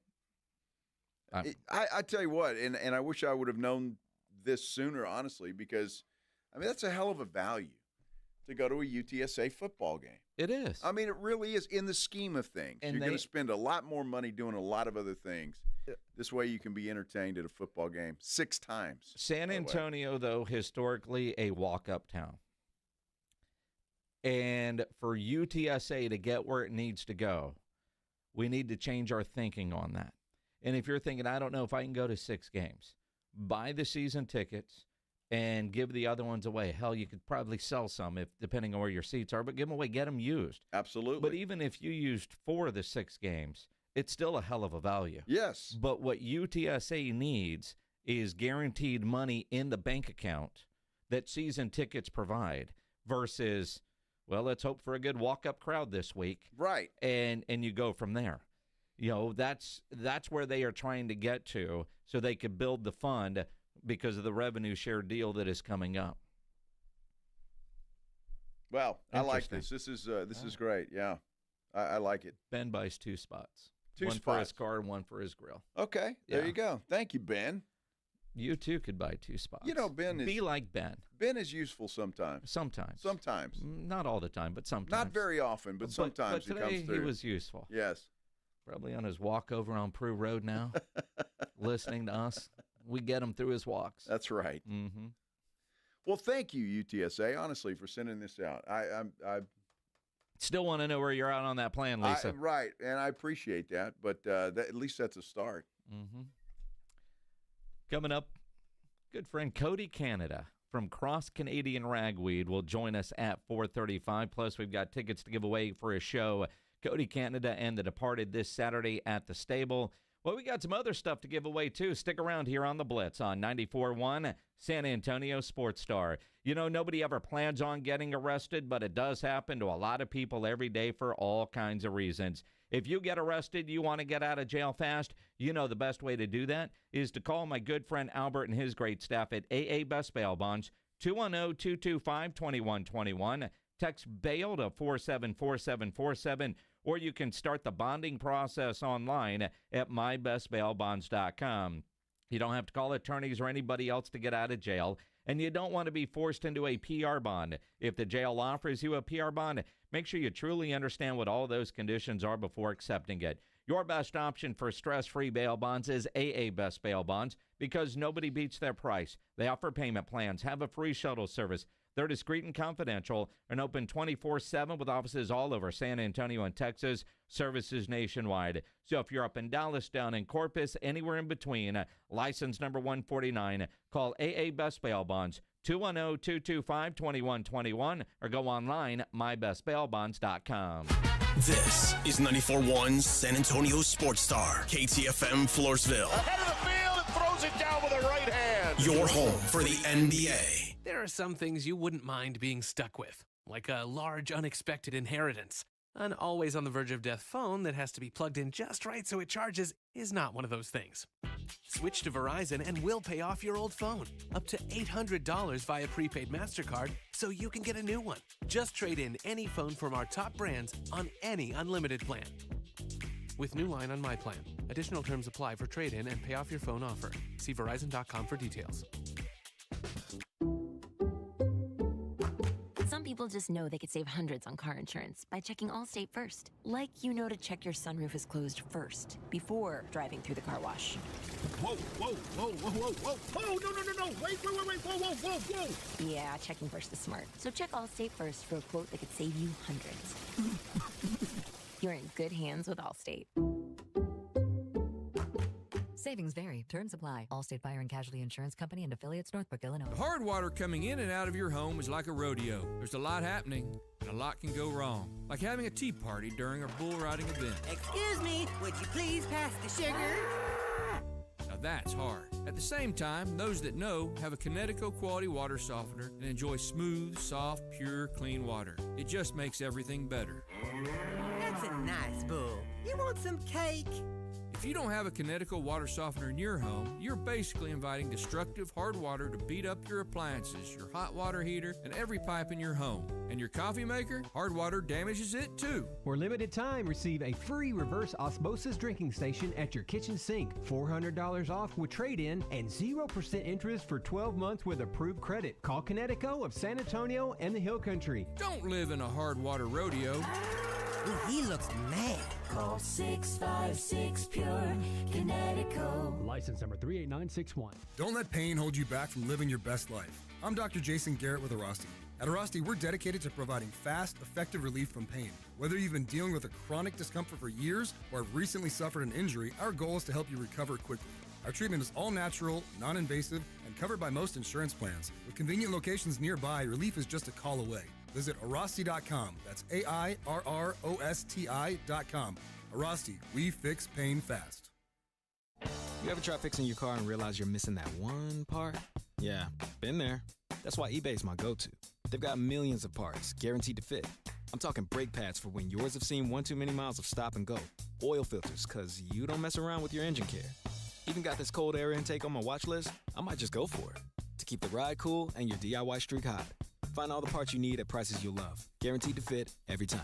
I tell you what, and I wish I would have known this sooner, honestly, because, I mean, that's a hell of a value to go to a UTSA football game. It is. I mean, it really is in the scheme of things. And you're going to spend a lot more money doing a lot of other things. This way you can be entertained at a football game 6 times. San Antonio, though, historically a walk-up town. And for UTSA to get where it needs to go, we need to change our thinking on that. And if you're thinking, I don't know if I can go to 6 games, buy the season tickets and give the other ones away. Hell, you could probably sell some depending on where your seats are, but give them away, get them used. Absolutely. But even if you used 4 of the 6 games, it's still a hell of a value. Yes. But what UTSA needs is guaranteed money in the bank account that season tickets provide versus, well, let's hope for a good walk-up crowd this week. Right. And you go from there. That's where they are trying to get to so they could build the fund because of the revenue share deal that is coming up. Well, I like this. This is great. Yeah, I like it. Ben buys 2 spots. 2 one spots. For his car and 1 for his grill. Okay, there you go. Thank you, Ben. You too could buy 2 spots. Ben is be like Ben. Ben is useful sometimes. Sometimes. Not all the time, but sometimes. Not very often, but sometimes but he comes through. He was useful. Yes. Probably on his walk over on Prue Road now, listening to us. We get him through his walks. That's right. Mm-hmm. Well, thank you, UTSA, honestly, for sending this out. I still want to know where you're at on that plan, Lisa. Right, and I appreciate that, but at least that's a start. Mm-hmm. Coming up, Good friend Cody Canada from Cross Canadian Ragweed will join us at 4:35. Plus, we've got tickets to give away for a show, Cody Canada and The Departed, this Saturday at the Stable. Well, we got some other stuff to give away, too. Stick around here on The Blitz on 94.1 San Antonio Sports Star. You know, nobody ever plans on getting arrested, but it does happen to a lot of people every day for all kinds of reasons. If you get arrested, you want to get out of jail fast, you know the best way to do that is to call my good friend Albert and his great staff at AA Best Bail Bonds, 210-225-2121. Text bail to 474747, or you can start the bonding process online at mybestbailbonds.com. You don't have to call attorneys or anybody else to get out of jail, and you don't want to be forced into a PR bond. If the jail offers you a PR bond, make sure you truly understand what all those conditions are before accepting it. Your best option for stress-free bail bonds is AA Best Bail Bonds because nobody beats their price. They offer payment plans, have a free shuttle service. They're discreet and confidential and open 24/7 with offices all over San Antonio and Texas, services nationwide. So if you're up in Dallas, down in Corpus, anywhere in between, license number 149, call AA Best Bail Bonds, 210-225-2121, or go online, mybestbailbonds.com. This is 94.1 San Antonio Sports Star, KTFM Floresville. Ahead of the field and throws it down with a right hand. Your home for the NBA. There are some things you wouldn't mind being stuck with, like a large unexpected inheritance. An always on the verge of death phone that has to be plugged in just right so it charges is not one of those things. Switch to Verizon and we'll pay off your old phone. Up to $800 via prepaid MasterCard so you can get a new one. Just trade in any phone from our top brands on any unlimited plan. With new line on my plan. Additional terms apply for trade-in and pay off your phone offer. See Verizon.com for details. Some people just know they could save hundreds on car insurance by checking Allstate first. Like you know to check your sunroof is closed first, before driving through the car wash. Whoa, whoa, whoa, whoa, whoa, whoa, whoa, no, wait, whoa. Yeah, checking first is smart. So check Allstate first for a quote that could save you hundreds. You're in good hands with Allstate. Savings vary. Terms apply. Allstate Fire and Casualty Insurance Company and affiliates, Northbrook, Illinois. Hard water coming in and out of your home is like a rodeo. There's a lot happening, and a lot can go wrong. Like having a tea party during a bull riding event. Excuse me, would you please pass the sugar? Now that's hard. At the same time, those that know have a Connecticut quality water softener and enjoy smooth, soft, pure, clean water. It just makes everything better. That's a nice bull. You want some cake? If you don't have a Connecticut water softener in your home, you're basically inviting destructive hard water to beat up your appliances, your hot water heater, and every pipe in your home. And your coffee maker, hard water damages it too. For limited time, receive a free reverse osmosis drinking station at your kitchen sink. $400 off with trade-in and 0% interest for 12 months with approved credit. Call Connecticut of San Antonio and the Hill Country. Don't live in a hard water rodeo. Ooh, he looks mad. Call 656-PURE-Connecticut. License number 38961. Don't let pain hold you back from living your best life. I'm Dr. Jason Garrett with Arasti. At Arasti, we're dedicated to providing fast, effective relief from pain. Whether you've been dealing with a chronic discomfort for years or have recently suffered an injury, our goal is to help you recover quickly. Our treatment is all natural, non-invasive, and covered by most insurance plans. With convenient locations nearby, relief is just a call away. Visit Arasti.com. That's AIRROSTI.com. Arasti, we fix pain fast. You ever try fixing your car and realize you're missing that one part? Yeah, been there. That's why eBay's my go-to. They've got millions of parts, guaranteed to fit. I'm talking brake pads for when yours have seen one too many miles of stop and go. Oil filters, because you don't mess around with your engine care. Even got this cold air intake on my watch list. I might just go for it. To keep the ride cool and your DIY streak hot. Find all the parts you need at prices you'll love. Guaranteed to fit every time.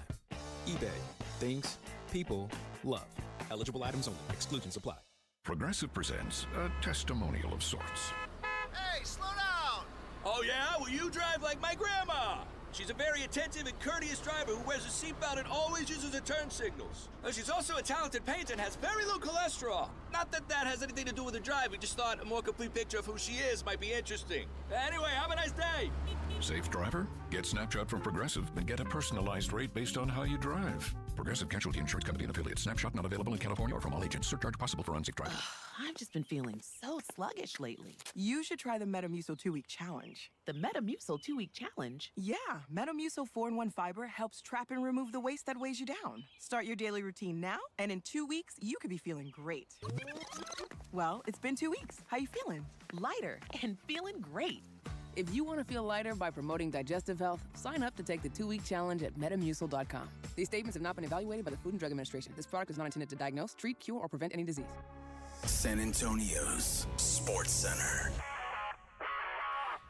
eBay. Things people love. Eligible items only. Exclusions apply. Progressive presents a testimonial of sorts. Hey, slow down! Oh, yeah? Well, you drive like my grandma. She's a very attentive and courteous driver who wears a seatbelt and always uses her turn signals. She's also a talented painter and has very low cholesterol. Not that that has anything to do with her drive. We just thought a more complete picture of who she is might be interesting. Anyway, have a nice day. Safe driver? Get Snapshot from Progressive and get a personalized rate based on how you drive. Progressive Casualty Insurance Company and affiliates. Snapshot not available in California or from all agents. Surcharge possible for unsafe driving. I've just been feeling so sluggish lately. You should try the Metamucil 2-week challenge. The Metamucil 2-week challenge? Yeah, Metamucil 4-in-1 fiber helps trap and remove the waste that weighs you down. Start your daily routine now, and in 2 weeks, you could be feeling great. Well, it's been 2 weeks. How you feeling? Lighter and feeling great. If you want to feel lighter by promoting digestive health, sign up to take the 2-week challenge at Metamucil.com. These statements have not been evaluated by the Food and Drug Administration. This product is not intended to diagnose, treat, cure, or prevent any disease. San Antonio's Sports Center.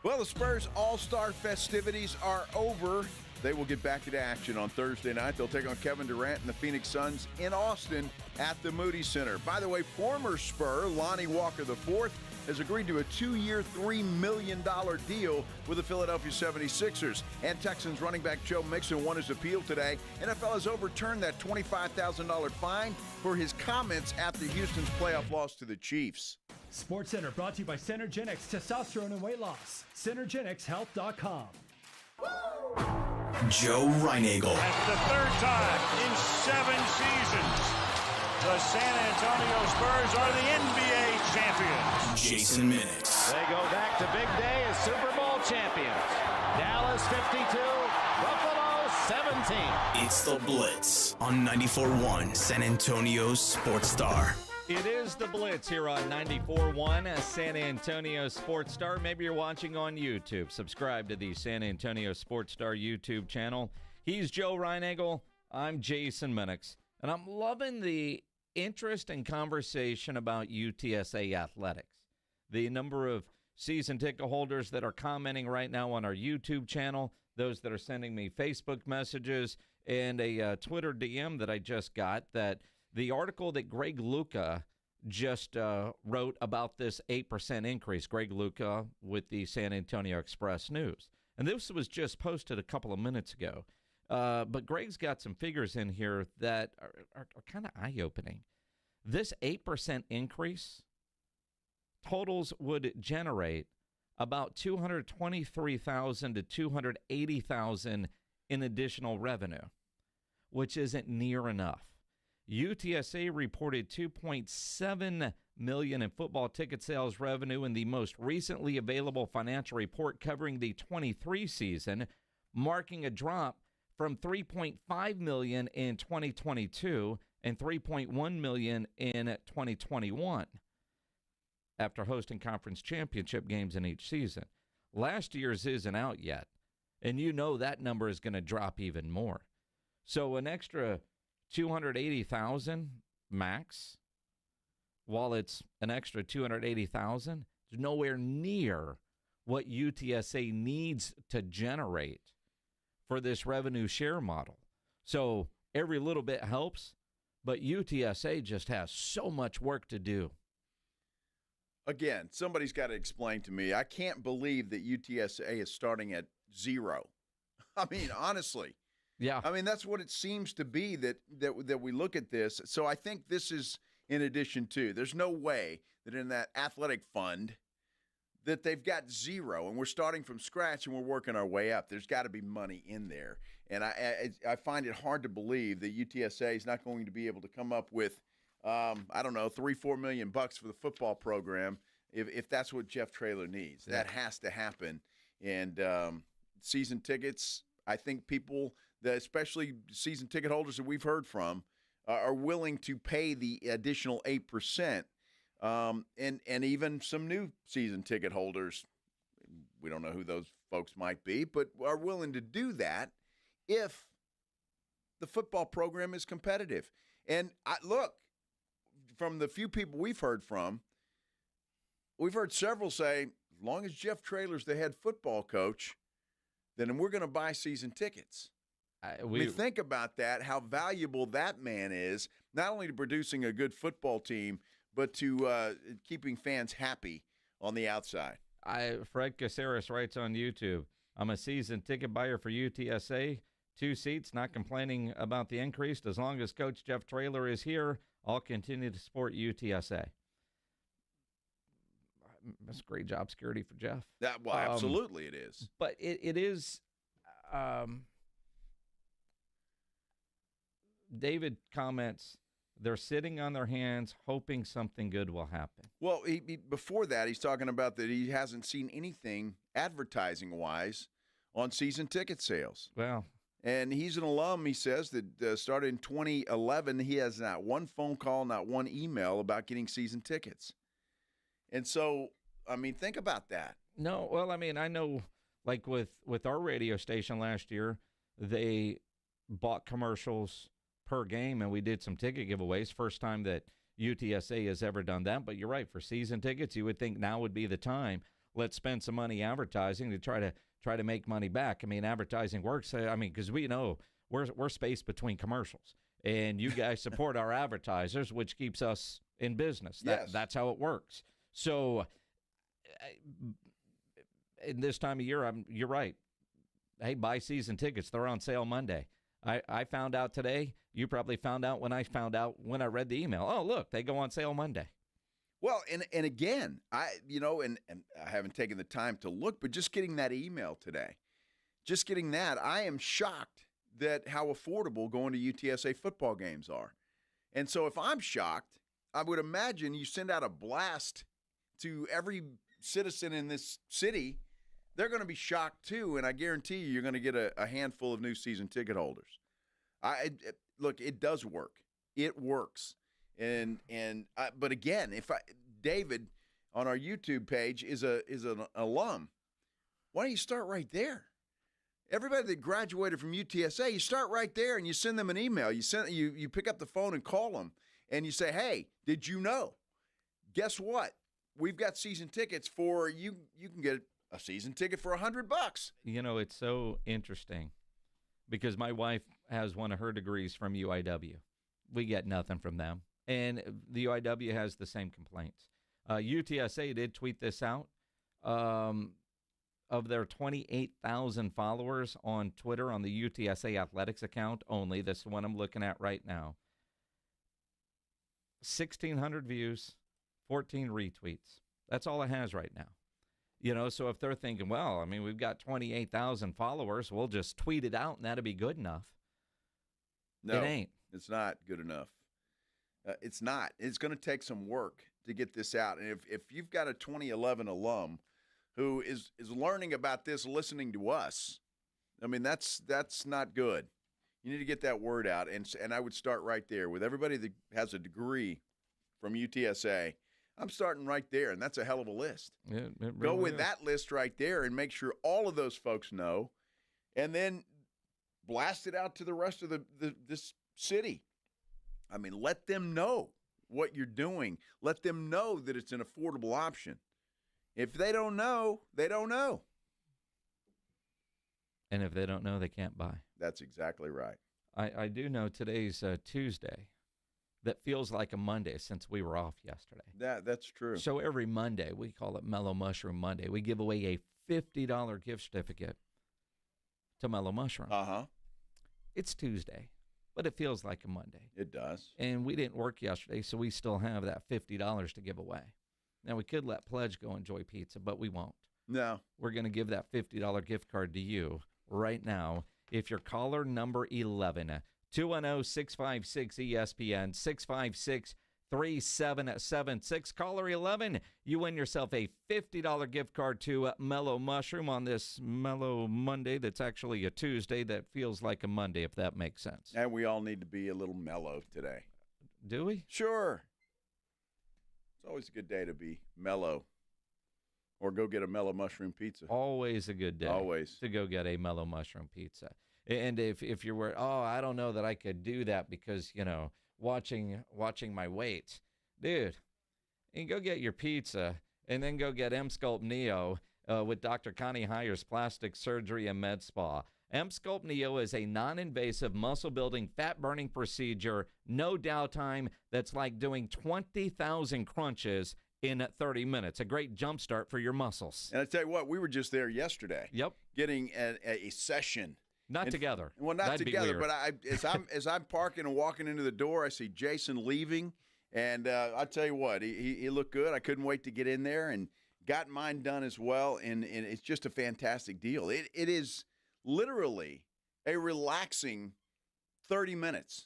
Well, the Spurs All-Star festivities are over. They will get back into action on Thursday night. They'll take on Kevin Durant and the Phoenix Suns in Austin at the Moody Center. By the way, former Spur Lonnie Walker IV has agreed to a 2-year, $3 million deal with the Philadelphia 76ers. And Texans running back Joe Mixon won his appeal today. NFL has overturned that $25,000 fine for his comments after Houston's playoff loss to the Chiefs. SportsCenter brought to you by Synergenics Testosterone and Weight Loss. Synergenicshealth.com. Joe Reinagel. That's the third time in 7 seasons. The San Antonio Spurs are the NBA champions. Jason Minix. They go back to big day as Super Bowl champions. Dallas 52, Buffalo 17. It's the Blitz on 94.1 San Antonio's Sports Star. It is the Blitz here on 94.1 San Antonio Sports Star. Maybe you're watching on YouTube. Subscribe to the San Antonio Sports Star YouTube channel. He's Joe Reinagel. I'm Jason Minix. And I'm loving the interest and conversation about UTSA athletics. The number of season ticket holders that are commenting right now on our YouTube channel, those that are sending me Facebook messages, and a Twitter DM that I just got, that the article that Greg Luca just wrote about this 8% increase, Greg Luca with the San Antonio Express News. And this was just posted a couple of minutes ago. But Greg's got some figures in here that are kind of eye-opening. This 8% increase totals would generate about $223,000 to $280,000 in additional revenue, which isn't near enough. UTSA reported $2.7 million in football ticket sales revenue in the most recently available financial report covering the 23 season, marking a drop from $3.5 million in 2022 and $3.1 million in 2021 after hosting conference championship games in each season. Last year's isn't out yet, and you know that number is going to drop even more. So an extra $280,000 max, while it's an extra $280,000, is nowhere near what UTSA needs to generate for this revenue share model. So every little bit helps, but UTSA just has so much work to do. Again, somebody's got to explain to me. I can't believe that UTSA is starting at zero. I mean, honestly. Yeah. I mean, that's what it seems to be that we look at this. So I think this is in addition to. There's no way that in that athletic fund that they've got zero, and we're starting from scratch and we're working our way up. There's got to be money in there. And I find it hard to believe that UTSA is not going to be able to come up with, I don't know, $3-4 million for the football program if that's what Jeff Traylor needs. Yeah. That has to happen. And season tickets, I think people, especially season ticket holders that we've heard from, are willing to pay the additional 8%. And even some new season ticket holders, we don't know who those folks might be, but are willing to do that if the football program is competitive. And look, from the few people we've heard from, we've heard several say, as long as Jeff Traylor's the head football coach, then we're going to buy season tickets. We think about that, how valuable that man is, not only to producing a good football team, but to keeping fans happy on the outside. Fred Caceres writes on YouTube, I'm a season ticket buyer for UTSA. 2 seats, not complaining about the increase. As long as Coach Jeff Traylor is here, I'll continue to support UTSA. That's great job security for Jeff. Well, absolutely it is. But it is David comments, they're sitting on their hands hoping something good will happen. Well, before that, he's talking about that he hasn't seen anything advertising-wise on season ticket sales. Well, and he's an alum, he says, that started in 2011. He has not one phone call, not one email about getting season tickets. And so, I mean, think about that. No, well, I mean, I know, like with our radio station last year, they bought commercials per game, and we did some ticket giveaways. First time that UTSA has ever done that. But you're right, for season tickets, you would think now would be the time. Let's spend some money advertising to try to make money back. I mean, advertising works. I mean, because we know we're spaced between commercials, and you guys support our advertisers, which keeps us in business. Yes. That's how it works. So, in this time of year, you're right. Hey, buy season tickets. They're on sale Monday. I found out today. You probably found out when I read the email. Oh, look, they go on sale Monday. Well, and again, I haven't taken the time to look, but just getting that email today, I am shocked that how affordable going to UTSA football games are. And so if I'm shocked, I would imagine you send out a blast to every citizen in this city. They're going to be shocked too, and I guarantee you're going to get a handful of new season ticket holders. Look, it does work. It works. But again, David on our YouTube page is an alum. Why don't you start right there? Everybody that graduated from UTSA, you start right there and you send them an email. You pick up the phone and call them and you say, "Hey, did you know? Guess what? We've got season tickets for you. You can get a season ticket for $100." You know, it's so interesting because my wife has one of her degrees from UIW. We get nothing from them. And the UIW has the same complaints. UTSA did tweet this out. Of their 28,000 followers on Twitter on the UTSA Athletics account only, this is the one I'm looking at right now, 1,600 views, 14 retweets. That's all it has right now. You know, so if they're thinking, well, I mean, we've got 28,000 followers, we'll just tweet it out and that'll be good enough. No, it ain't. It's not good enough. It's not. It's going to take some work to get this out. And if you've got a 2011 alum who is learning about this, listening to us, I mean, that's not good. You need to get that word out. And I would start right there with everybody that has a degree from UTSA. I'm starting right there, and that's a hell of a list. It really Go with is. that list right there and make sure all of those folks know, and then blast it out to the rest of this city. I mean, let them know what you're doing. Let them know that it's an affordable option. If they don't know, they don't know. And if they don't know, they can't buy. That's exactly right. I do know today's Tuesday. That feels like a Monday since we were off yesterday. That's true. So every Monday, we call it Mellow Mushroom Monday. We give away a $50 gift certificate to Mellow Mushroom. Uh-huh. It's Tuesday, but it feels like a Monday. It does. And we didn't work yesterday, so we still have that $50 to give away. Now, we could let Pledge go enjoy pizza, but we won't. No. We're going to give that $50 gift card to you right now if you're caller number 11. 210-656-ESPN, 656-3776. Caller 11, you win yourself a $50 gift card to Mellow Mushroom on this Mellow Monday that's actually a Tuesday that feels like a Monday, if that makes sense. And we all need to be a little mellow today. Do we? Sure. It's always a good day to be mellow. Or go get a Mellow Mushroom pizza. Always a good day. Always. To go get a Mellow Mushroom pizza. And if you're worried, I don't know that I could do that because, you know, watching my weight. Dude, you can go get your pizza and then go get M-Sculpt Neo with Dr. Connie Heyer's Plastic Surgery and Med Spa. M-Sculpt Neo is a non-invasive muscle-building, fat-burning procedure, no downtime, that's like doing 20,000 crunches in 30 minutes. A great jump start for your muscles. And I tell you what, we were just there yesterday. Yep. Getting a session. Not together. Well, not That'd together, be weird. but as I'm parking and walking into the door, I see Jason leaving, and I tell you what, he looked good. I couldn't wait to get in there and got mine done as well, and it's just a fantastic deal. It is literally a relaxing 30 minutes.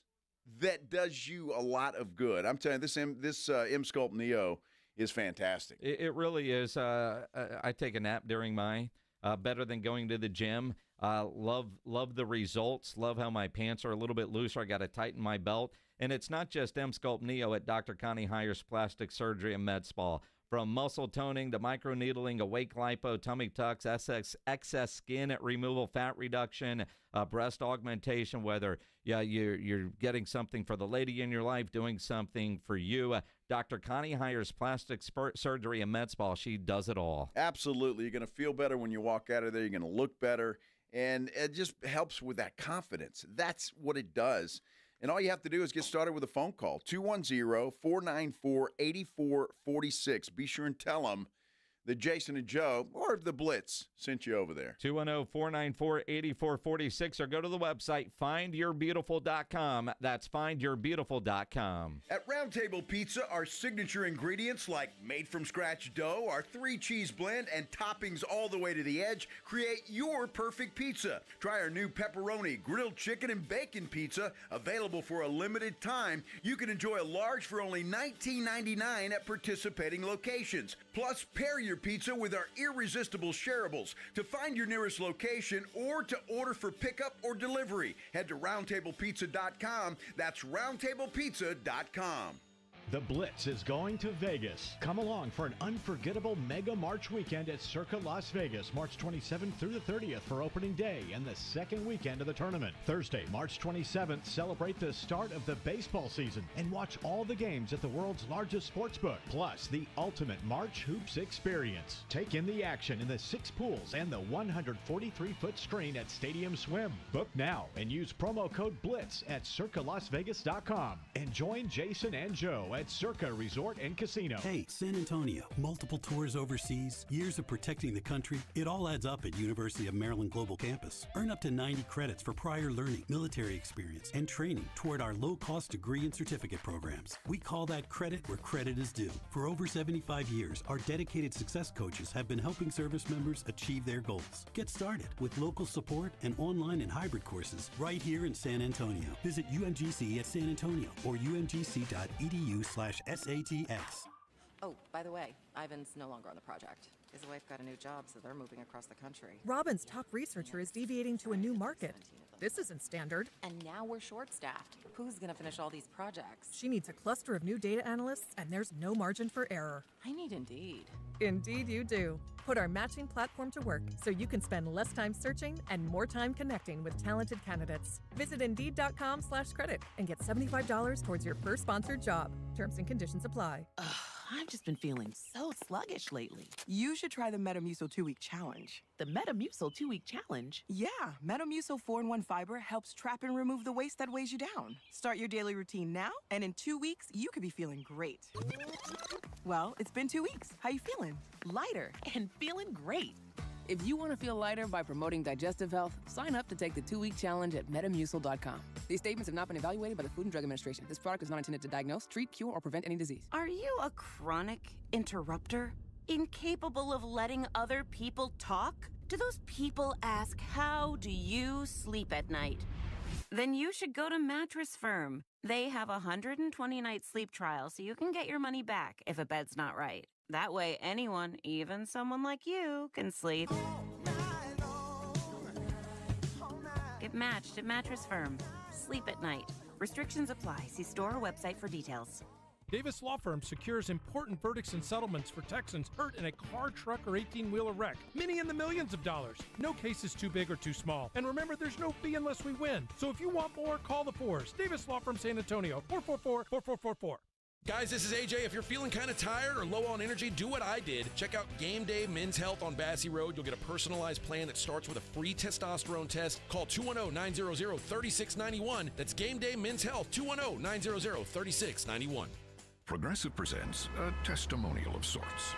that does you a lot of good. I'm telling you, this M-Sculpt Neo is fantastic. It really is. I take a nap during mine. Better than going to the gym. Love the results. Love how my pants are a little bit looser. I got to tighten my belt. And it's not just M-Sculpt Neo at Dr. Connie Hires Plastic Surgery and Med Spa. From muscle toning to microneedling, awake lipo, tummy tucks, excess skin removal, fat reduction, breast augmentation, whether you're getting something for the lady in your life, doing something for you. Dr. Connie Hires Plastic Surgery and Med Spa. She does it all. Absolutely. You're going to feel better when you walk out of there. You're going to look better. And it just helps with that confidence. That's what it does. And all you have to do is get started with a phone call, 210-494-8446. Be sure and tell them that Jason and Joe or the Blitz sent you over there. 210-494-8446 or go to the website, findyourbeautiful.com. That's findyourbeautiful.com. At Round Table Pizza, our signature ingredients like made-from-scratch dough, our 3-cheese blend, and toppings all the way to the edge create your perfect pizza. Try our new pepperoni, grilled chicken, and bacon pizza, available for a limited time. You can enjoy a large for only $19.99 at participating locations. Plus, pair your pizza with our irresistible shareables. To find your nearest location or to order for pickup or delivery, head to roundtablepizza.com. That's roundtablepizza.com. The Blitz is going to Vegas. Come along for an unforgettable Mega March weekend at Circa Las Vegas, March 27th through the 30th for opening day and the second weekend of the tournament. Thursday, March 27th, celebrate the start of the baseball season and watch all the games at the world's largest sports book, plus the ultimate March Hoops experience. Take in the action in the 6 pools and the 143-foot screen at Stadium Swim. Book now and use promo code BLITZ at circalasvegas.com. And join Jason and Joe at Circa Resort and Casino. Hey, San Antonio. Multiple tours overseas, years of protecting the country. It all adds up at University of Maryland Global Campus. Earn up to 90 credits for prior learning, military experience, and training toward our low-cost degree and certificate programs. We call that credit where credit is due. For over 75 years, our dedicated success coaches have been helping service members achieve their goals. Get started with local support and online and hybrid courses right here in San Antonio. Visit UMGC at San Antonio or umgc.edu/SATX. Oh, by the way, Ivan's no longer on the project. His wife got a new job, so they're moving across the country. Robin's top researcher is deviating to a new market. This isn't standard. And now we're short-staffed. Who's gonna finish all these projects? She needs a cluster of new data analysts, and there's no margin for error. I need Indeed. Indeed you do. Put our matching platform to work so you can spend less time searching and more time connecting with talented candidates. Visit Indeed.com/credit and get $75 towards your first sponsored job. Terms and conditions apply. I've just been feeling so sluggish lately. You should try the Metamucil 2-week challenge. The Metamucil 2-week challenge? Yeah, Metamucil 4-in-1 fiber helps trap and remove the waste that weighs you down. Start your daily routine now, and in 2 weeks, you could be feeling great. Well, it's been 2 weeks. How you feeling? Lighter and feeling great. If you want to feel lighter by promoting digestive health, sign up to take the 2-week challenge at metamucil.com. These statements have not been evaluated by the Food and Drug Administration. This product is not intended to diagnose, treat, cure, or prevent any disease. Are you a chronic interrupter? Incapable of letting other people talk? Do those people ask, how do you sleep at night? Then you should go to Mattress Firm. They have a 120-night sleep trial, so you can get your money back if a bed's not right. That way, anyone, even someone like you, can sleep. Get matched at Mattress Firm. Sleep at night. Restrictions apply. See store or website for details. Davis Law Firm secures important verdicts and settlements for Texans hurt in a car, truck, or 18-wheeler wreck. Many in the millions of dollars. No case is too big or too small. And remember, there's no fee unless we win. So if you want more, call the Fours. Davis Law Firm San Antonio, 444-4444. Guys, this is AJ. If you're feeling kind of tired or low on energy, do what I did. Check out Game Day Men's Health on Bassey Road. You'll get a personalized plan that starts with a free testosterone test. Call 210-900-3691. That's Game Day Men's Health, 210-900-3691. Progressive presents a testimonial of sorts.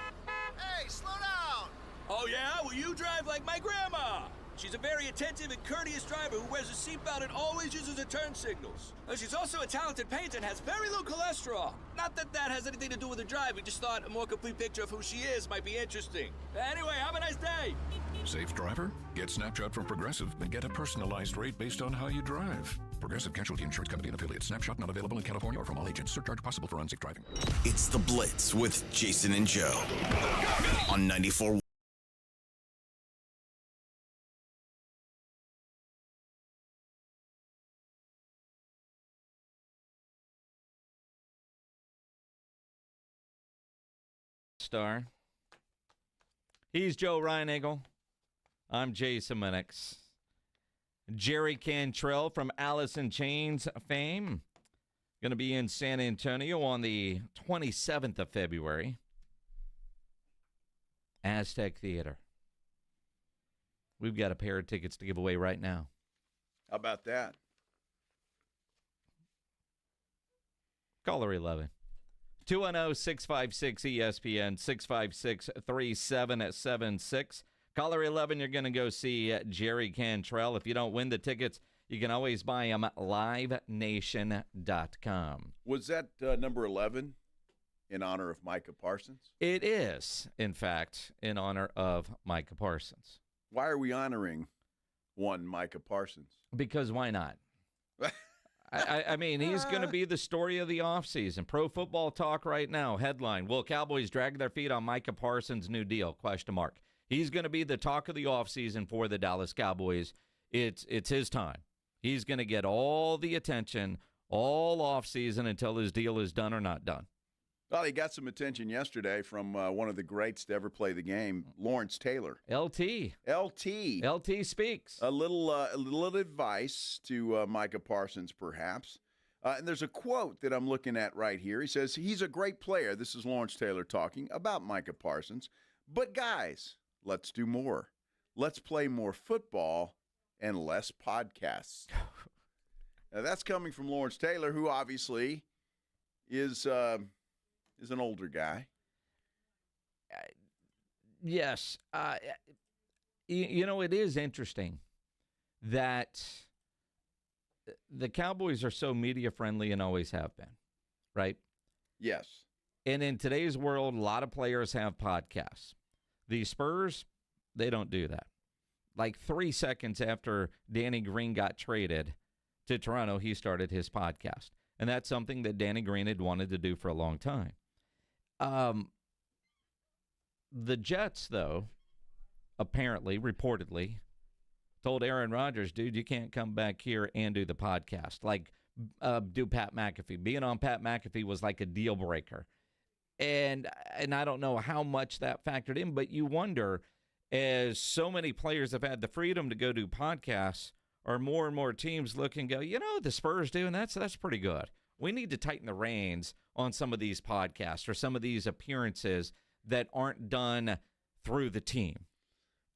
Hey, slow down! Oh yeah? Well, you drive like my grandma. She's a very attentive and courteous driver who wears a seatbelt and always uses her turn signals. She's also a talented painter and has very low cholesterol. Not that that has anything to do with her driving, just thought a more complete picture of who she is might be interesting. Anyway, have a nice day. Safe driver? Get Snapshot from Progressive and get a personalized rate based on how you drive. Progressive Casualty Insurance Company and affiliates. Snapshot not available in California or from all agents. Surcharge possible for unsafe driving. It's the Blitz with Jason and Joe on 94. Star. He's Joe Reinagel. I'm Jason Minix. Jerry Cantrell from Alice in Chains fame going to be in San Antonio on the 27th of February. Aztec Theater. We've got a pair of tickets to give away right now. How about that? Caller 11. 210-656-ESPN, 656-3776. Caller 11, you're going to go see Jerry Cantrell. If you don't win the tickets, you can always buy them at livenation.com. Was that number 11 in honor of Micah Parsons? It is, in fact, in honor of Micah Parsons. Why are we honoring one Micah Parsons? Because why not? I mean, he's going to be the story of the offseason. Pro Football Talk right now, headline, will Cowboys drag their feet on Micah Parsons' new deal? Question mark. He's going to be the talk of the offseason for the Dallas Cowboys. It's his time. He's going to get all the attention all offseason until his deal is done or not done. Well, he got some attention yesterday from one of the greats to ever play the game, Lawrence Taylor. LT speaks. A little advice to Micah Parsons, perhaps. And there's a quote that I'm looking at right here. He says, he's a great player. This is Lawrence Taylor talking about Micah Parsons. But, guys, let's do more. Let's play more football and less podcasts. Now, that's coming from Lawrence Taylor, who obviously is an older guy. Yes. You know, it is interesting that the Cowboys are so media-friendly and always have been, right? Yes. And in today's world, a lot of players have podcasts. The Spurs, they don't do that. Like 3 seconds after Danny Green got traded to Toronto, he started his podcast. And that's something that Danny Green had wanted to do for a long time. The Jets, though, apparently, reportedly, told Aaron Rodgers, dude, you can't come back here and do the podcast. Like, do Pat McAfee. Being on Pat McAfee was like a deal breaker. And I don't know how much that factored in, but you wonder, as so many players have had the freedom to go do podcasts, are more and more teams look and go, you know, the Spurs do, and that's pretty good. We need to tighten the reins on some of these podcasts or some of these appearances that aren't done through the team.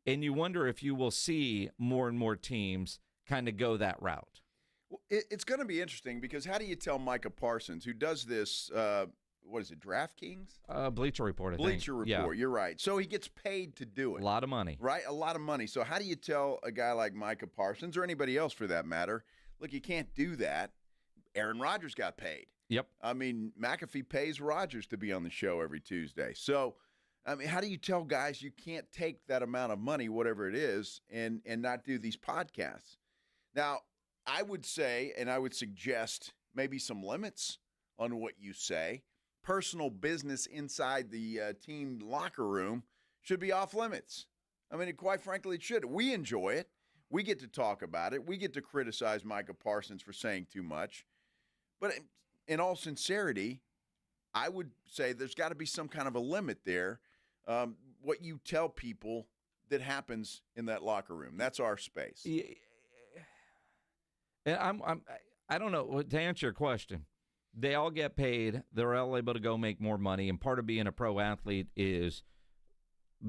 And you wonder if you will see more and more teams kind of go that route. Well, it's going to be interesting because how do you tell Micah Parsons, who does this, what is it, DraftKings? Bleacher Report, I think. Bleacher Report, yeah. You're right. So he gets paid to do it. A lot of money. Right, a lot of money. So how do you tell a guy like Micah Parsons or anybody else for that matter, look, you can't do that. Aaron Rodgers got paid. Yep. I mean, McAfee pays Rodgers to be on the show every Tuesday. So, I mean, how do you tell guys you can't take that amount of money, whatever it is, and not do these podcasts? Now, I would say, and I would suggest maybe some limits on what you say. Personal business inside the team locker room should be off limits. I mean, quite frankly, it should. We enjoy it. We get to talk about it. We get to criticize Micah Parsons for saying too much. But in all sincerity, I would say there's got to be some kind of a limit there. What you tell people that happens in that locker room. That's our space. And I don't know, to answer your question, they all get paid. They're all able to go make more money. And part of being a pro athlete is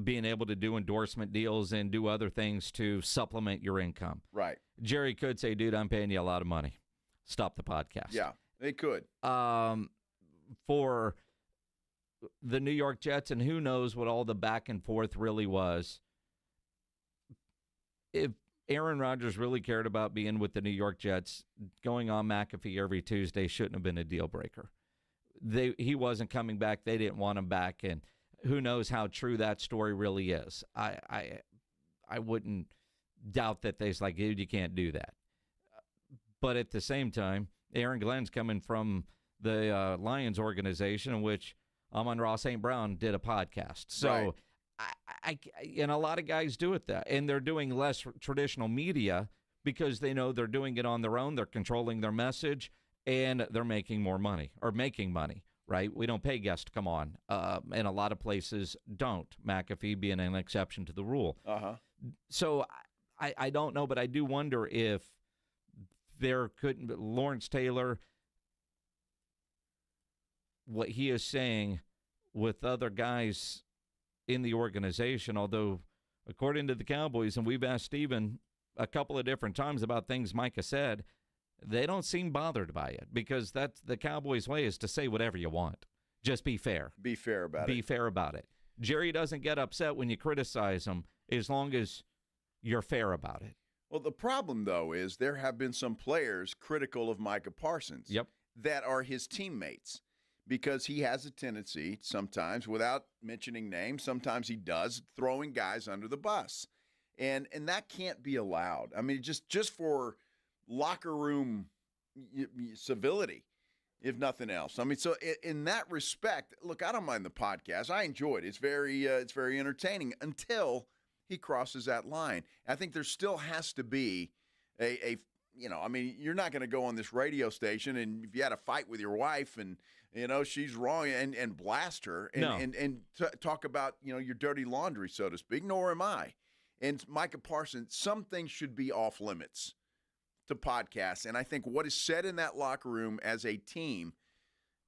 being able to do endorsement deals and do other things to supplement your income. Right. Jerry could say, dude, I'm paying you a lot of money. Stop the podcast. Yeah, they could. For the New York Jets, and who knows what all the back and forth really was. If Aaron Rodgers really cared about being with the New York Jets, going on McAfee every Tuesday shouldn't have been a deal breaker. He wasn't coming back. They didn't want him back, and who knows how true that story really is. I wouldn't doubt that they's like, dude, you can't do that. But at the same time, Aaron Glenn's coming from the Lions organization, in which Amon-Ra St. Brown did a podcast. So Right. I and a lot of guys do it that, and they're doing less traditional media because they know they're doing it on their own. They're controlling their message, and they're making more money, or making money, right? We don't pay guests to come on, and a lot of places don't, McAfee being an exception to the rule. So I don't know, but I do wonder if there couldn't, Lawrence Taylor, what he is saying with other guys in the organization, although according to the Cowboys, and we've asked Steven a couple of different times about things Micah said, they don't seem bothered by it, because that's the Cowboys' way, is to say whatever you want. Just be fair. Be fair about it. Be fair about it. Jerry doesn't get upset when you criticize him as long as you're fair about it. Well, the problem, though, is there have been some players critical of Micah Parsons that are his teammates, because he has a tendency sometimes, without mentioning names, sometimes he does, throwing guys under the bus. And that can't be allowed. I mean, just for locker room civility, if nothing else. I mean, so in that respect, look, I don't mind the podcast. I enjoy it. It's very entertaining until he crosses that line. I think there still has to be a I mean, you're not going to go on this radio station, and if you had a fight with your wife and, she's wrong, and blast her and talk about, your dirty laundry, so to speak, nor am I. And Micah Parsons, some things should be off limits to podcasts. And I think what is said in that locker room as a team,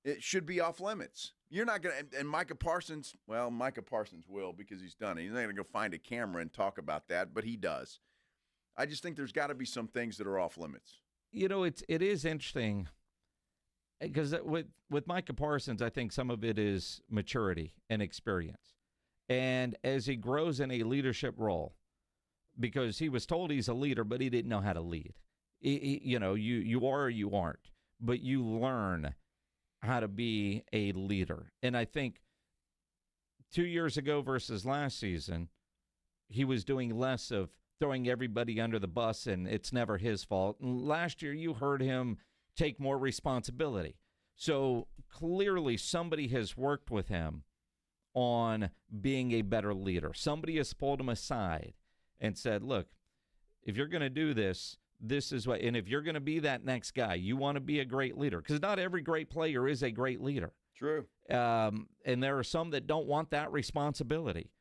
it should be off limits. You're not going to – and Micah Parsons will, because he's done it. He's not going to go find a camera and talk about that, but he does. I just think there's got to be some things that are off limits. It is interesting because with Micah Parsons, I think some of it is maturity and experience. And as he grows in a leadership role, because he was told he's a leader, but he didn't know how to lead. You are or you aren't, but you learn how to be a leader. And I think 2 years ago versus last season, he was doing less of throwing everybody under the bus and it's never his fault. And last year, you heard him take more responsibility. So clearly somebody has worked with him on being a better leader. Somebody has pulled him aside and said, look, if you're going to do this, this is what, and if you're going to be that next guy, you want to be a great leader, because not every great player is a great leader. True. And there are some that don't want that responsibility.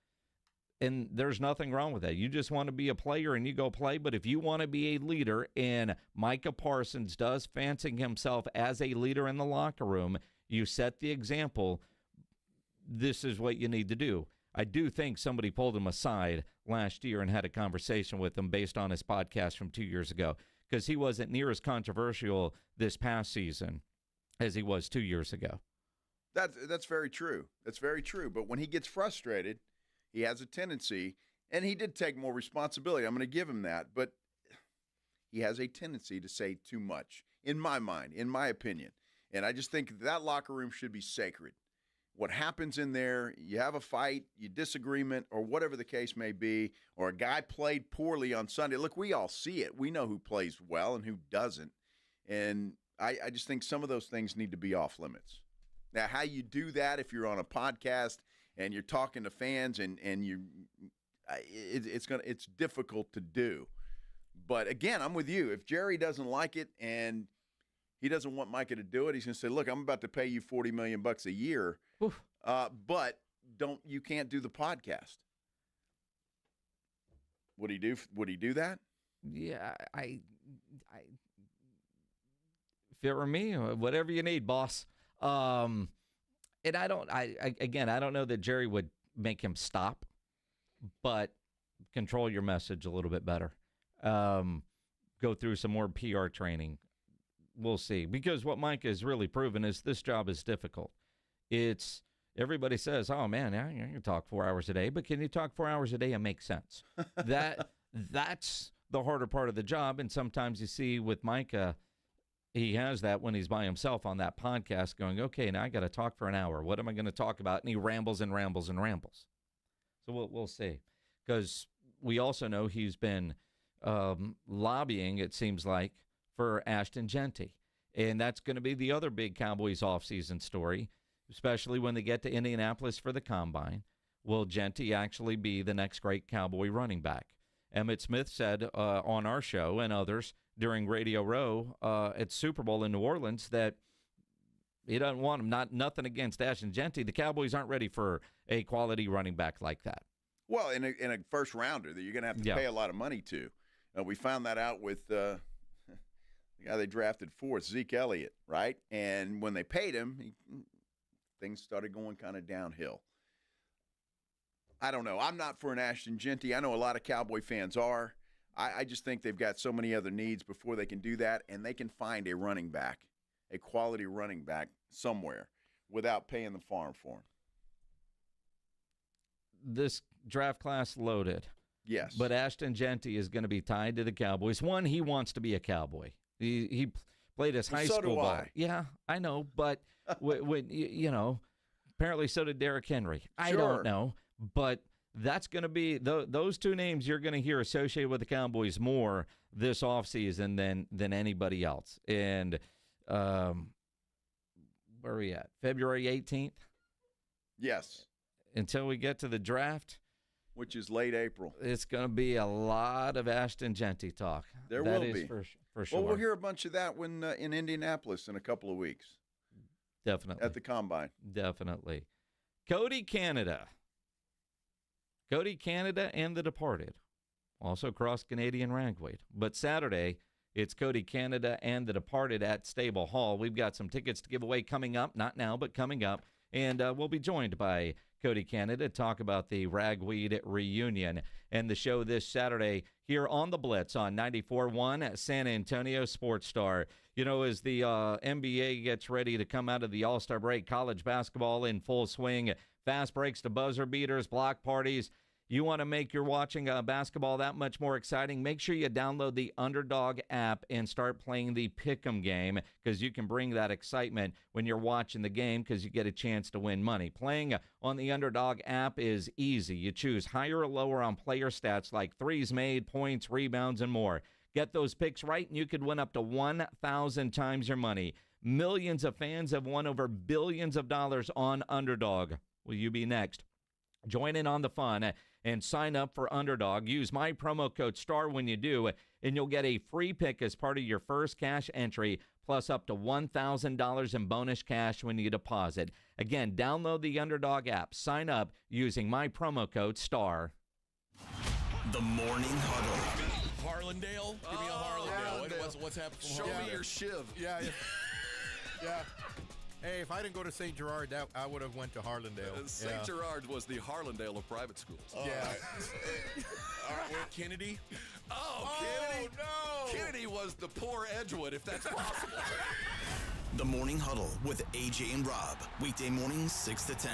And there's nothing wrong with that. You just want to be a player and you go play. But if you want to be a leader, and Micah Parsons does fancy himself as a leader in the locker room, you set the example. This is what you need to do. I do think somebody pulled him aside last year and had a conversation with him based on his podcast from 2 years ago, because he wasn't near as controversial this past season as he was 2 years ago. That's very true. That's very true. But when he gets frustrated, he has a tendency, and he did take more responsibility. I'm going to give him that. But he has a tendency to say too much, in my mind, in my opinion. And I just think that locker room should be sacred. What happens in there, you have a fight, you disagreement, or whatever the case may be, or a guy played poorly on Sunday. Look, we all see it. We know who plays well and who doesn't. And I just think some of those things need to be off limits. Now, how you do that if you're on a podcast and you're talking to fans and it's difficult to do. But again, I'm with you. If Jerry doesn't like it and he doesn't want Micah to do it, he's going to say, look, I'm about to pay you $40 million a year. But you can't do the podcast. Would he do that? Yeah, I if it were me, whatever you need, boss. And I don't know that Jerry would make him stop, but control your message a little bit better. Go through some more PR training. We'll see. Because what Mike has really proven is this job is difficult. Everybody says, oh, man, you can talk 4 hours a day, but can you talk 4 hours a day and make sense? That's the harder part of the job, and sometimes you see with Micah, he has that when he's by himself on that podcast going, okay, now I got to talk for an hour. What am I going to talk about? And he rambles and rambles and rambles. So we'll see. Because we also know he's been lobbying, it seems like, for Ashton Jeanty. And that's going to be the other big Cowboys offseason story, especially when they get to Indianapolis for the Combine. Will Jeanty actually be the next great Cowboy running back? Emmitt Smith said on our show and others during Radio Row at Super Bowl in New Orleans that he doesn't want him. Nothing against Ashton Jeanty. The Cowboys aren't ready for a quality running back like that. Well, in a first rounder that you're going to have to pay a lot of money to. We found that out with the guy they drafted fourth, Zeke Elliott, right? And when they paid him, things started going kind of downhill. I don't know. I'm not for an Ashton Jeanty. I know a lot of Cowboy fans are. I just think they've got so many other needs before they can do that, and they can find a running back, a quality running back somewhere without paying the farm for him. This draft class loaded. Yes. But Ashton Jeanty is going to be tied to the Cowboys. One, he wants to be a Cowboy. He played his high school ball. I. Yeah, I know, but apparently so did Derrick Henry. I don't know, but that's going to be those two names you're going to hear associated with the Cowboys more this offseason than anybody else. And where are we at? February 18th? Yes. Until we get to the draft, which is late April. It's going to be a lot of Ashton Jeanty talk. There will be. For sure. Well, we'll hear a bunch of that when in Indianapolis in a couple of weeks. Definitely. At the Combine. Definitely. Cody Canada. Cody Canada and The Departed. Also cross-Canadian ragweed. But Saturday, it's Cody Canada and The Departed at Stable Hall. We've got some tickets to give away coming up. Not now, but coming up. And we'll be joined by Cody Canada to talk about the Ragweed reunion and the show this Saturday here on the Blitz on 94.1 San Antonio Sports Star. You know, as the NBA gets ready to come out of the All-Star break, college basketball in full swing, fast breaks to buzzer beaters, block parties. You want to make your watching basketball that much more exciting? Make sure you download the Underdog app and start playing the Pick'em game, because you can bring that excitement when you're watching the game, because you get a chance to win money. Playing on the Underdog app is easy. You choose higher or lower on player stats like threes made, points, rebounds, and more. Get those picks right, and you could win up to 1,000 times your money. Millions of fans have won over billions of dollars on Underdog. Will you be next? Join in on the fun and sign up for Underdog. Use my promo code STAR when you do, and you'll get a free pick as part of your first cash entry, plus up to $1,000 in bonus cash when you deposit. Again, download the Underdog app. Sign up using my promo code STAR. The Morning Huddle. Harlandale? Give me a Harlandale. What's happening? Show me your shiv. Yeah. Hey, if I didn't go to St. Gerard, I would have went to Harlandale. St. Gerard was the Harlandale of private schools. All right. Kennedy? Oh, Kennedy? No! Kennedy was the poor Edgewood, if that's possible. The Morning Huddle with AJ and Rob. Weekday mornings 6 to 10.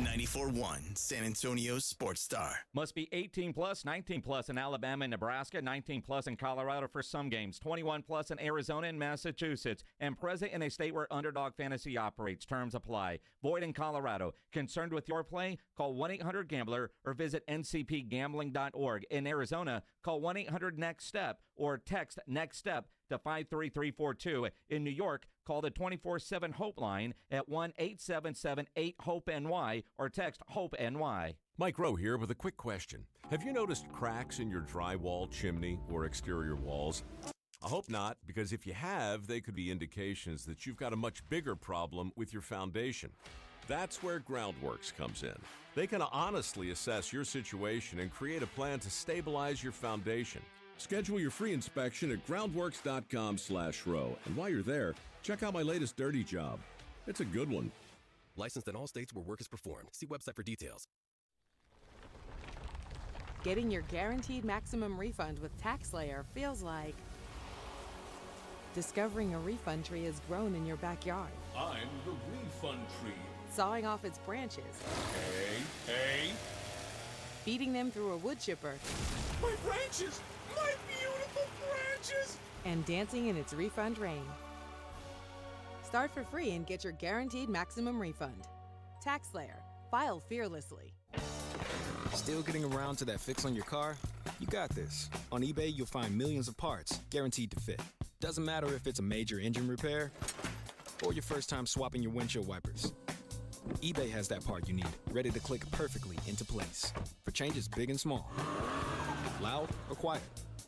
94.1 San Antonio Sports Star. Must be 18 plus, 19 plus in Alabama and Nebraska, 19 plus in Colorado for some games, 21 plus in Arizona and Massachusetts, and present in a state where Underdog Fantasy operates. Terms apply. Void in Colorado. Concerned with your play? Call 1-800-GAMBLER or visit ncpgambling.org. In Arizona, call 1-800-NEXT-STEP or text NEXT STEP to 53342. In New York, call the 24/7 Hope line at 1-877-8-HOPE-NY or text HOPE-NY. Mike Rowe here with a quick question. Have you noticed cracks in your drywall, chimney, or exterior walls? I hope not, because if you have, they could be indications that you've got a much bigger problem with your foundation. That's where Groundworks comes in. They can honestly assess your situation and create a plan to stabilize your foundation. Schedule your free inspection at groundworks.com/row. And while you're there, check out my latest dirty job. It's a good one. Licensed in all states where work is performed. See website for details. Getting your guaranteed maximum refund with TaxSlayer feels like discovering a refund tree has grown in your backyard. I'm the refund tree. Sawing off its branches. Hey. Feeding them through a wood chipper. My branches! My beautiful branches! And dancing in its refund rain. Start for free and get your guaranteed maximum refund. TaxSlayer. File fearlessly. Still getting around to that fix on your car? You got this. On eBay, you'll find millions of parts, guaranteed to fit. Doesn't matter if it's a major engine repair or your first time swapping your windshield wipers. eBay has that part you need, ready to click perfectly into place for changes big and small. Loud or quiet,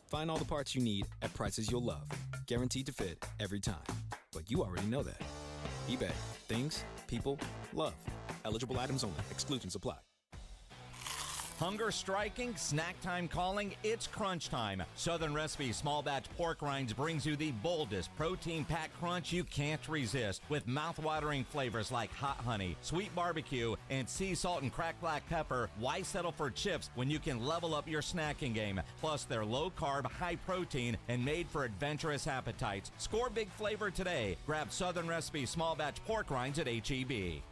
find all the parts you need at prices you'll love. Guaranteed to fit every time. But you already know that. eBay. Things, people, love. Eligible items only. Exclusions apply. Hunger striking, snack time calling, it's crunch time. Southern Recipe Small Batch Pork Rinds brings you the boldest protein-packed crunch you can't resist with mouth-watering flavors like hot honey, sweet barbecue, and sea salt and cracked black pepper. Why settle for chips when you can level up your snacking game? Plus, they're low-carb, high-protein, and made for adventurous appetites. Score big flavor today. Grab Southern Recipe Small Batch Pork Rinds at H-E-B.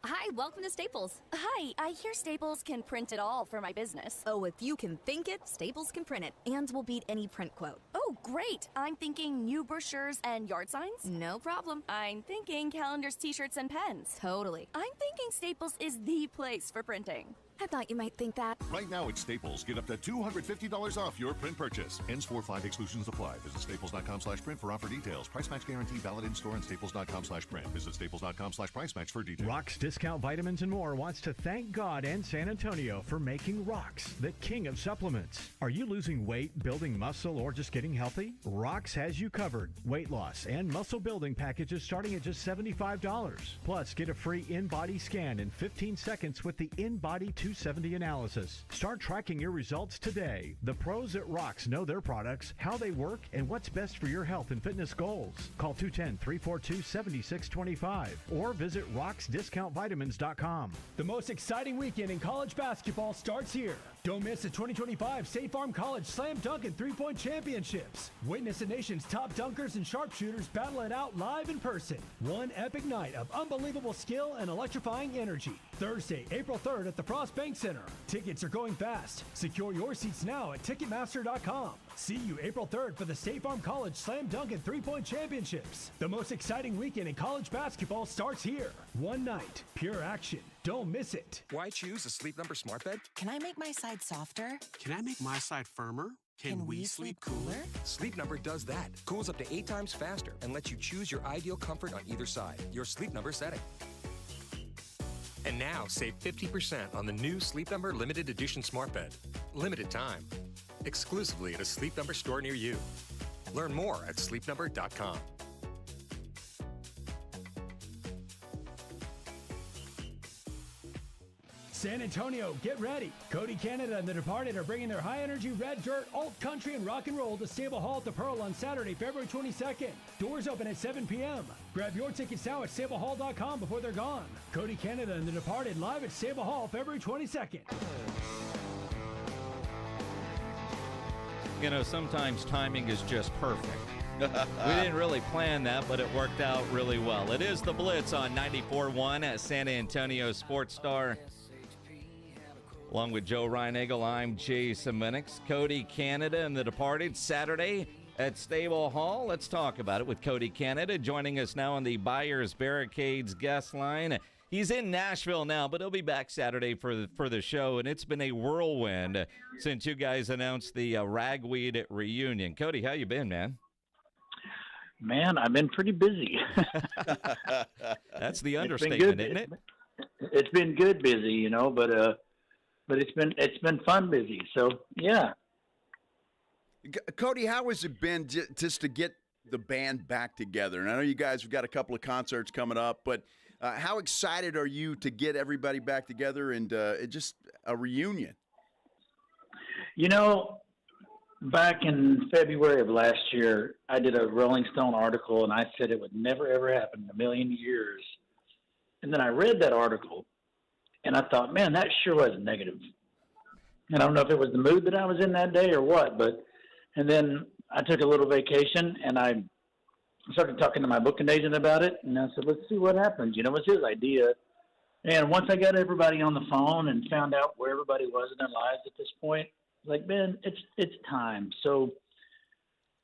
Hi, welcome to Staples. Hi, I hear Staples can print it all for my business. Oh, if you can think it, Staples can print it, and will beat any print quote. Oh, great. I'm thinking new brochures and yard signs? No problem. I'm thinking calendars, t-shirts, and pens. Totally. I'm thinking Staples is the place for printing. I thought you might think that. Right now at Staples, get up to $250 off your print purchase. Ends 4/5 exclusions apply. Visit staples.com/print for offer details. Price match guarantee valid in store and staples.com/print. Visit staples.com/price match for details. Rock's Discount Vitamins and More wants to thank God and San Antonio for making Rock's the king of supplements. Are you losing weight, building muscle, or just getting healthy? Rock's has you covered. Weight loss and muscle building packages starting at just $75. Plus, get a free in-body scan in 15 seconds with the in-body 270 analysis. Start tracking your results today. The pros at Rock's know their products, how they work, and what's best for your health and fitness goals. Call 210-342-7625 or visit rocksdiscountvitamins.com. The most exciting weekend in college basketball starts here. Don't miss the 2025 State Farm College Slam Dunk and Three-Point Championships. Witness the nation's top dunkers and sharpshooters battle it out live in person. One epic night of unbelievable skill and electrifying energy. Thursday, April 3rd at the Frost Bank Center. Tickets are going fast. Secure your seats now at Ticketmaster.com. See you April 3rd for the State Farm College Slam Dunk and Three-Point Championships. The most exciting weekend in college basketball starts here. One night, pure action. Don't miss it. Why choose a Sleep Number smart bed? Can I make my side softer? Can I make my side firmer? Can we sleep cooler? Sleep Number does that. Cools up to 8 times faster and lets you choose your ideal comfort on either side. Your Sleep Number setting. And now save 50% on the new Sleep Number limited edition smart bed. Limited time. Exclusively at a Sleep Number store near you. Learn more at sleepnumber.com. San Antonio, get ready. Cody Canada and The Departed are bringing their high-energy red dirt, alt country, and rock and roll to Sable Hall at the Pearl on Saturday, February 22nd. Doors open at 7 p.m. Grab your tickets now at sablehall.com before they're gone. Cody Canada and The Departed live at Sable Hall, February 22nd. You know, sometimes timing is just perfect. We didn't really plan that, but it worked out really well. It is the Blitz on 94.1 at San Antonio Sports Star. Along with Joe Reinagel, I'm Jason Minix. Cody Canada and The Departed, Saturday at Stable Hall. Let's talk about it with Cody Canada joining us now on the Buyers Barricades guest line. He's in Nashville now, but he'll be back Saturday for the show, and it's been a whirlwind since you guys announced the Ragweed reunion. Cody, how you been, man? Man, I've been pretty busy. That's the understatement, isn't it? It's been good busy, you know, but it's been fun busy. So yeah. Cody, how has it been just to get the band back together? And I know you guys have got a couple of concerts coming up, but how excited are you to get everybody back together and just a reunion? You know, back in February of last year, I did a Rolling Stone article, and I said it would never, ever happen in a million years. And then I read that article, and I thought, man, that sure was negative. And I don't know if it was the mood that I was in that day or what, and then I took a little vacation, and I started talking to my booking agent about it, and I said, let's see what happens. You know, it was his idea. And once I got everybody on the phone and found out where everybody was in their lives at this point, like, man, it's time. So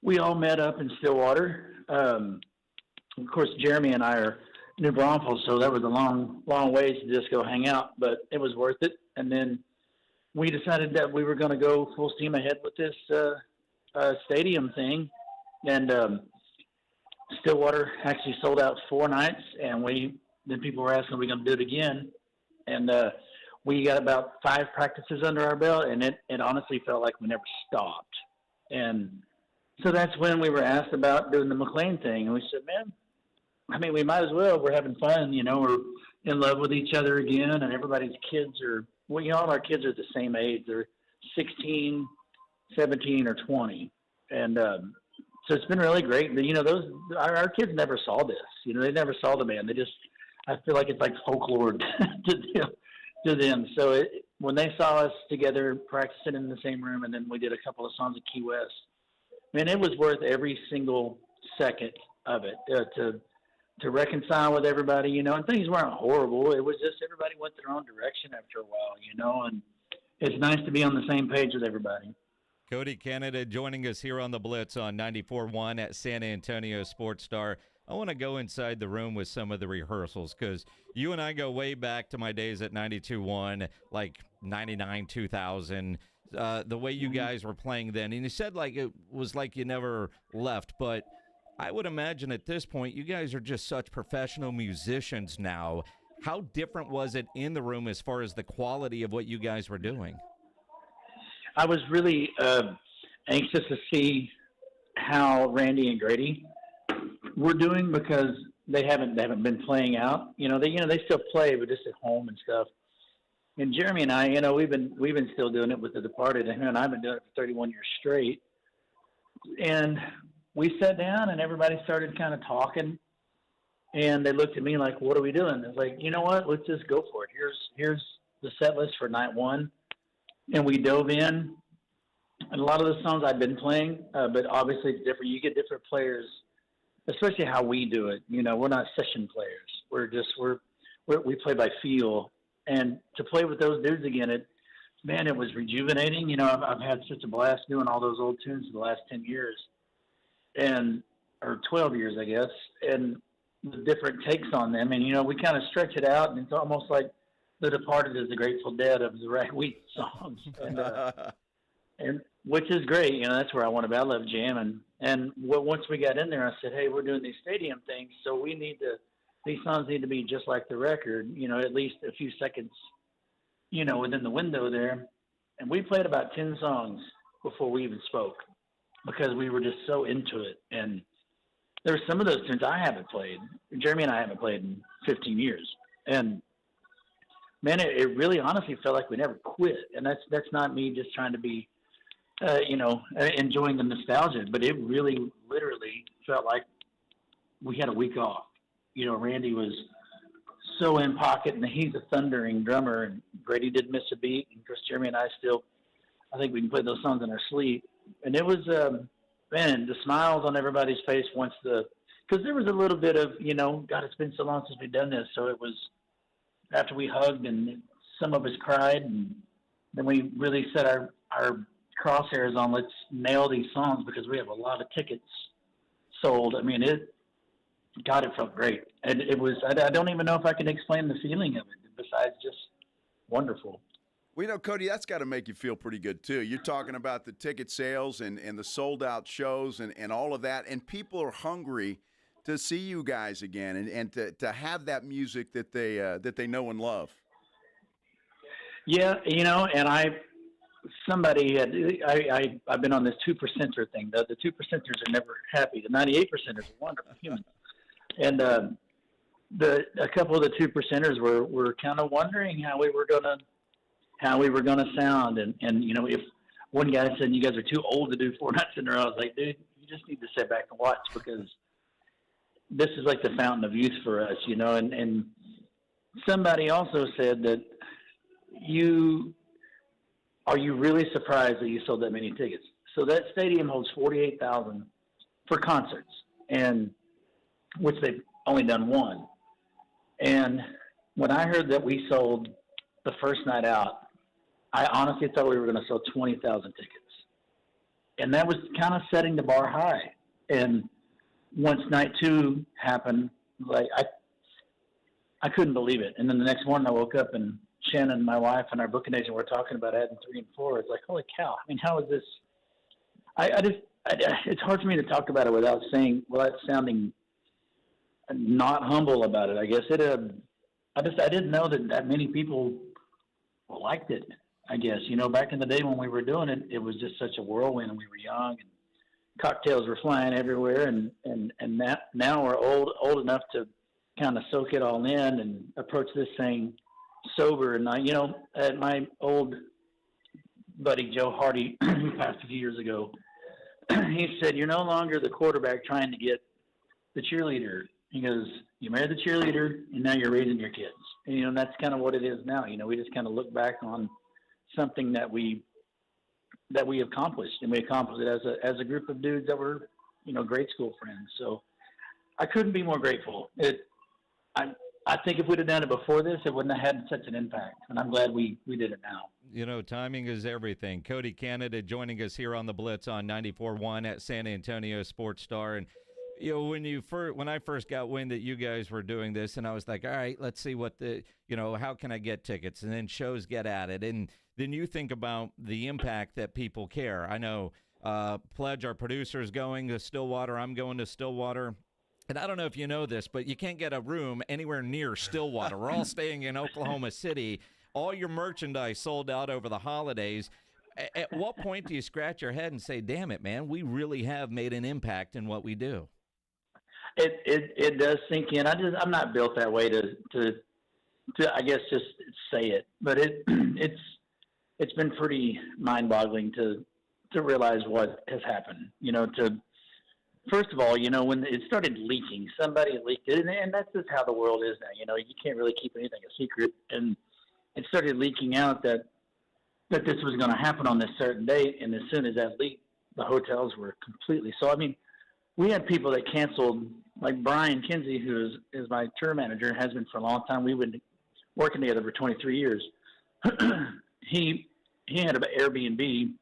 we all met up in Stillwater. Of course, Jeremy and I are New Braunfels, so that was a long ways to just go hang out, but it was worth it. And then we decided that we were going to go full steam ahead with this stadium thing, and Stillwater actually sold out 4 nights, and then people were asking, are we going to do it again? And we got about 5 practices under our belt, and it honestly felt like we never stopped. And so that's when we were asked about doing the McLean thing, and we said, man, I mean, we might as well. We're having fun, we're in love with each other again, and everybody's kids are, all our kids are the same age. They're 16, 17, or 20. And so it's been really great. Our kids never saw this. They never saw the band. I feel like it's like folklore to them. So when they saw us together practicing in the same room, and then we did a couple of songs at Key West, man, it was worth every single second of it to reconcile with everybody, and things weren't horrible. It was just everybody went their own direction after a while, and it's nice to be on the same page with everybody. Cody Canada joining us here on the Blitz on 94.1 at San Antonio Sports Star. I want to go inside the room with some of the rehearsals because you and I go way back to my days at 92.1, like 99, 2000, the way you guys were playing then. And you said like it was like you never left, but I would imagine at this point you guys are just such professional musicians now. How different was it in the room as far as the quality of what you guys were doing? I was really anxious to see how Randy and Grady were doing because they haven't been playing out. They still play, but just at home and stuff. And Jeremy and I, we've been still doing it with The Departed, and I've been doing it for 31 years straight. And we sat down, and everybody started kind of talking, and they looked at me like, "What are we doing?" It's like, you know what? Let's just go for it. Here's the set list for night one. And we dove in, and a lot of the songs I've been playing, but obviously it's different. You get different players, especially how we do it. We're not session players. We play by feel, and to play with those dudes again, it was rejuvenating. I've had such a blast doing all those old tunes for the last 10 years, or 12 years, I guess, and the different takes on them. And we kind of stretch it out, and it's almost like The Departed is the Grateful Dead of the ragweed songs, and which is great. That's where I want to be. I love jamming. And once we got in there, I said, "Hey, we're doing these stadium things, so these songs need to be just like the record. At least a few seconds, within the window there." And we played about 10 songs before we even spoke because we were just so into it. And there were some of those tunes I haven't played. Jeremy and I haven't played in 15 years, and man, it really honestly felt like we never quit. And that's not me just trying to be, enjoying the nostalgia, but it really literally felt like we had a week off. Randy was so in pocket, and he's a thundering drummer, and Grady didn't miss a beat. And Chris, Jeremy, and I think we can play those songs in our sleep. And it was, the smiles on everybody's face because there was a little bit of, God, it's been so long since we've done this. So it was, after we hugged and some of us cried, and then we really set our crosshairs on let's nail these songs because we have a lot of tickets sold. It felt great. And it was, I don't even know if I can explain the feeling of it besides just wonderful. Well, Cody, that's got to make you feel pretty good, too. You're talking about the ticket sales and the sold-out shows and all of that, and people are hungry to see you guys again and to have that music that they know and love. Yeah, and I've been on this 2%er thing. The 2%ers are never happy. The 98%ers are wonderful humans. And a couple of the 2%ers were kind of wondering how we were gonna sound. And if one guy said you guys are too old to do 4 nights in a row, I was like, dude, you just need to sit back and watch because this is like the fountain of youth for us, and somebody also said that are you really surprised that you sold that many tickets? So that stadium holds 48,000 for concerts, and which they've only done one. And when I heard that we sold the first night out, I honestly thought we were going to sell 20,000 tickets. And that was kind of setting the bar high. And once night 2 happened, like I couldn't believe it. And then the next morning I woke up and Shannon, my wife, and our booking agent were talking about adding 3 and 4. It's like, holy cow. How is this? it's hard for me to talk about it without sounding not humble about it. I guess I didn't know that many people liked it. I guess, back in the day when we were doing it, it was just such a whirlwind, and we were young, and cocktails were flying everywhere, and now we're old enough to kind of soak it all in and approach this thing sober. And my old buddy Joe Hardy, who passed a few years ago, he said, "You're no longer the quarterback trying to get the cheerleader." He goes, "You married the cheerleader, and now you're raising your kids." And that's kind of what it is now. We just kind of look back on something that we accomplished, and we accomplished it as a group of dudes that were, grade school friends. So I couldn't be more grateful. I think if we'd have done it before this, it wouldn't have had such an impact, and I'm glad we did it now. Timing is everything. Cody Canada joining us here on the Blitz on 94.1 at San Antonio Sports Star. And when I first got wind that you guys were doing this, and I was like, all right, let's see what how can I get tickets? And then shows get added, and then you think about the impact that people care. I know Pledge, our producer, is going to Stillwater. I'm going to Stillwater. And I don't know if you know this, but you can't get a room anywhere near Stillwater. We're all staying in Oklahoma City. All your merchandise sold out over the holidays. At what point do you scratch your head and say, damn it, man, we really have made an impact in what we do? It does sink in. I'm not built that way to I guess just say it, but it's been pretty mind-boggling to realize what has happened. First of all, when it started leaking, somebody leaked it, and that's just how the world is now. You can't really keep anything a secret, and it started leaking out that this was going to happen on this certain date, and as soon as that leaked, the hotels were completely. So I mean, we had people that canceled, like Brian Kinsey, who is my tour manager, has been for a long time. We've been working together for 23 years. He had an Airbnb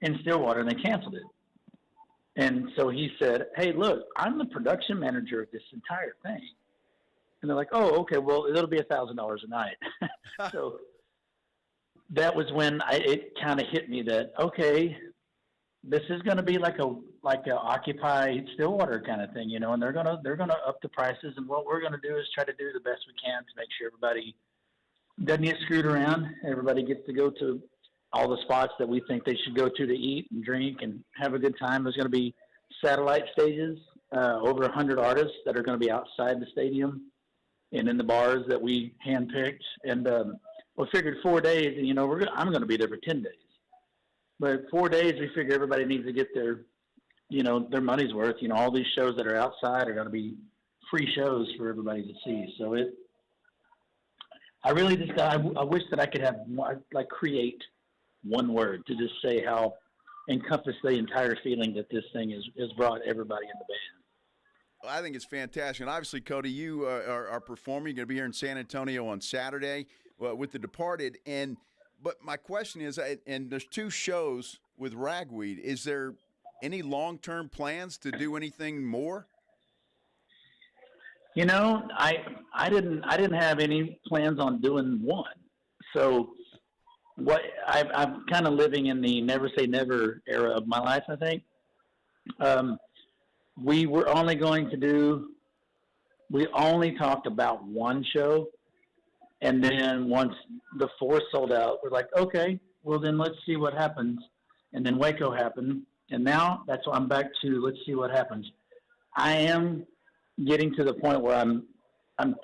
in Stillwater, and they canceled it. And so he said, "Hey, look, I'm the production manager of this entire thing." And they're like, "Oh, okay, well, it'll be $1,000 a night." So that was when it kind of hit me that, okay, this is going to be like a Occupy Stillwater kind of thing, and they're gonna up the prices. And what we're going to do is try to do the best we can to make sure everybody doesn't get screwed around. Everybody gets to go to all the spots that we think they should go to eat and drink and have a good time. There's going to be satellite stages, over 100 artists that are going to be outside the stadium and in the bars that we handpicked. And we figured 4 days, and I'm going to be there for 10 days. But 4 days, we figure everybody needs to get their money's worth. All these shows that are outside are going to be free shows for everybody to see. So I really just I wish that I could have create one word to just say how encompass the entire feeling that this thing has brought everybody in the band. I think it's fantastic. And obviously, Cody, you are performing. You're going to be here in San Antonio on Saturday with The Departed. But my question is, and there's 2 shows with Ragweed. Is there any long-term plans to do anything more? I didn't have any plans on doing one. So what I'm kind of living in the never say never era of my life, I think. We only talked about one show, and then once the 4 sold out, we're like, okay, well then let's see what happens. And then Waco happened, and now that's why I'm back to let's see what happens. I am getting to the point where I'm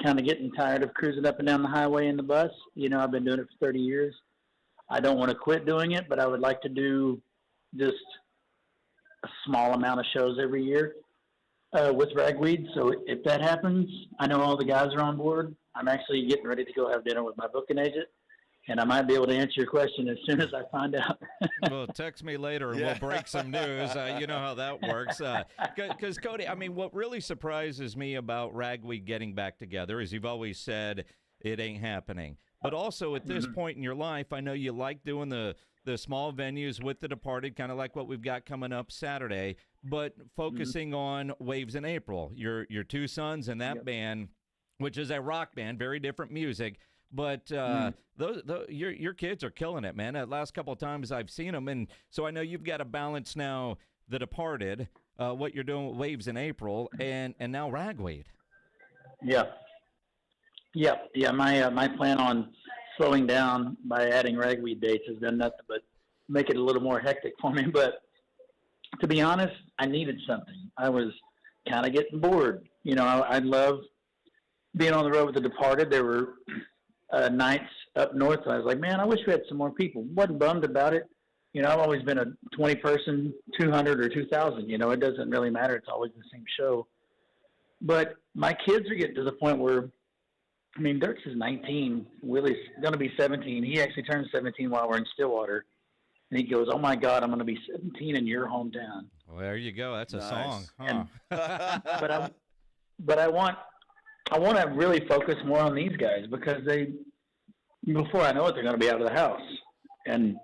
kind of getting tired of cruising up and down the highway in the bus. I've been doing it for 30 years. I don't want to quit doing it, but I would like to do just a small amount of shows every year with Ragweed. So if that happens, I know all the guys are on board. I'm actually getting ready to go have dinner with my booking agent, and I might be able to answer your question as soon as I find out. Well, text me later, and we'll break some news. You know how that works. Because, Cody, I mean, what really surprises me about Ragweed getting back together is you've always said it ain't happening. But also at this point in your life, I know you like doing the small venues with The Departed, kind of like what we've got coming up Saturday, but focusing on Waves in April. Your 2 sons and that band, which is a rock band, very different music, But your kids are killing it, man. The last couple of times I've seen them, and so I know you've got to balance now The Departed, what you're doing with Waves in April, and now Ragweed. Yeah. My plan on slowing down by adding Ragweed dates has done nothing but make it a little more hectic for me. But to be honest, I needed something. I was kind of getting bored. I love being on the road with The Departed. There were nights up north, and I was like, man, I wish we had some more people. Wasn't bummed about it. I've always been a 20-person, 200 or 2,000. It doesn't really matter. It's always the same show. But my kids are getting to the point where, Dirks is 19. Willie's going to be 17. He actually turned 17 while we're in Stillwater. And he goes, oh, my God, I'm going to be 17 in your hometown. Well, there you go. That's a song. Huh? But I want to really focus more on these guys because before I know it, they're going to be out of the house. And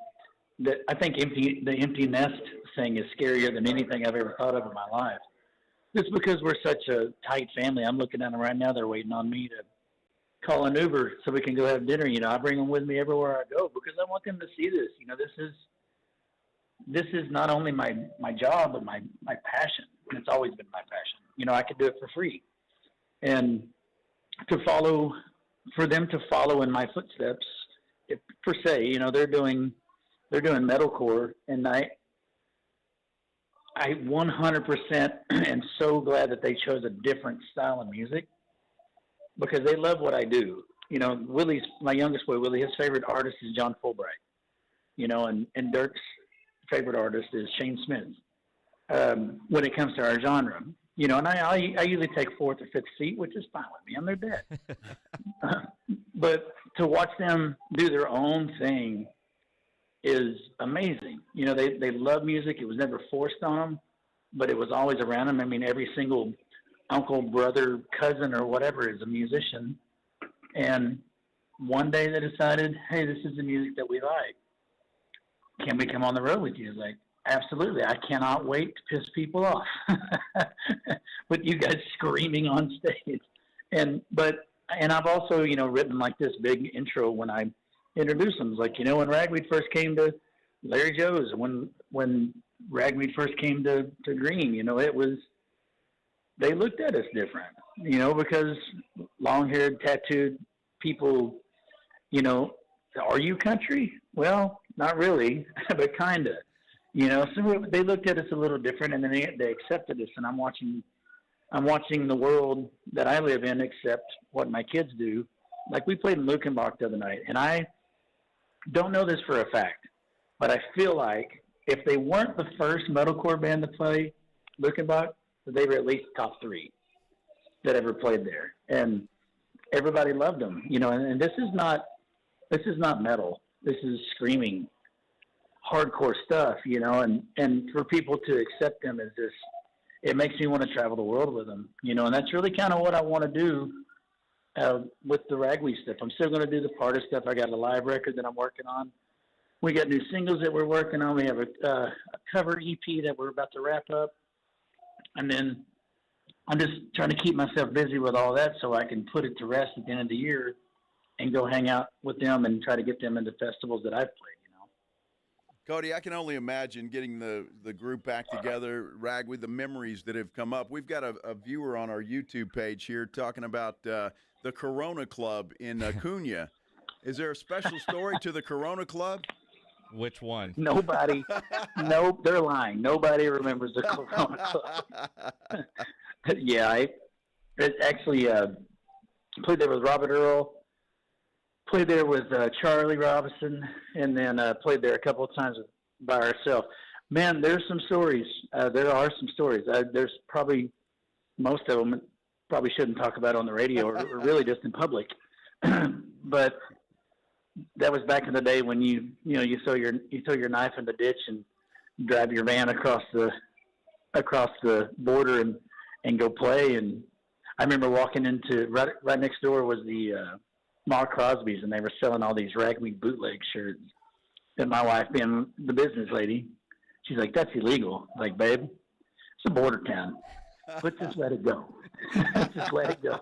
I think the empty nest thing is scarier than anything I've ever thought of in my life. Just because we're such a tight family. I'm looking at them right now. They're waiting on me to call an Uber so we can go have dinner. I bring them with me everywhere I go because I want them to see this. This is not only my job, but my passion. It's always been my passion. I could do it for free. And for them to follow in my footsteps, per se, they're doing metalcore, and I 100% am so glad that they chose a different style of music because they love what I do. Willie's, my youngest boy, Willie, his favorite artist is John Fulbright, and Dirk's favorite artist is Shane Smith. When it comes to our genre, and I usually take fourth or fifth seat, which is fine with me. I'm their dad. But to watch them do their own thing is amazing. They love music. It was never forced on them, but it was always around them. Every single uncle, brother, cousin, or whatever is a musician. And one day they decided, hey, this is the music that we like. Can we come on the road with you? Like, absolutely. I cannot wait to piss people off. With you guys screaming on stage. And I've also, written like this big intro when I introduce them. It's like, when Ragweed first came to Larry Joe's, when Ragweed first came to Green, they looked at us different, because long-haired, tattooed people, are you country? Well, not really, but kind of, so they looked at us a little different, and then they accepted us, and I'm watching the world that I live in accept what my kids do. Like we played in Lukenbach the other night, and I don't know this for a fact, but I feel like if they weren't the first metalcore band to play Lukenbach, they were at least top 3 that ever played there, and everybody loved them. And this is not metal. This is screaming, hardcore stuff. And for people to accept them as this, it makes me want to travel the world with them. And that's really kind of what I want to do with the Ragweed stuff. I'm still going to do the part of stuff. I got a live record that I'm working on. We got new singles that we're working on. We have a cover EP that we're about to wrap up. And then I'm just trying to keep myself busy with all that so I can put it to rest at the end of the year and go hang out with them and try to get them into festivals that I've played. Cody, I can only imagine getting the group back together, Ragweed, the memories that have come up. We've got a viewer on our YouTube page here talking about the Corona Club in Cunha. Is there a special story to the Corona Club? Which one? Nobody. Nope, they're lying. Nobody remembers the Corona Club. Yeah, I actually played there with Robert Earl. Played there with Charlie Robinson, and then played there a couple of times by ourselves. Man, there's some stories. There are some stories. There's probably most of them probably shouldn't talk about on the radio or really just in public. But that was back in the day when you throw your knife in the ditch and drive your van across the border and go play. And I remember walking into right next door was the Mark Crosby's, and they were selling all these Ragweed bootleg shirts. And my wife, being the business lady, she's like, "That's illegal." I'm like, babe, it's a border town. Let's just let it go. Just let it go.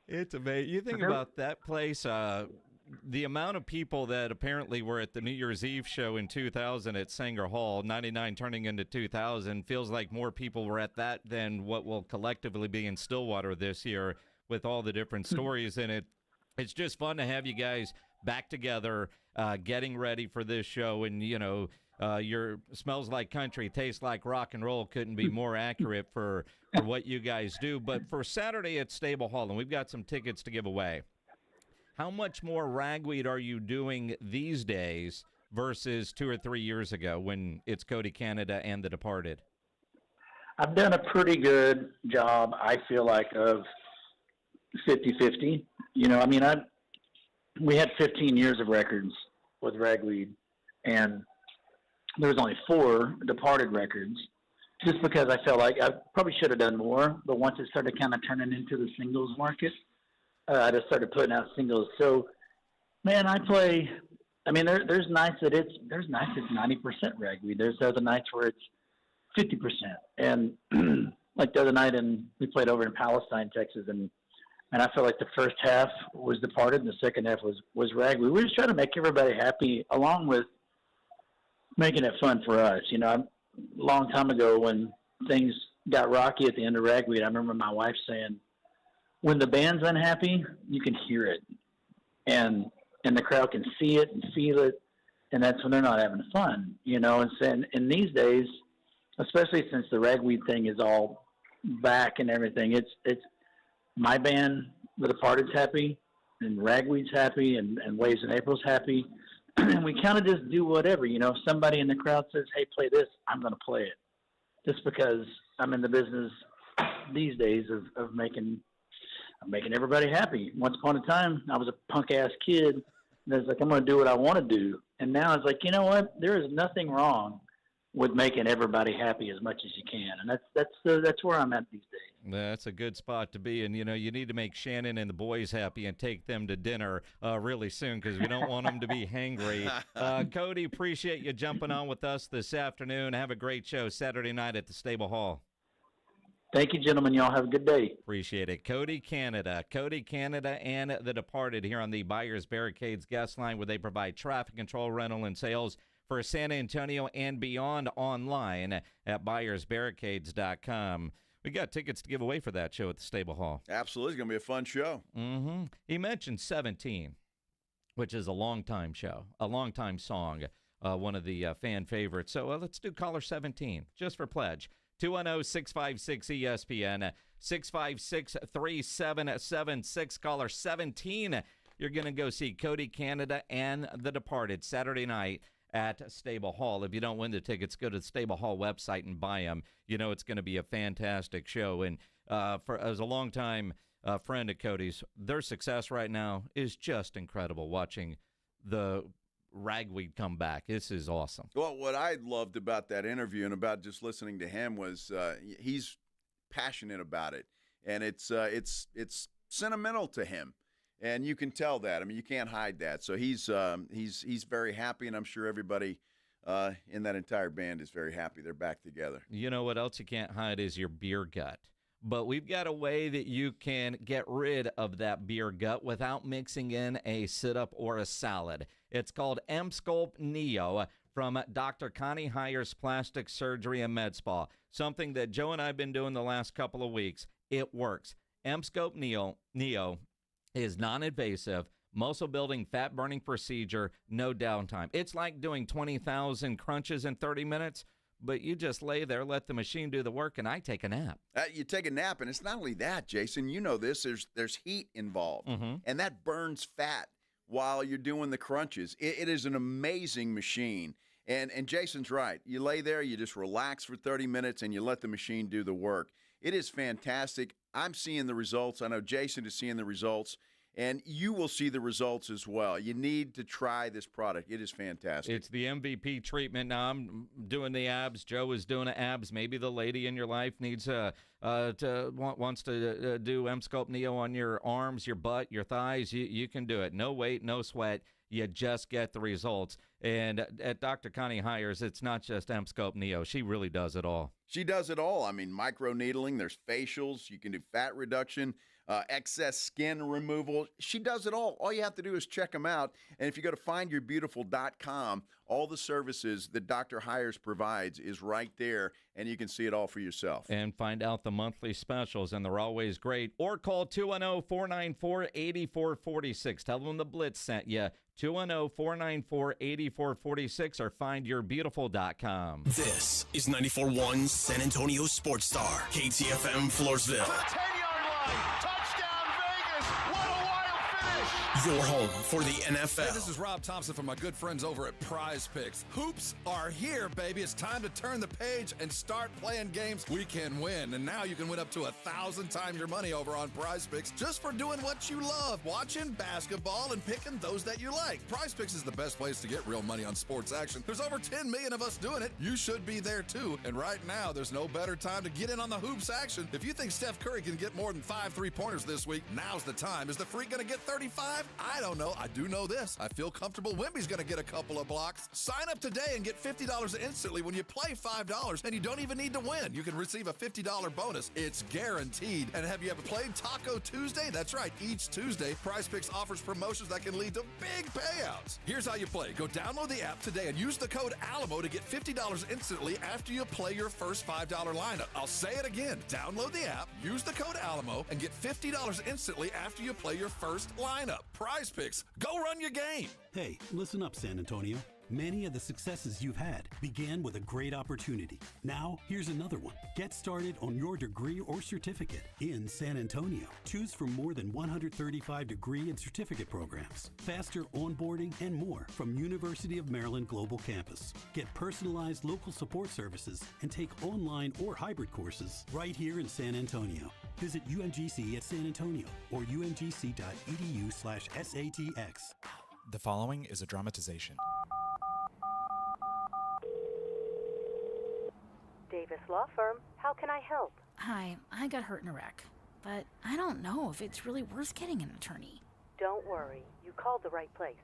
It's amazing. You think about that place, the amount of people that apparently were at the New Year's Eve show in 2000 at Sanger Hall, 99 turning into 2000, feels like more people were at that than what will collectively be in Stillwater this year with all the different stories in it. It's just fun to have you guys back together, getting ready for this show. And, your smells like country, tastes like rock and roll couldn't be more accurate for what you guys do. But for Saturday at Stable Hall, and we've got some tickets to give away, how much more ragweed are you doing these days versus 2 or 3 years ago when it's Cody Canada and The Departed? I've done a pretty good job, I feel like, of 50-50. We had 15 years of records with ragweed, and there was only 4 Departed records, just because I felt like I probably should have done more. But once it started kind of turning into the singles market, I just started putting out singles. So, man, I play. I mean, there's nights that it's 90% ragweed. There's other nights where it's 50%. And like the other night, we played over in Palestine, Texas, and I felt like the first half was Departed, and the second half was ragweed. We're just trying to make everybody happy, along with making it fun for us. A long time ago when things got rocky at the end of ragweed, I remember my wife saying, when the band's unhappy, you can hear it, and the crowd can see it and feel it, and that's when they're not having fun, And these days, especially since the ragweed thing is all back and everything, it's my band, The Departed's happy, and ragweed's happy, and Waves in April's happy, and we kind of just do whatever. If somebody in the crowd says, "Hey, play this," I'm going to play it, just because I'm in the business these days of making everybody happy. Once upon a time, I was a punk-ass kid, and I was like, I'm going to do what I want to do. And now it's like, you know what? There is nothing wrong with making everybody happy as much as you can. And that's where I'm at these days. That's a good spot to be. And, you need to make Shannon and the boys happy and take them to dinner really soon, because we don't want them to be hangry. Cody, appreciate you jumping on with us this afternoon. Have a great show Saturday night at the Stable Hall. Thank you, gentlemen. Y'all have a good day. Appreciate it. Cody Canada and The Departed here on the Buyers Barricades guest line, where they provide traffic control, rental, and sales for San Antonio and beyond, online at buyersbarricades.com. We got tickets to give away for that show at the Stable Hall. Absolutely. It's going to be a fun show. Mm-hmm. He mentioned 17, which is a long-time show, a long-time song, one of the fan favorites. So let's do caller 17, just for pledge. 210-656-ESPN, 656-3776, caller 17. You're going to go see Cody Canada and The Departed Saturday night at Stable Hall. If you don't win the tickets, go to the Stable Hall website and buy them. It's going to be a fantastic show. And as a longtime friend of Cody's, their success right now is just incredible, watching the ragweed come back. This is awesome. Well, what I loved about that interview and about just listening to him was he's passionate about it, and it's sentimental to him, and you can tell that. I mean, you can't hide that. So he's very happy, and I'm sure everybody in that entire band is very happy. They're back together. You know what else you can't hide is your beer gut. But we've got a way that you can get rid of that beer gut without mixing in a sit-up or a salad. It's called Emsculpt Neo from Dr. Connie Heyer's Plastic Surgery and Med Spa, something that Joe and I have been doing the last couple of weeks. It works. Emsculpt Neo is non-invasive, muscle-building, fat-burning procedure, no downtime. It's like doing 20,000 crunches in 30 minutes. But you just lay there, let the machine do the work, and I take a nap. You take a nap, and it's not only that, Jason. You know this. There's heat involved, and that burns fat while you're doing the crunches. It is an amazing machine. And Jason's right. You lay there, you just relax for 30 minutes, and you let the machine do the work. It is fantastic. I'm seeing the results. I know Jason is seeing the results. And you will see the results as well. You need to try this product. It is fantastic. It's the MVP treatment. Now I'm doing the abs. Joe is doing the abs. Maybe the lady in your life needs wants to do Emsculpt Neo on your arms, your butt, your thighs. You can do it. No weight, no sweat. You just get the results. And at Dr. Connie Hires, it's not just Emscope Neo. She really does it all. She does it all. I mean, microneedling, there's facials, you can do fat reduction, excess skin removal. She does it all. All you have to do is check them out. And if you go to findyourbeautiful.com, all the services that Dr. Hires provides is right there, and you can see it all for yourself. And find out the monthly specials, and they're always great. Or call 210-494-8446. Tell them the Blitz sent you. 210-494-8446 or findyourbeautiful.com. This is 94.1 San Antonio Sports Star, KTFM Floresville. 10-yard line. Touchdown, Vegas. What a wild finish. Your home for the NFL. Hey, this is Rob Thompson from my good friends over at Prize Picks. Hoops are here, baby. It's time to turn the page and start playing games we can win. And now you can win up to 1,000 times your money over on Prize Picks just for doing what you love, watching basketball and picking those that you like. Prize Picks is the best place to get real money on sports action. There's over 10 million of us doing it. You should be there too. And right now, there's no better time to get in on the hoops action. If you think Steph Curry can get more than 5 3-pointers this week, now's the time. Is the freak going to get 35? I don't know. I do know this. I feel comfortable Wemby's going to get a couple of blocks. Sign up today and get $50 instantly when you play $5, and you don't even need to win. You can receive a $50 bonus. It's guaranteed. And have you ever played Taco Tuesday? That's right. Each Tuesday, Prize Picks offers promotions that can lead to big payouts. Here's how you play. Go download the app today and use the code ALAMO to get $50 instantly after you play your first $5 lineup. I'll say it again. Download the app, use the code ALAMO, and get $50 instantly after you play your first lineup. Prize Picks. Go run your game. Hey, listen up, San Antonio. Many of the successes you've had began with a great opportunity. Now, here's another one. Get started on your degree or certificate in San Antonio. Choose from more than 135 degree and certificate programs, faster onboarding, and more from University of Maryland Global Campus. Get personalized local support services and take online or hybrid courses right here in San Antonio. Visit UMGC at San Antonio or umgc.edu/SATX. The following is a dramatization. Davis Law Firm, how can I help? Hi, I got hurt in a wreck, but I don't know if it's really worth getting an attorney. Don't worry, you called the right place.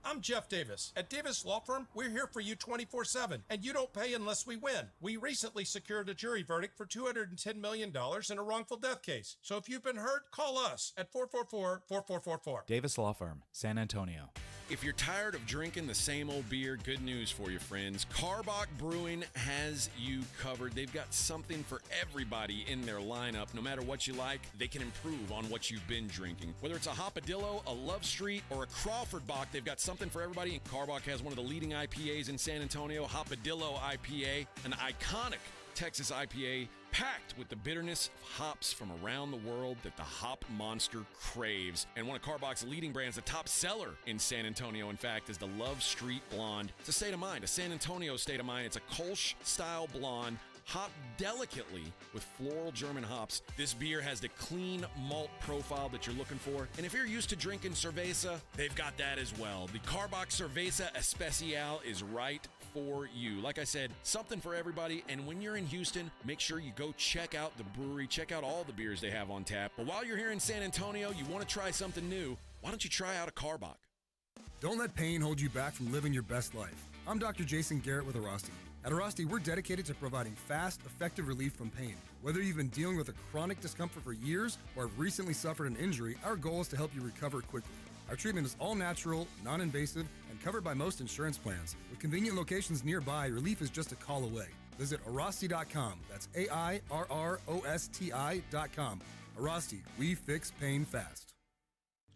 I'm Jeff Davis. At Davis Law Firm, we're here for you 24/7, and you don't pay unless we win. We recently secured a jury verdict for $210 million in a wrongful death case. So if you've been hurt, call us at 444-4444. Davis Law Firm, San Antonio. If you're tired of drinking the same old beer, good news for you, friends. Karbach Brewing has you covered. They've got something for everybody in their lineup. No matter what you like, they can improve on what you've been drinking. Whether it's a Hopadillo, a Love Street, or a Crawford Bock, they've got something for everybody. And Karbach has one of the leading IPAs in San Antonio, Hopadillo IPA, an iconic Texas IPA packed with the bitterness of hops from around the world that the hop monster craves. And one of Karbach's leading brands, the top seller in San Antonio, in fact, is the Love Street Blonde. It's a state of mind, a San Antonio state of mind. It's a Kolsch-style blonde, hopped delicately with floral German hops. This beer has the clean malt profile that you're looking for. And if you're used to drinking cerveza, they've got that as well. The Karbach Cerveza Especial is right for you. Like I said, something for everybody. And when you're in Houston, make sure you go check out the brewery, check out all the beers they have on tap. But while you're here in San Antonio, you want to try something new, why don't you try out a Karbach? Don't let pain hold you back from living your best life. I'm Dr. Jason Garrett with Arasti. At Arasti, we're dedicated to providing fast, effective relief from pain. Whether you've been dealing with a chronic discomfort for years or have recently suffered an injury, our goal is to help you recover quickly. Our treatment is all natural, non-invasive, and covered by most insurance plans. With convenient locations nearby, relief is just a call away. Visit Arasti.com. That's AIRROSTI.com. Arasti, we fix pain fast.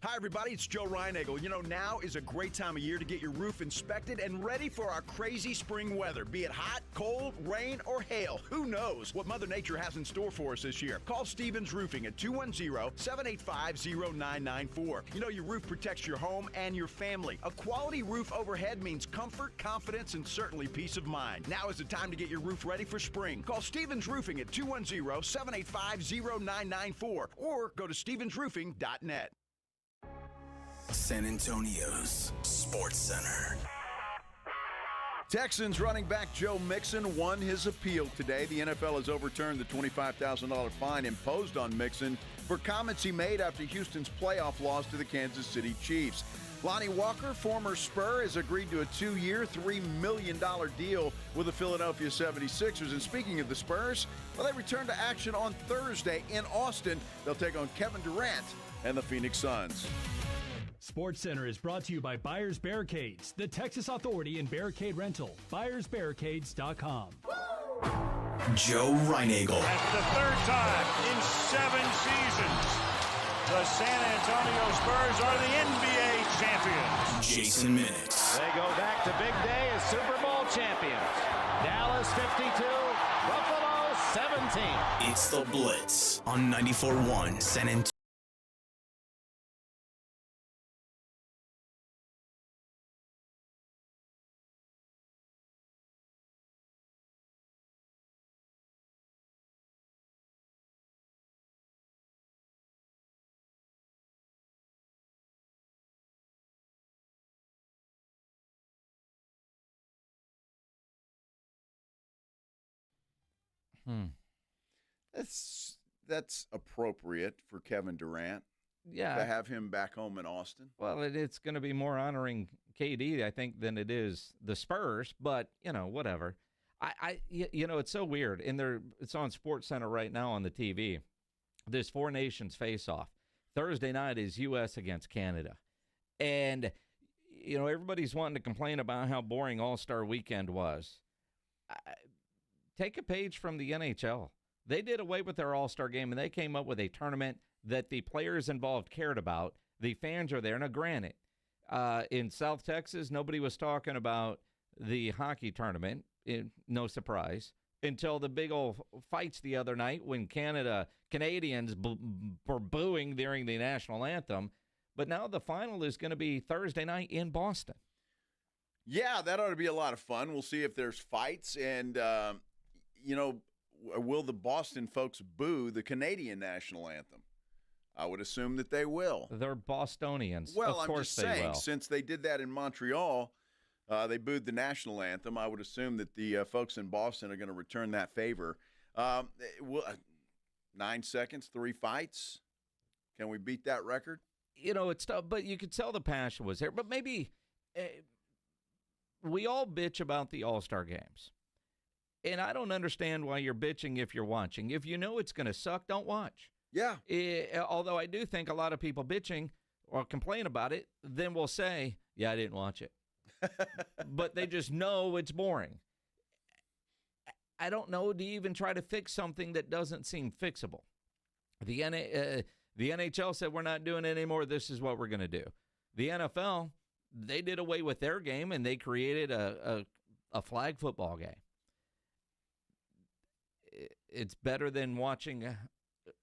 Hi, everybody. It's Joe Reinagle. You know, now is a great time of year to get your roof inspected and ready for our crazy spring weather. Be it hot, cold, rain, or hail, who knows what Mother Nature has in store for us this year. Call Stevens Roofing at 210-785-0994. You know, your roof protects your home and your family. A quality roof overhead means comfort, confidence, and certainly peace of mind. Now is the time to get your roof ready for spring. Call Stevens Roofing at 210-785-0994 or go to stevensroofing.net. San Antonio's Sports Center. Texans running back Joe Mixon won his appeal today. The NFL has overturned the $25,000 fine imposed on Mixon for comments he made after Houston's playoff loss to the Kansas City Chiefs. Lonnie Walker, former Spur, has agreed to a 2-year, $3 million deal with the Philadelphia 76ers. And speaking of the Spurs, well, they return to action on Thursday in Austin. They'll take on Kevin Durant and the Phoenix Suns. SportsCenter is brought to you by Buyers Barricades, the Texas authority in barricade rental. BuyersBarricades.com. Joe Reinagel. That's the third time in 7 seasons. The San Antonio Spurs are the NBA champions. Jason Minix. They go back to big day as Super Bowl champions. Dallas 52, Buffalo 17. It's the Blitz on 94.1 San Antonio. That's appropriate for Kevin Durant. Yeah. To have him back home in Austin. Well, it's going to be more honoring KD, I think, than it is the Spurs. But whatever. It's so weird. It's on SportsCenter right now on the TV. This 4 nations face-off. Thursday night is U.S. against Canada, and everybody's wanting to complain about how boring All-Star Weekend was. Take a page from the NHL. They did away with their All-Star game, and they came up with a tournament that the players involved cared about. The fans are there. Now, granted, in South Texas, nobody was talking about the hockey tournament, no surprise, until the big old fights the other night when Canadians were booing during the national anthem. But now the final is going to be Thursday night in Boston. Yeah, that ought to be a lot of fun. We'll see if there's fights. And, will the Boston folks boo the Canadian national anthem? I would assume that they will. They're Bostonians. Well, of course I'm just saying, will. Since they did that in Montreal, they booed the national anthem. I would assume that the folks in Boston are going to return that favor. 9 seconds, 3 fights. Can we beat that record? It's tough, but you could tell the passion was there. But maybe we all bitch about the All-Star games. And I don't understand why you're bitching if you're watching. If you know it's going to suck, don't watch. Yeah. Although I do think a lot of people bitching or complain about it, then will say, yeah, I didn't watch it. But they just know it's boring. I don't know to even try to fix something that doesn't seem fixable. The NHL said we're not doing it anymore. This is what we're going to do. The NFL, they did away with their game, and they created a flag football game. It's better than watching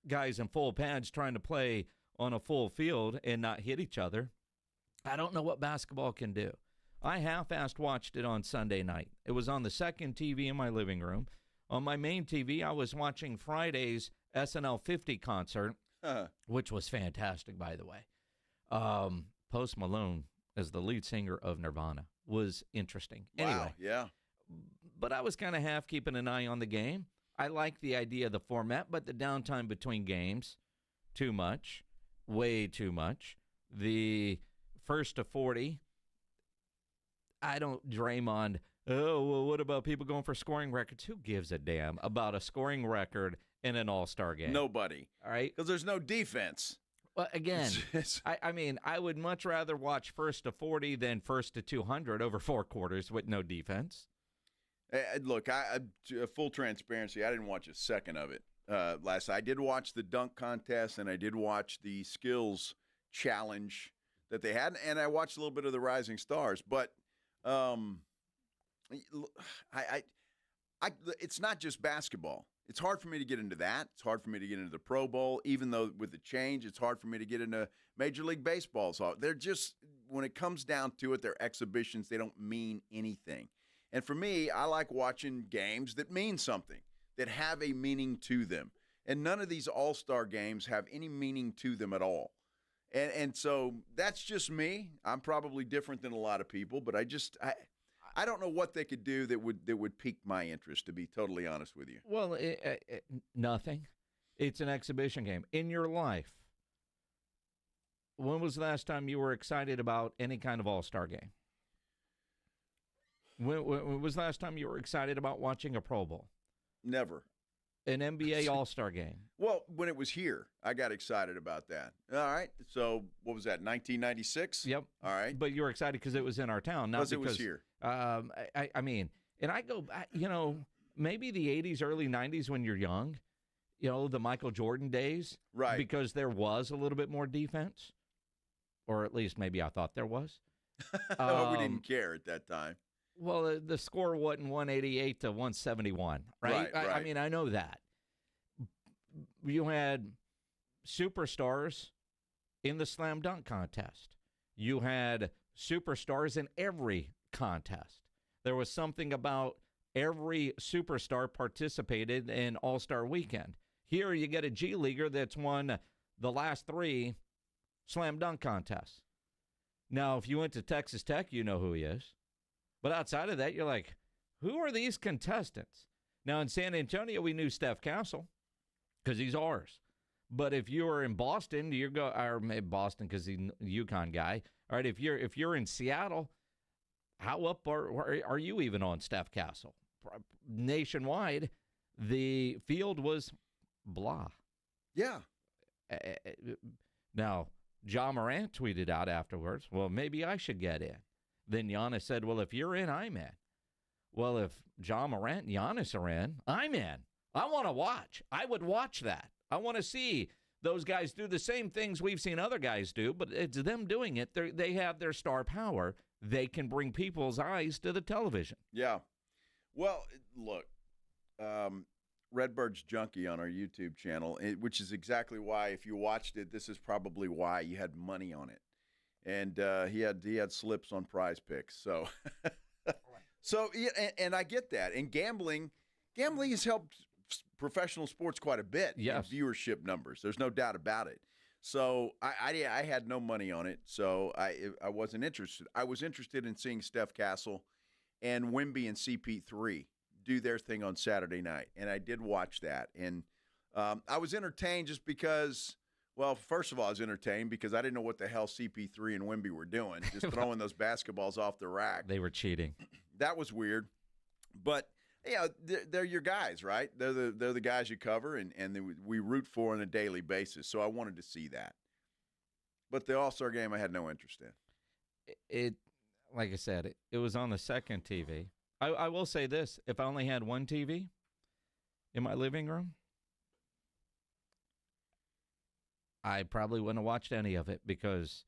guys in full pads trying to play on a full field and not hit each other. I don't know what basketball can do. I half-assed watched it on Sunday night. It was on the second TV in my living room. On my main TV, I was watching Friday's SNL 50 concert, which was fantastic, by the way. Post Malone, as the lead singer of Nirvana, was interesting. Wow, anyway, yeah. But I was kind of half keeping an eye on the game. I like the idea of the format, but the downtime between games, too much, way too much. The first to 40, I don't Draymond, oh, well, what about people going for scoring records? Who gives a damn about a scoring record in an all-star game? Nobody. All right? Because there's no defense. Well, again, I would much rather watch first to 40 than first to 200 over 4 quarters with no defense. Look, full transparency, I didn't watch a second of it last night. I did watch the dunk contest, and I did watch the skills challenge that they had, and I watched a little bit of the Rising Stars. But it's not just basketball. It's hard for me to get into that. It's hard for me to get into the Pro Bowl, even though with the change, it's hard for me to get into Major League Baseball. So they're just, when it comes down to it, they're exhibitions. They don't mean anything. And for me, I like watching games that mean something, that have a meaning to them. And none of these all-star games have any meaning to them at all. And so that's just me. I'm probably different than a lot of people, but I don't know what they could do that would pique my interest, to be totally honest with you. Well, nothing. It's an exhibition game. In your life, When was the last time you were excited about any kind of All-Star game? When was the last time you were excited about watching a Pro Bowl? Never. An NBA All-Star game? Well, when it was here, I got excited about that. All right. So what was that, 1996? Yep. All right. But you were excited because it was in our town, not because it was here. I mean, and I go back, maybe the 80s, early 90s when you're young, the Michael Jordan days. Right. Because there was a little bit more defense. Or at least maybe I thought there was. We didn't care at that time. Well, the score wasn't 188 to 171, right? Right. I mean, I know that. You had superstars in the slam dunk contest. You had superstars in every contest. There was something about every superstar participated in All-Star Weekend. Here you get a G Leaguer that's won the last 3 slam dunk contests. Now, if you went to Texas Tech, you know who he is. But outside of that, you're like, who are these contestants? Now, in San Antonio, we knew Steph Castle because he's ours. But if you were in Boston, or maybe Boston because he's a UConn guy. All right, if you're in Seattle, how up are you even on Steph Castle? Nationwide, the field was blah. Yeah. Now, Ja Morant tweeted out afterwards, well, maybe I should get in. Then Giannis said, well, if you're in, I'm in. Well, if Ja Morant and Giannis are in, I'm in. I want to watch. I would watch that. I want to see those guys do the same things we've seen other guys do, but it's them doing it. They have their star power. They can bring people's eyes to the television. Yeah. Well, look, Redbird's Junkie on our YouTube channel, which is exactly why, if you watched it, this is probably why you had money on it. And he had slips on Prize Picks. So, and I get that. And gambling has helped professional sports quite a bit. Yes. In viewership numbers. There's no doubt about it. So I had no money on it. So I wasn't interested. I was interested in seeing Steph Castle and Wemby and CP3 do their thing on Saturday night. And I did watch that. And I was entertained just because. Well, first of all, I was entertained because I didn't know what the hell CP3 and Wemby were doing, just throwing those basketballs off the rack. They were cheating. That was weird. But, they're your guys, right? They're the guys you cover, and we root for on a daily basis. So I wanted to see that. But the All-Star game I had no interest in. It like I said, it was on the second TV. I will say this. If I only had one TV in my living room, I probably wouldn't have watched any of it because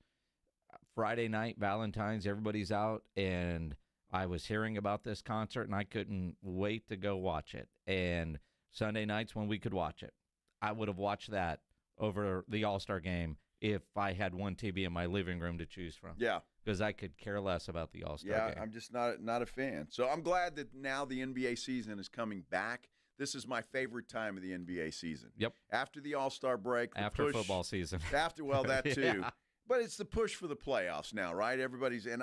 Friday night, Valentine's, everybody's out, and I was hearing about this concert, and I couldn't wait to go watch it. And Sunday nights when we could watch it, I would have watched that over the All-Star game if I had one TV in my living room to choose from. Yeah. Because I could care less about the All-Star game. Yeah, I'm just not a fan. So I'm glad that now the NBA season is coming back. This is my favorite time of the NBA season. Yep. After the All-Star break. After football season. Well, that too. Yeah. But it's the push for the playoffs now, right? Everybody's – and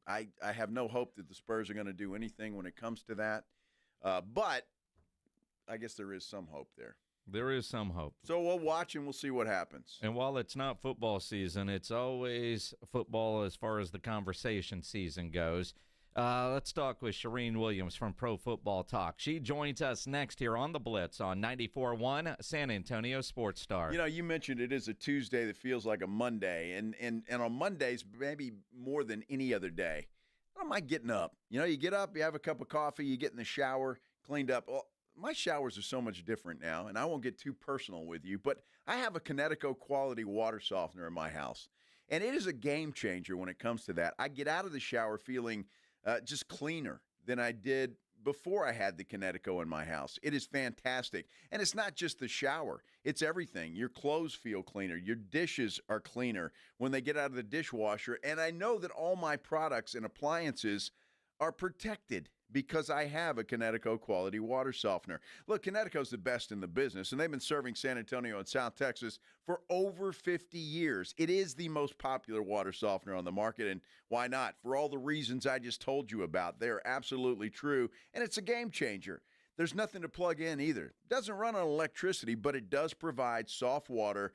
I have no hope that the Spurs are going to do anything when it comes to that. But I guess there is some hope there. There is some hope. So we'll watch and we'll see what happens. And while it's not football season, it's always football as far as the conversation season goes. Let's talk with Shireen Williams from Pro Football Talk. She joins us next here on the Blitz on 94.1 San Antonio Sports Star. You mentioned it is a Tuesday that feels like a Monday, and on Mondays, maybe more than any other day, I don't mind getting up. You get up, you have a cup of coffee, you get in the shower, cleaned up. Well, my showers are so much different now, and I won't get too personal with you, but I have a Connecticut quality water softener in my house, and it is a game changer when it comes to that. I get out of the shower feeling just cleaner than I did before I had the Connecticut in my house. It is fantastic. And it's not just the shower. It's everything. Your clothes feel cleaner. Your dishes are cleaner when they get out of the dishwasher. And I know that all my products and appliances are protected because I have a Connecticut quality water softener. Look, Connecticut's the best in the business, and they've been serving San Antonio and South Texas for over 50 years. It is the most popular water softener on the market, and why not? For all the reasons I just told you about, they're absolutely true, and it's a game changer. There's nothing to plug in either. It doesn't run on electricity, but it does provide soft water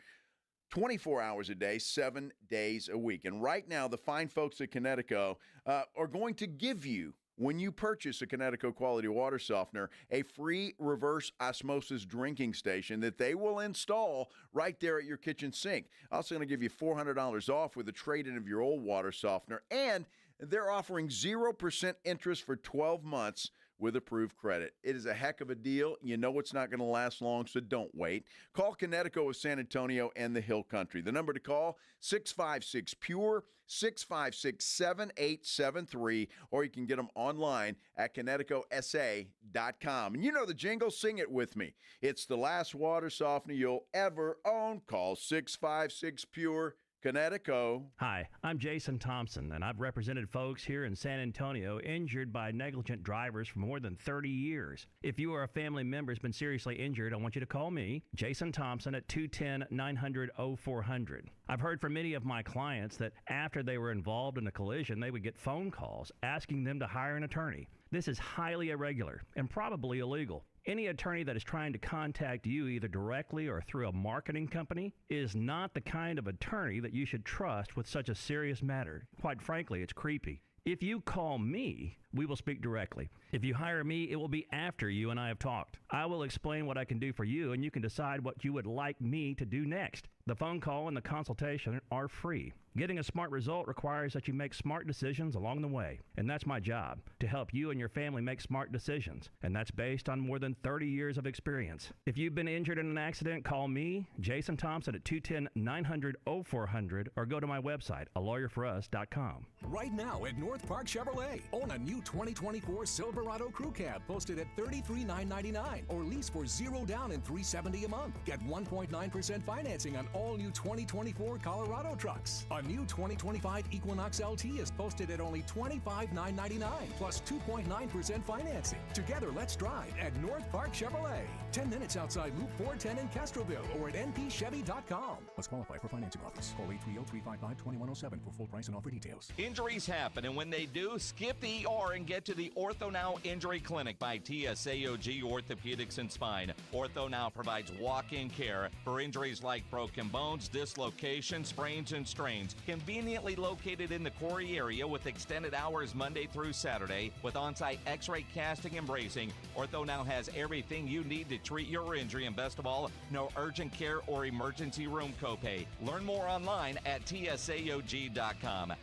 24 hours a day, 7 days a week. And right now, the fine folks at Connecticut are going to give you, when you purchase a Connecticut quality water softener, a free reverse osmosis drinking station that they will install right there at your kitchen sink. Also going to give you $400 off with a trade-in of your old water softener. And they're offering 0% interest for 12 months with approved credit. It is a heck of a deal. You know it's not going to last long, so don't wait. Call Connecticut of San Antonio and the Hill Country. The number to call, 656-PURE, 656-7873, or you can get them online at ConnecticutSA.com. And you know the jingle, sing it with me. It's the last water softener you'll ever own. Call 656-PURE. Connecticut. Hi, I'm Jason Thompson, and I've represented folks here in San Antonio injured by negligent drivers for more than 30 years. If you or a family member has been seriously injured, I want you to call me, Jason Thompson, at 210-900-0400. I've heard from many of my clients that after they were involved in a collision, they would get phone calls asking them to hire an attorney. This is highly irregular and probably illegal. Any attorney that is trying to contact you either directly or through a marketing company is not the kind of attorney that you should trust with such a serious matter. Quite frankly, it's creepy. If you call me, we will speak directly. If you hire me, it will be after you and I have talked. I will explain what I can do for you, and you can decide what you would like me to do next. The phone call and the consultation are free. Getting a smart result requires that you make smart decisions along the way, and that's my job, to help you and your family make smart decisions, and that's based on more than 30 years of experience. If you've been injured in an accident, call me, Jason Thompson, at 210-900-0400, or go to my website, alawyerforus.com. Right now at North Park Chevrolet, own a new 2024 Silverado Crew Cab posted at $33,999, or lease for $0 down and $370 a month. Get 1.9% financing on all new 2024 Colorado trucks. A new 2025 Equinox LT is posted at only $25,999 plus 2.9% financing. Together, let's drive at North Park Chevrolet. 10 minutes outside Loop 410 in Castroville or at npchevy.com. Must qualify for financing offers. Call 830-355-2107 for full price and offer details. Injuries happen, and when they do, skip the ER and get to the Ortho Now Injury Clinic by TSAOG Orthopedics and Spine. Ortho Now provides walk-in care for injuries like broken bones, dislocations, sprains, and strains. Conveniently located in the Quarry area with extended hours Monday through Saturday with on-site x-ray casting and bracing, Ortho Now has everything you need to treat your injury, and best of all, no urgent care or emergency room copay. Learn more online at tsaog.com.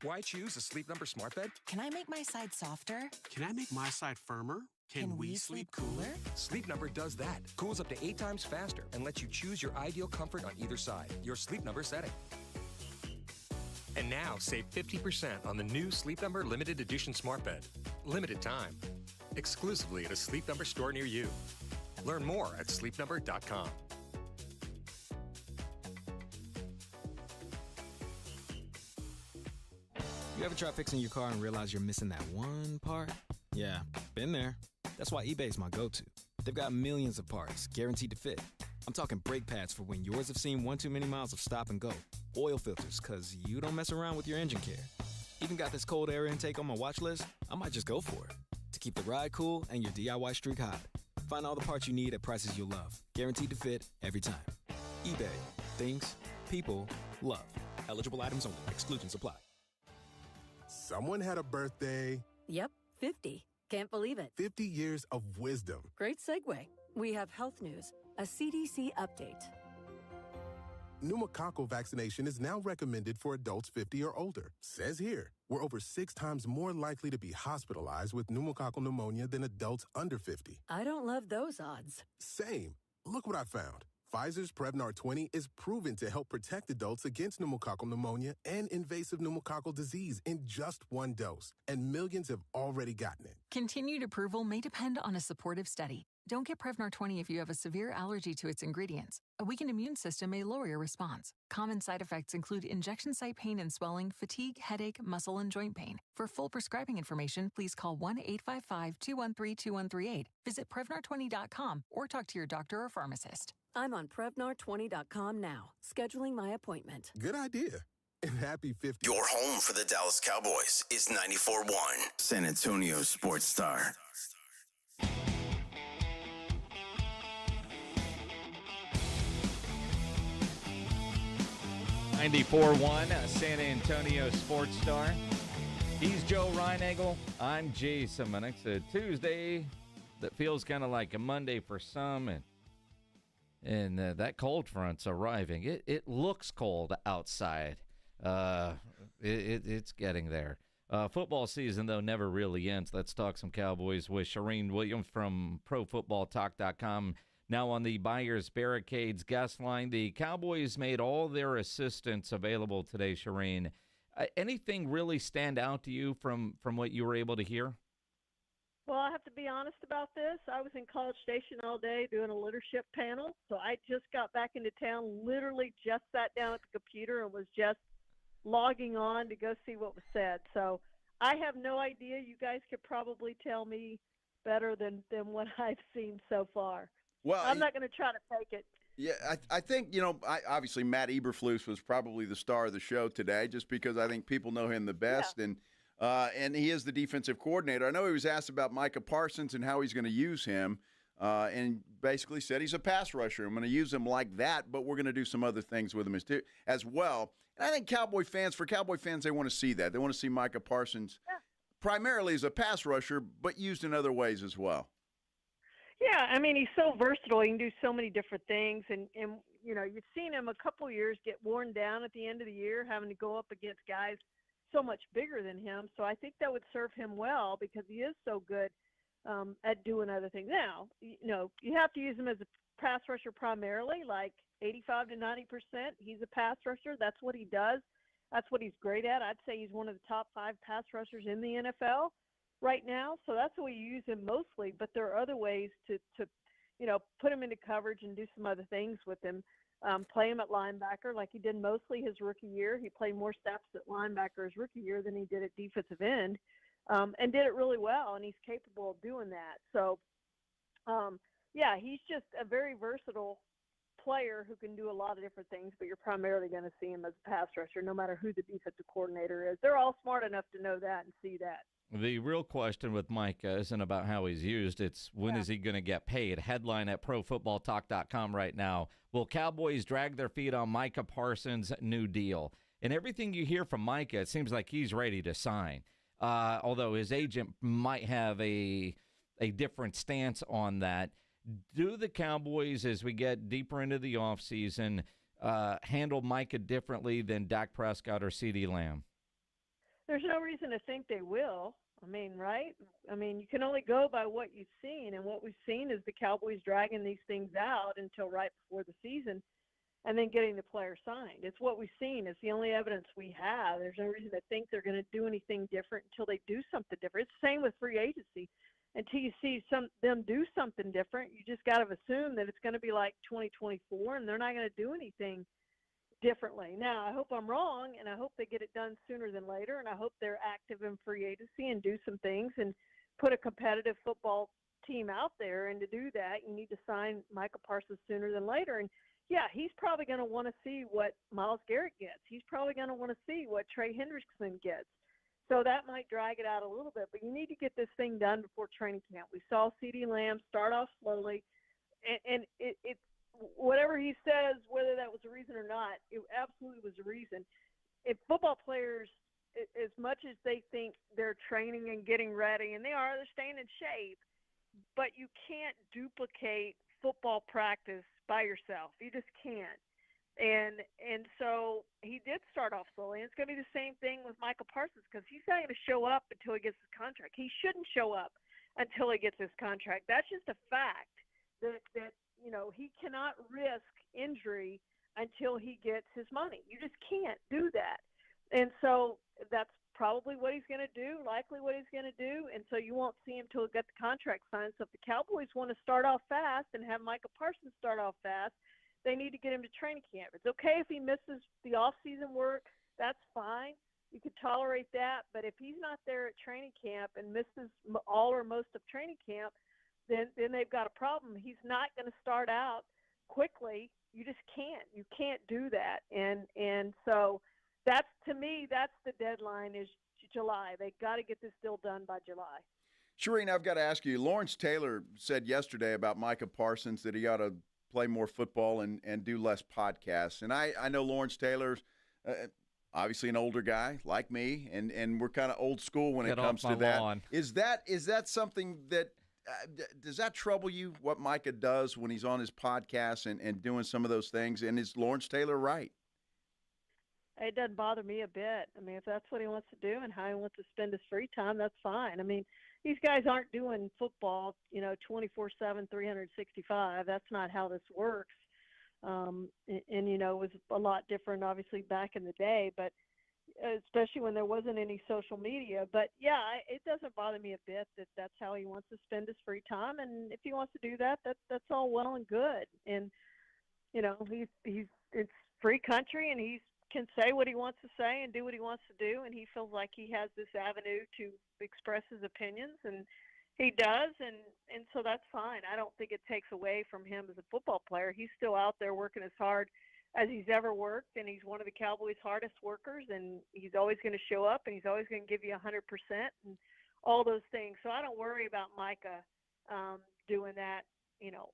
Why choose a Sleep Number smart bed? Can I make my side softer? Can I make my side firmer? Can we sleep cooler? Sleep Number does that. Cools up to 8 times faster and lets you choose your ideal comfort on either side. Your Sleep Number setting. And now, save 50% on the new Sleep Number Limited Edition Smart Bed. Limited time. Exclusively at a Sleep Number store near you. Learn more at sleepnumber.com. You ever try fixing your car and realize you're missing that one part? Yeah, been there. That's why eBay's my go-to. They've got millions of parts, guaranteed to fit. I'm talking brake pads for when yours have seen one too many miles of stop and go. Oil filters, because you don't mess around with your engine care. Even got this cold air intake on my watch list. I might just go for it. To keep the ride cool and your DIY streak hot. Find all the parts you need at prices you'll love. Guaranteed to fit every time. eBay. Things people love. Eligible items only. Exclusions apply. Someone had a birthday. Yep, 50. Can't believe it. 50 years of wisdom. Great segue. We have health news, a CDC update. Pneumococcal vaccination is now recommended for adults 50 or older. Says here, we're over 6 times more likely to be hospitalized with pneumococcal pneumonia than adults under 50. I don't love those odds. Same. Look what I found. Pfizer's Prevnar 20 is proven to help protect adults against pneumococcal pneumonia and invasive pneumococcal disease in just 1 dose. And millions have already gotten it. Continued approval may depend on a supportive study. Don't get Prevnar 20 if you have a severe allergy to its ingredients. A weakened immune system may lower your response. Common side effects include injection site pain and swelling, fatigue, headache, muscle, and joint pain. For full prescribing information, please call 1-855-213-2138, visit Prevnar20.com, or talk to your doctor or pharmacist. I'm on Prevnar20.com now, scheduling my appointment. Good idea. And happy 50. Your home for the Dallas Cowboys is 94.1 San Antonio Sports Star. 94.1 San Antonio Sports Star. He's Joe Reinagel. I'm Jason Minix. A Tuesday that feels kind of like a Monday for some, and that cold front's arriving. It looks cold outside. It's getting there. Football season, though, never really ends. Let's talk some Cowboys with Shireen Williams from ProFootballTalk.com. Now on the Buyers Barricades guest line, the Cowboys made all their assistants available today, Shireen. Anything really stand out to you from what you were able to hear? Well, I have to be honest about this. I was in College Station all day doing a leadership panel, so I just got back into town, literally just sat down at the computer and was just logging on to go see what was said. So I have no idea. You guys could probably tell me better than what I've seen so far. Well, I'm not going to try to fake it. Yeah, I think, obviously Matt Eberflus was probably the star of the show today just because I think people know him the best, and he is the defensive coordinator. I know he was asked about Micah Parsons and how he's going to use him, and basically said he's a pass rusher. I'm going to use him like that, but we're going to do some other things with him as well. And I think Cowboy fans, they want to see that. They want to see Micah Parsons primarily as a pass rusher, but used in other ways as well. Yeah, I mean, he's so versatile. He can do so many different things. And you've seen him a couple of years get worn down at the end of the year, having to go up against guys so much bigger than him. So I think that would serve him well because he is so good at doing other things. Now, you have to use him as a pass rusher primarily, like 85 to 90%. He's a pass rusher. That's what he does. That's what he's great at. I'd say he's one of the top 5 pass rushers in the NFL right now, so that's the way you use him mostly. But there are other ways to put him into coverage and do some other things with him. Play him at linebacker like he did mostly his rookie year. He played more snaps at linebacker his rookie year than he did at defensive end, and did it really well. And he's capable of doing that. So, he's just a very versatile player who can do a lot of different things. But you're primarily going to see him as a pass rusher, no matter who the defensive coordinator is. They're all smart enough to know that and see that. The real question with Micah isn't about how he's used. It's when is he going to get paid? Headline at ProFootballTalk.com right now. Will Cowboys drag their feet on Micah Parsons' new deal? And everything you hear from Micah, it seems like he's ready to sign. Although his agent might have a different stance on that. Do the Cowboys, as we get deeper into the offseason, handle Micah differently than Dak Prescott or CeeDee Lamb? There's no reason to think they will. I mean, right? I mean, you can only go by what you've seen, and what we've seen is the Cowboys dragging these things out until right before the season and then getting the player signed. It's what we've seen. It's the only evidence we have. There's no reason to think they're going to do anything different until they do something different. It's the same with free agency. Until you see them do something different, you just got to assume that it's going to be like 2024, and they're not going to do anything differently. Now, I hope I'm wrong, and I hope they get it done sooner than later, and I hope they're active in free agency and do some things and put a competitive football team out there. And to do that, you need to sign Micah Parsons sooner than later. And, yeah, he's probably going to want to see what Myles Garrett gets. He's probably going to want to see what Trey Hendrickson gets. So that might drag it out a little bit, but you need to get this thing done before training camp. We saw CeeDee Lamb start off slowly, and it whatever he says, whether that was a reason or not, it absolutely was a reason. If football players, as much as they think they're training and getting ready, and they're staying in shape, but you can't duplicate football practice by yourself. You just can't. And so he did start off slowly. And it's going to be the same thing with Micah Parsons because he's not going to show up until he gets his contract. He shouldn't show up until he gets his contract. That's just a fact that he cannot risk injury until he gets his money. You just can't do that. And so that's probably what he's going to do, likely what he's going to do. And so you won't see him until he gets the contract signed. So if the Cowboys want to start off fast and have Micah Parsons start off fast, they need to get him to training camp. It's okay if he misses the off-season work. That's fine. You could tolerate that. But if he's not there at training camp and misses all or most of training camp, then they've got a problem. He's not going to start out quickly. You just can't. You can't do that. And so that's, to me, that's the deadline is July. They got to get this deal done by July. Shireen, I've got to ask you, Lawrence Taylor said yesterday about Micah Parsons that he ought to play more football and do less podcasts. And I know Lawrence Taylor's obviously an older guy like me, and we're kind of old school when it comes to that. Lawn. Is that something that does that trouble you, what Micah does when he's on his podcast and doing some of those things? And is Lawrence Taylor right? It doesn't bother me a bit. I mean, if that's what he wants to do and how he wants to spend his free time, that's fine. I mean, these guys aren't doing football, 24/7, 365. That's not how this works. And it was a lot different, obviously, back in the day, but especially when there wasn't any social media. But, yeah, it doesn't bother me a bit that that's how he wants to spend his free time. And if he wants to do that, that's all well and good. And, it's free country, and he can say what he wants to say and do what he wants to do. And he feels like he has this avenue to express his opinions, and he does. And so that's fine. I don't think it takes away from him as a football player. He's still out there working as hard as he's ever worked, and he's one of the Cowboys' hardest workers, and he's always going to show up, and he's always going to give you 100% and all those things. So I don't worry about Micah doing that,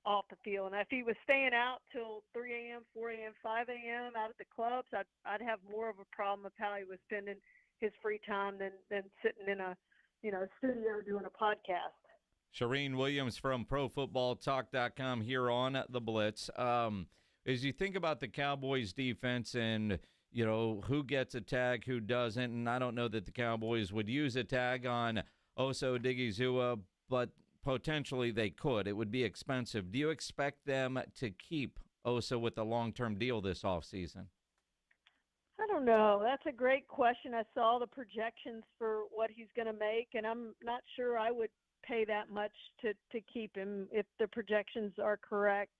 off the field. And if he was staying out till 3 a.m., 4 a.m., 5 a.m. out at the clubs, I'd have more of a problem of how he was spending his free time than sitting in a studio doing a podcast. Shireen Williams from ProFootballTalk.com here on the Blitz. As you think about the Cowboys defense and, who gets a tag, who doesn't, and I don't know that the Cowboys would use a tag on Osa Odighizuwa, but potentially they could. It would be expensive. Do you expect them to keep Osa with a long-term deal this offseason? I don't know. That's a great question. I saw the projections for what he's going to make, and I'm not sure I would pay that much to keep him if the projections are correct.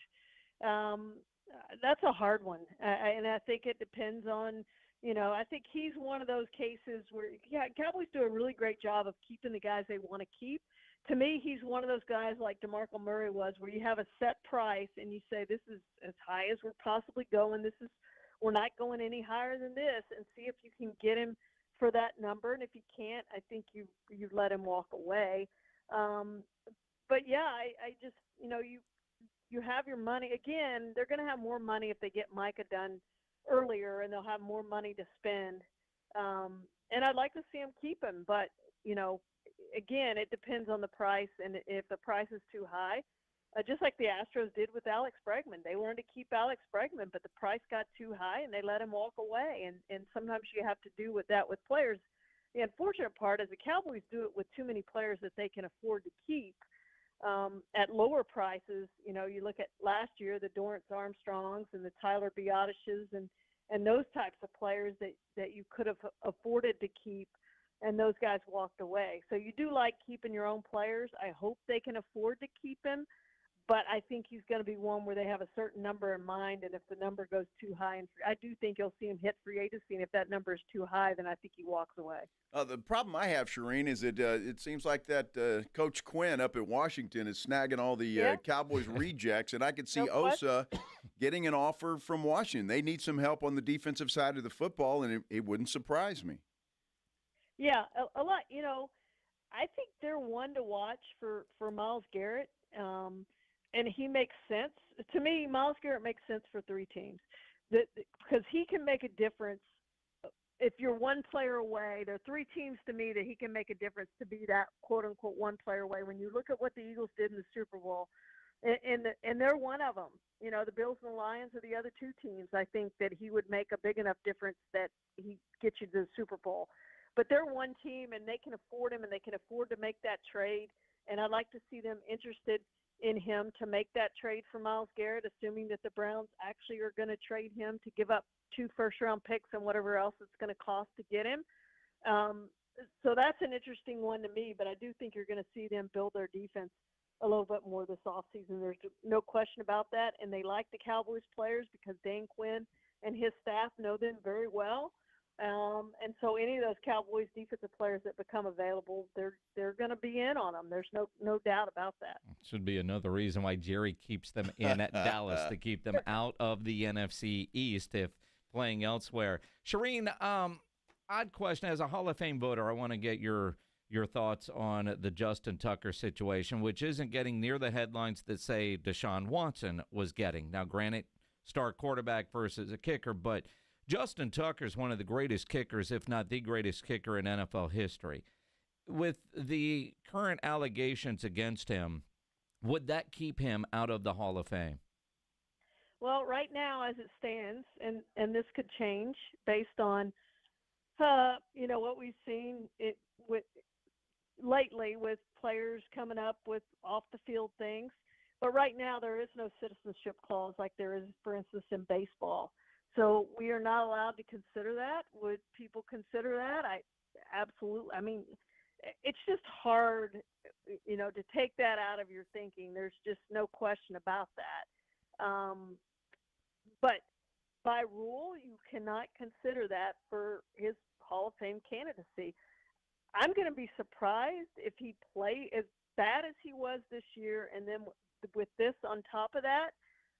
That's a hard one, and I think it depends on, I think he's one of those cases where, Cowboys do a really great job of keeping the guys they want to keep. To me, he's one of those guys like DeMarco Murray was, where you have a set price and you say, this is as high as we're possibly going. We're not going any higher than this, and see if you can get him for that number. And if you can't, I think you let him walk away. But yeah, I just, you have your money. Again, they're going to have more money if they get Micah done earlier, and they'll have more money to spend. And I'd like to see him keep him, but, again, it depends on the price, and if the price is too high, just like the Astros did with Alex Bregman. They wanted to keep Alex Bregman, but the price got too high, and they let him walk away. And sometimes you have to do with that with players. The unfortunate part is the Cowboys do it with too many players that they can afford to keep at lower prices. You look at last year, the Dorrance Armstrongs and the Tyler Biotishes and those types of players that you could have afforded to keep, and those guys walked away. So you do like keeping your own players. I hope they can afford to keep him, but I think he's going to be one where they have a certain number in mind, and if the number goes too high, and I do think you'll see him hit free agency, and if that number is too high, then I think he walks away. The problem I have, Shireen, is that it seems like that Coach Quinn up at Washington is snagging all the Cowboys rejects, and I could see Osa getting an offer from Washington. They need some help on the defensive side of the football, and it wouldn't surprise me. Yeah, a lot. I think they're one to watch for Myles Garrett, and he makes sense. To me, Myles Garrett makes sense for three teams because he can make a difference. If you're one player away, there are three teams to me that he can make a difference to be that quote-unquote one player away. When you look at what the Eagles did in the Super Bowl, and they're one of them. The Bills and the Lions are the other two teams. I think that he would make a big enough difference that he gets you to the Super Bowl. But they're one team, and they can afford him, and they can afford to make that trade. And I'd like to see them interested in him to make that trade for Myles Garrett, assuming that the Browns actually are going to trade him to give up 2 first-round picks and whatever else it's going to cost to get him. So that's an interesting one to me, but I do think you're going to see them build their defense a little bit more this offseason. There's no question about that, and they like the Cowboys players because Dan Quinn and his staff know them very well. And so any of those Cowboys defensive players that become available, they're going to be in on them. There's no doubt about that. Should be another reason why Jerry keeps them in at Dallas, to keep them out of the NFC East if playing elsewhere. Shireen, odd question. As a Hall of Fame voter, I want to get your thoughts on the Justin Tucker situation, which isn't getting near the headlines that say Deshaun Watson was getting. Now, granted, star quarterback versus a kicker, but Justin Tucker's one of the greatest kickers, if not the greatest kicker in NFL history. With the current allegations against him, would that keep him out of the Hall of Fame? Well, right now, as it stands, and this could change based on, what we've seen lately with players coming up with off-the-field things. But right now, there is no citizenship clause like there is, for instance, in baseball. So we are not allowed to consider that. Would people consider that? Absolutely. I mean, it's just hard, to take that out of your thinking. There's just no question about that. But by rule, you cannot consider that for his Hall of Fame candidacy. I'm going to be surprised if he played as bad as he was this year, and then with this on top of that.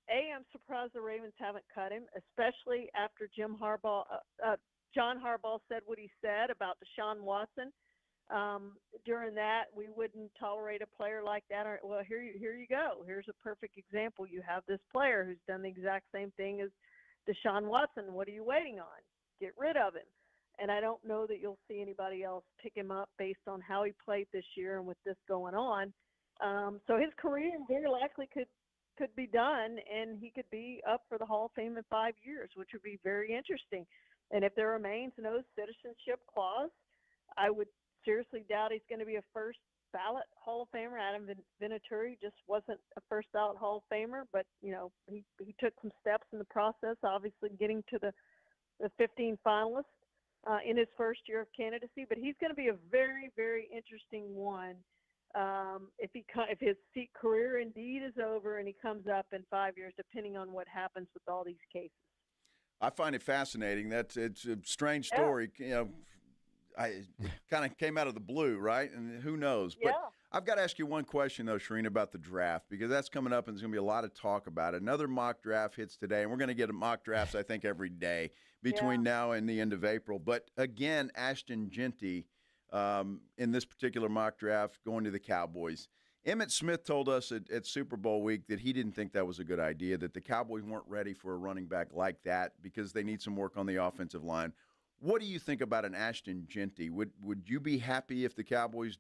I'm surprised the Ravens haven't cut him, especially after John Harbaugh said what he said about Deshaun Watson. During that, we wouldn't tolerate a player like that. Well, here you go. Here's a perfect example. You have this player who's done the exact same thing as Deshaun Watson. What are you waiting on? Get rid of him. And I don't know that you'll see anybody else pick him up based on how he played this year and with this going on. So his career very likely could be done, and he could be up for the Hall of Fame in 5 years, which would be very interesting. And if there remains no citizenship clause, I would seriously doubt he's going to be a first ballot Hall of Famer. Adam Vinatieri just wasn't a first ballot Hall of Famer, but he took some steps in the process, obviously getting to the 15 finalists in his first year of candidacy. But he's going to be a very, very interesting one if his career indeed is over and he comes up in 5 years, depending on what happens with all these cases. I find it fascinating. It's a strange story. Yeah. It kind of came out of the blue, right? And who knows? But yeah. I've got to ask you one question, though, Shireen, about the draft, because that's coming up and there's going to be a lot of talk about it. Another mock draft hits today, and we're going to get mock drafts, I think, every day between now and the end of April. But, again, Ashton Jeanty in this particular mock draft going to the Cowboys. Emmitt Smith told us at Super Bowl week that he didn't think that was a good idea, that the Cowboys weren't ready for a running back like that because they need some work on the offensive line. What do you think about an Ashton Jeanty? Would you be happy if the Cowboys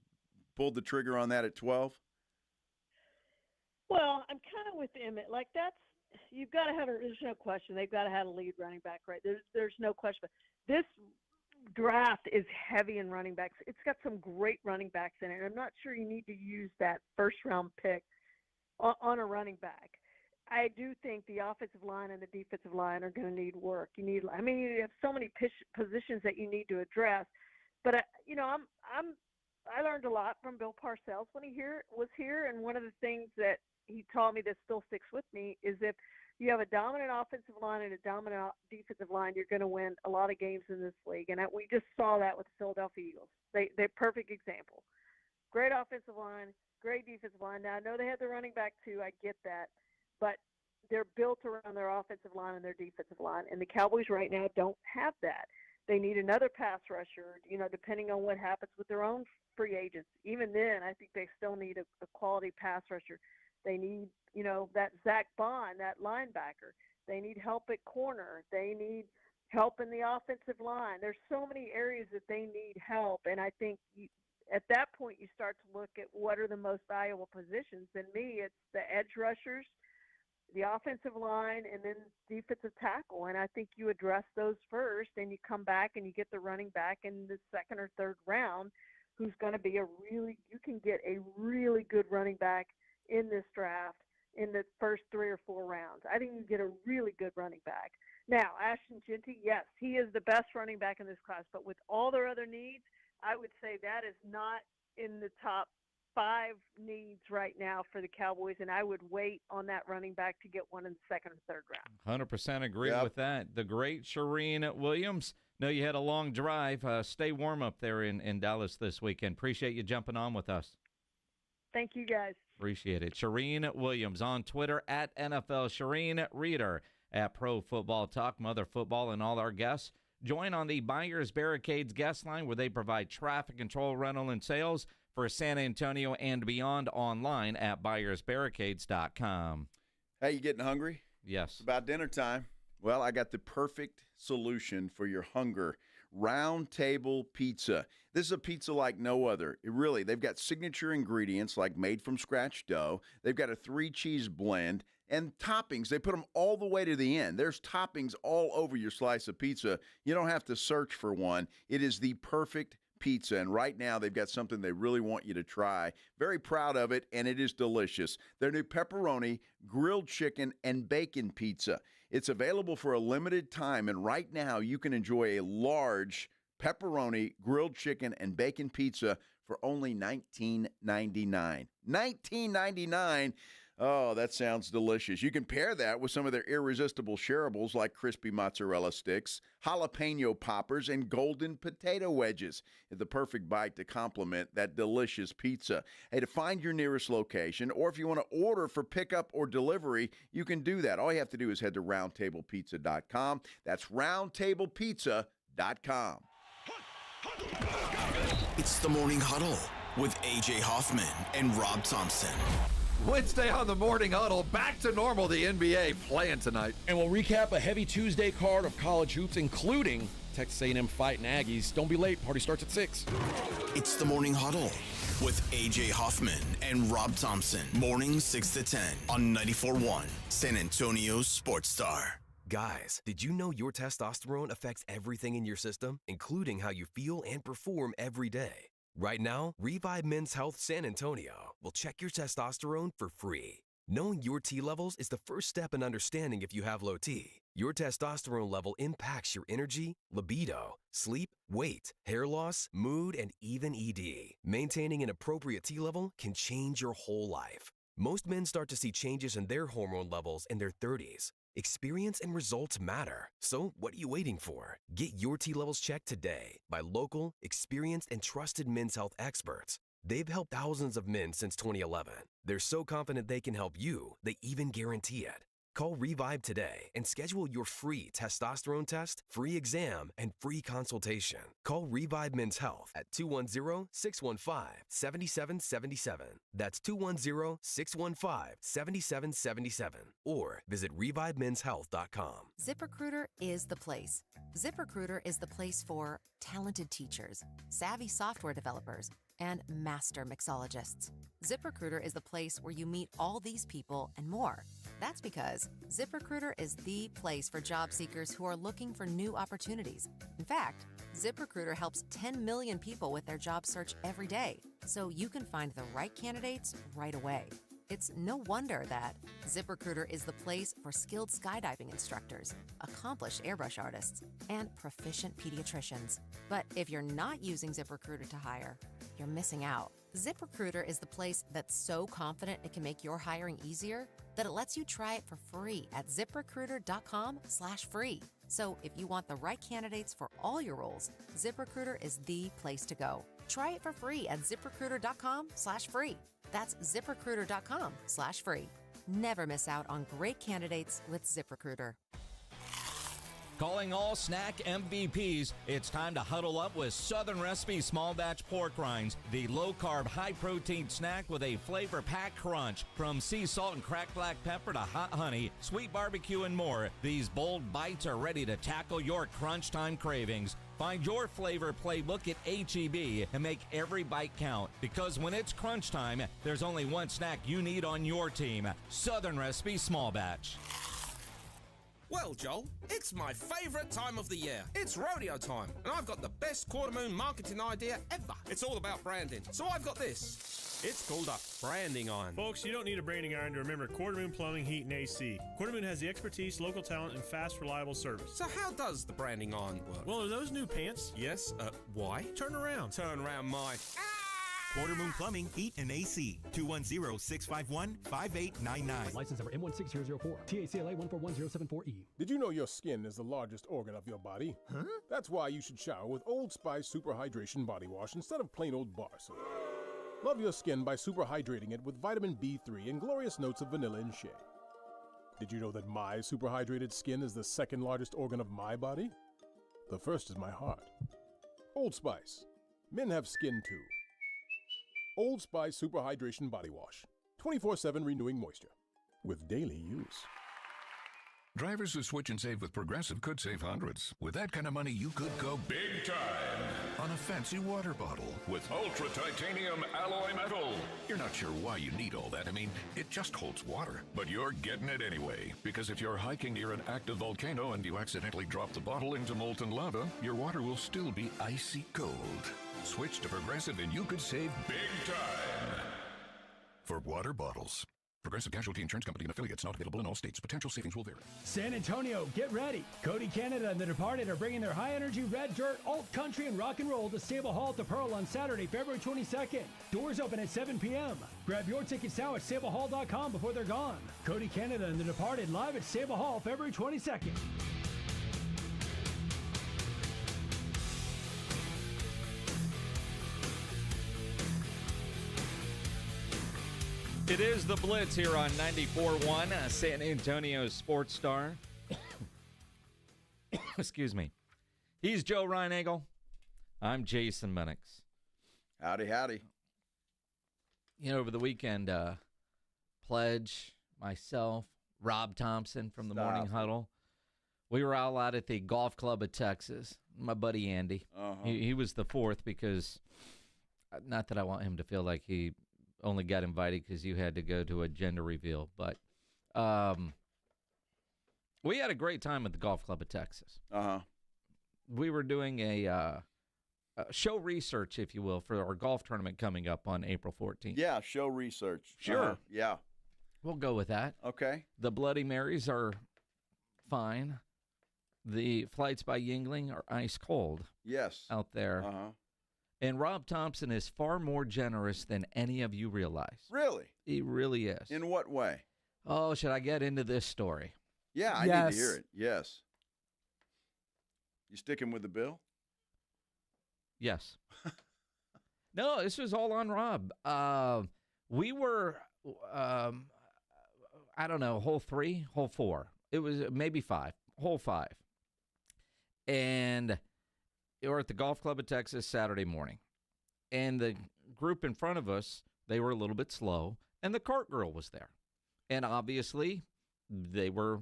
pulled the trigger on that at 12? Well, I'm kind of with Emmitt. You've got to have there's no question. They've got to have a lead running back, right? There's no question. But this draft is heavy in running backs. It's got some great running backs in it. I'm not sure you need to use that first-round pick on a running back. I do think the offensive line and the defensive line are going to need work. You have so many positions that you need to address. But I learned a lot from Bill Parcells when he was here, and one of the things that he taught me that still sticks with me is if you have a dominant offensive line and a dominant defensive line, you're going to win a lot of games in this league. And we just saw that with the Philadelphia Eagles. They're perfect example. Great offensive line, great defensive line. Now, I know they had the running back too. I get that. But they're built around their offensive line and their defensive line. And the Cowboys right now don't have that. They need another pass rusher, depending on what happens with their own free agents. Even then, I think they still need a quality pass rusher. They need, that Zach Bond, that linebacker. They need help at corner. They need help in the offensive line. There's so many areas that they need help. And I think at that point you start to look at what are the most valuable positions. And me, it's the edge rushers, the offensive line, and then defensive tackle. And I think you address those first, and you come back and you get the running back in the second or third round who's going to be you can get a really good running back in this draft in the first 3 or 4 rounds. I think you get a really good running back. Now, Ashton Jeanty, yes, he is the best running back in this class, but with all their other needs, I would say that is not in the top 5 needs right now for the Cowboys, and I would wait on that running back to get one in the second or third round. 100% agree with that. The great Shireen Williams. Know you had a long drive. Stay warm up there in Dallas this weekend. Appreciate you jumping on with us. Thank you, guys. Appreciate it. Shireen Williams on Twitter at NFL Shireen, Reader at Pro Football Talk, Mother Football, and all our guests. Join on the Buyers Barricades guest line where they provide traffic control, rental, and sales for San Antonio and beyond online at buyersbarricades.com. Hey, you getting hungry? Yes. It's about dinner time. Well, I got the perfect solution for your hunger. Round Table Pizza. This is a pizza like no other. They've got signature ingredients like made-from-scratch dough. They've got a 3-cheese blend and toppings. They put them all the way to the end. There's toppings all over your slice of pizza. You don't have to search for one. It is the perfect pizza, and right now they've got something they really want you to try. Very proud of it, and it is delicious. Their new pepperoni, grilled chicken, and bacon pizza. It's available for a limited time, and right now you can enjoy a large pepperoni, grilled chicken, and bacon pizza for only $19.99. $19.99. Oh, that sounds delicious. You can pair that with some of their irresistible shareables like crispy mozzarella sticks, jalapeno poppers, and golden potato wedges. It's the perfect bite to complement that delicious pizza. Hey, to find your nearest location, or if you want to order for pickup or delivery, you can do that. All you have to do is head to roundtablepizza.com. That's roundtablepizza.com. It's the Morning Huddle with A.J. Hoffman and Rob Thompson. Wednesday on the Morning Huddle, back to normal, the NBA playing tonight. And we'll recap a heavy Tuesday card of college hoops, including Texas A&M fighting Aggies. Don't be late. Party starts at 6. It's the Morning Huddle with A.J. Hoffman and Rob Thompson. Morning 6 to 10 on 94.1 San Antonio Sports Star. Guys, did you know your testosterone affects everything in your system, including how you feel and perform every day? Right now, Revive Men's Health San Antonio will check your testosterone for free. Knowing your T levels is the first step in understanding if you have low T. Your testosterone level impacts your energy, libido, sleep, weight, hair loss, mood, and even ED. Maintaining an appropriate T level can change your whole life. Most men start to see changes in their hormone levels in their 30s. Experience and results matter. So what are you waiting for? Get your T levels checked today by local, experienced, and trusted men's health experts. They've helped thousands of men since 2011. They're so confident they can help you, they even guarantee it. Call Revive today and schedule your free testosterone test, free exam, and free consultation. Call Revive Men's Health at 210-615-7777. That's 210-615-7777. Or visit ReviveMen'sHealth.com. ZipRecruiter is the place. ZipRecruiter is the place for talented teachers, savvy software developers, and master mixologists. ZipRecruiter is the place where you meet all these people and more. That's because ZipRecruiter is the place for job seekers who are looking for new opportunities. In fact, ZipRecruiter helps 10 million people with their job search every day, so you can find the right candidates right away. It's no wonder that ZipRecruiter is the place for skilled skydiving instructors, accomplished airbrush artists, and proficient pediatricians. But if you're not using ZipRecruiter to hire, you're missing out. ZipRecruiter is the place that's so confident it can make your hiring easier that it lets you try it for free at ZipRecruiter.com/free. So if you want the right candidates for all your roles, ZipRecruiter is the place to go. Try it for free at ZipRecruiter.com/free. That's ZipRecruiter.com/free. Never miss out on great candidates with ZipRecruiter. Calling all snack MVPs, it's time to huddle up with Southern Recipe Small Batch Pork Rinds, the low-carb, high-protein snack with a flavor-packed crunch. From sea salt and cracked black pepper to hot honey, sweet barbecue, and more, these bold bites are ready to tackle your crunch time cravings. Find your flavor playbook at H-E-B and make every bite count. Because when it's crunch time, there's only one snack you need on your team. Southern Recipe Small Batch. Well, Joel, it's my favourite time of the year. It's rodeo time, and I've got the best quarter moon marketing idea ever. It's all about branding, so I've got this. It's called a branding iron. Folks, you don't need a branding iron to remember Quarter Moon Plumbing, Heat, and AC. Quarter Moon has the expertise, local talent, and fast, reliable service. So how does the branding iron work? Well, are those new pants? Yes, why? Turn around. Turn around my... Quarter Moon Plumbing, Heat, and AC. 210-651-5899. License number M16004. TACLA 141074E. Did you know your skin is the largest organ of your body? Huh? That's why you should shower with Old Spice Super Hydration Body Wash instead of plain old bar soap. Love your skin by super hydrating it with vitamin B3 and glorious notes of vanilla and shea. Did you know that my super hydrated skin is the second largest organ of my body? The first is my heart. Old Spice. Men have skin too. Old Spice Super Hydration Body Wash. 24/7 renewing moisture. With daily use. Drivers who switch and save with Progressive could save hundreds. With that kind of money, you could go big time on a fancy water bottle with ultra titanium alloy metal. You're not sure why you need all that. I mean, it just holds water. But you're getting it anyway. Because if you're hiking near an active volcano and you accidentally drop the bottle into molten lava, your water will still be icy cold. Switch to Progressive and you could save big time. For water bottles. Progressive Casualty Insurance Company and affiliates, not available in all states. Potential savings will vary. San Antonio, get ready. Cody Canada and The Departed are bringing their high-energy red dirt, alt country, and rock and roll to Sable Hall at the Pearl on Saturday, February 22nd. Doors open at 7 p.m. Grab your tickets now at sablehall.com before they're gone. Cody Canada and The Departed live at Sable Hall, February 22nd. It is the Blitz here on 94.1, San Antonio's Sports Star. Excuse me. He's Joe Reinagel. I'm Jason Minix. Howdy, howdy. You know, over the weekend, Pledge, myself, Rob Thompson from the Morning Huddle, we were all out at the Golf Club of Texas. My buddy Andy. He was the fourth because, not that I want him to feel like he only got invited because you had to go to a gender reveal. But we had a great time at the Golf Club of Texas. We were doing a show research, if you will, for our golf tournament coming up on April 14th. Yeah, show research. Sure. Yeah. We'll go with that. Okay. The Bloody Marys are fine. The flights by Yingling are ice cold. Yes. Out there. And Rob Thompson is far more generous than any of you realize. Really? He really is. In what way? Oh, should I get into this story? Yeah, I need to hear it. Yes. You sticking with the bill? Yes. No, this was all on Rob. We were, I don't know, hole 3, hole 4. It was maybe 5, hole 5. And we were at the Golf Club of Texas Saturday morning. And the group in front of us, they were a little bit slow, and the cart girl was there. And obviously, they were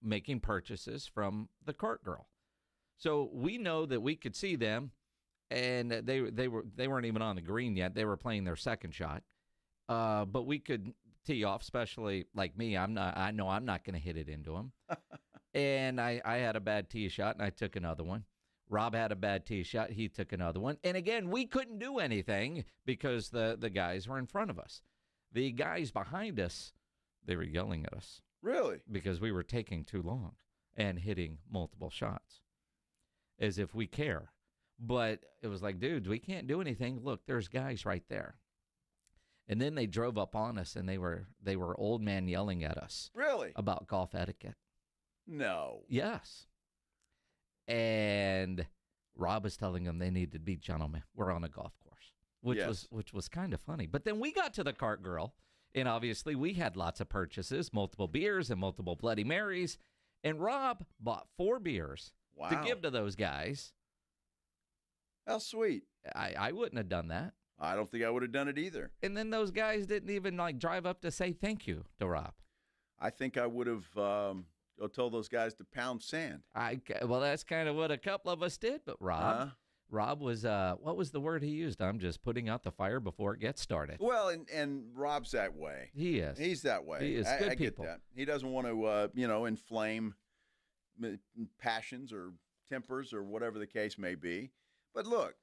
making purchases from the cart girl. So we know that we could see them, and they weren't even on the green yet. They were playing their second shot. But we could tee off, especially like me. I know I'm not going to hit it into them. And I had a bad tee shot, and I took another one. Rob had a bad tee shot. He took another one. And again, we couldn't do anything because the guys were in front of us. The guys behind us, they were yelling at us. Really? Because we were taking too long and hitting multiple shots as if we care. But it was like, dudes, we can't do anything. Look, there's guys right there. And then they drove up on us, and they were old man yelling at us. Really? About golf etiquette. No. Yes. And Rob was telling them they need to be gentlemen. We're on a golf course, which was kind of funny. But then we got to the cart girl, and obviously we had lots of purchases, multiple beers and multiple Bloody Marys. And Rob bought 4 beers to give to those guys. How sweet. I wouldn't have done that. I don't think I would have done it either. And then those guys didn't even drive up to say thank you to Rob. I think I would have told those guys to pound sand. Well, that's kind of what a couple of us did. But Rob was, what was the word he used? I'm just putting out the fire before it gets started. Well, and Rob's that way. He is. He's that way. He is good I people. Get that. He doesn't want to, inflame passions or tempers or whatever the case may be. But look,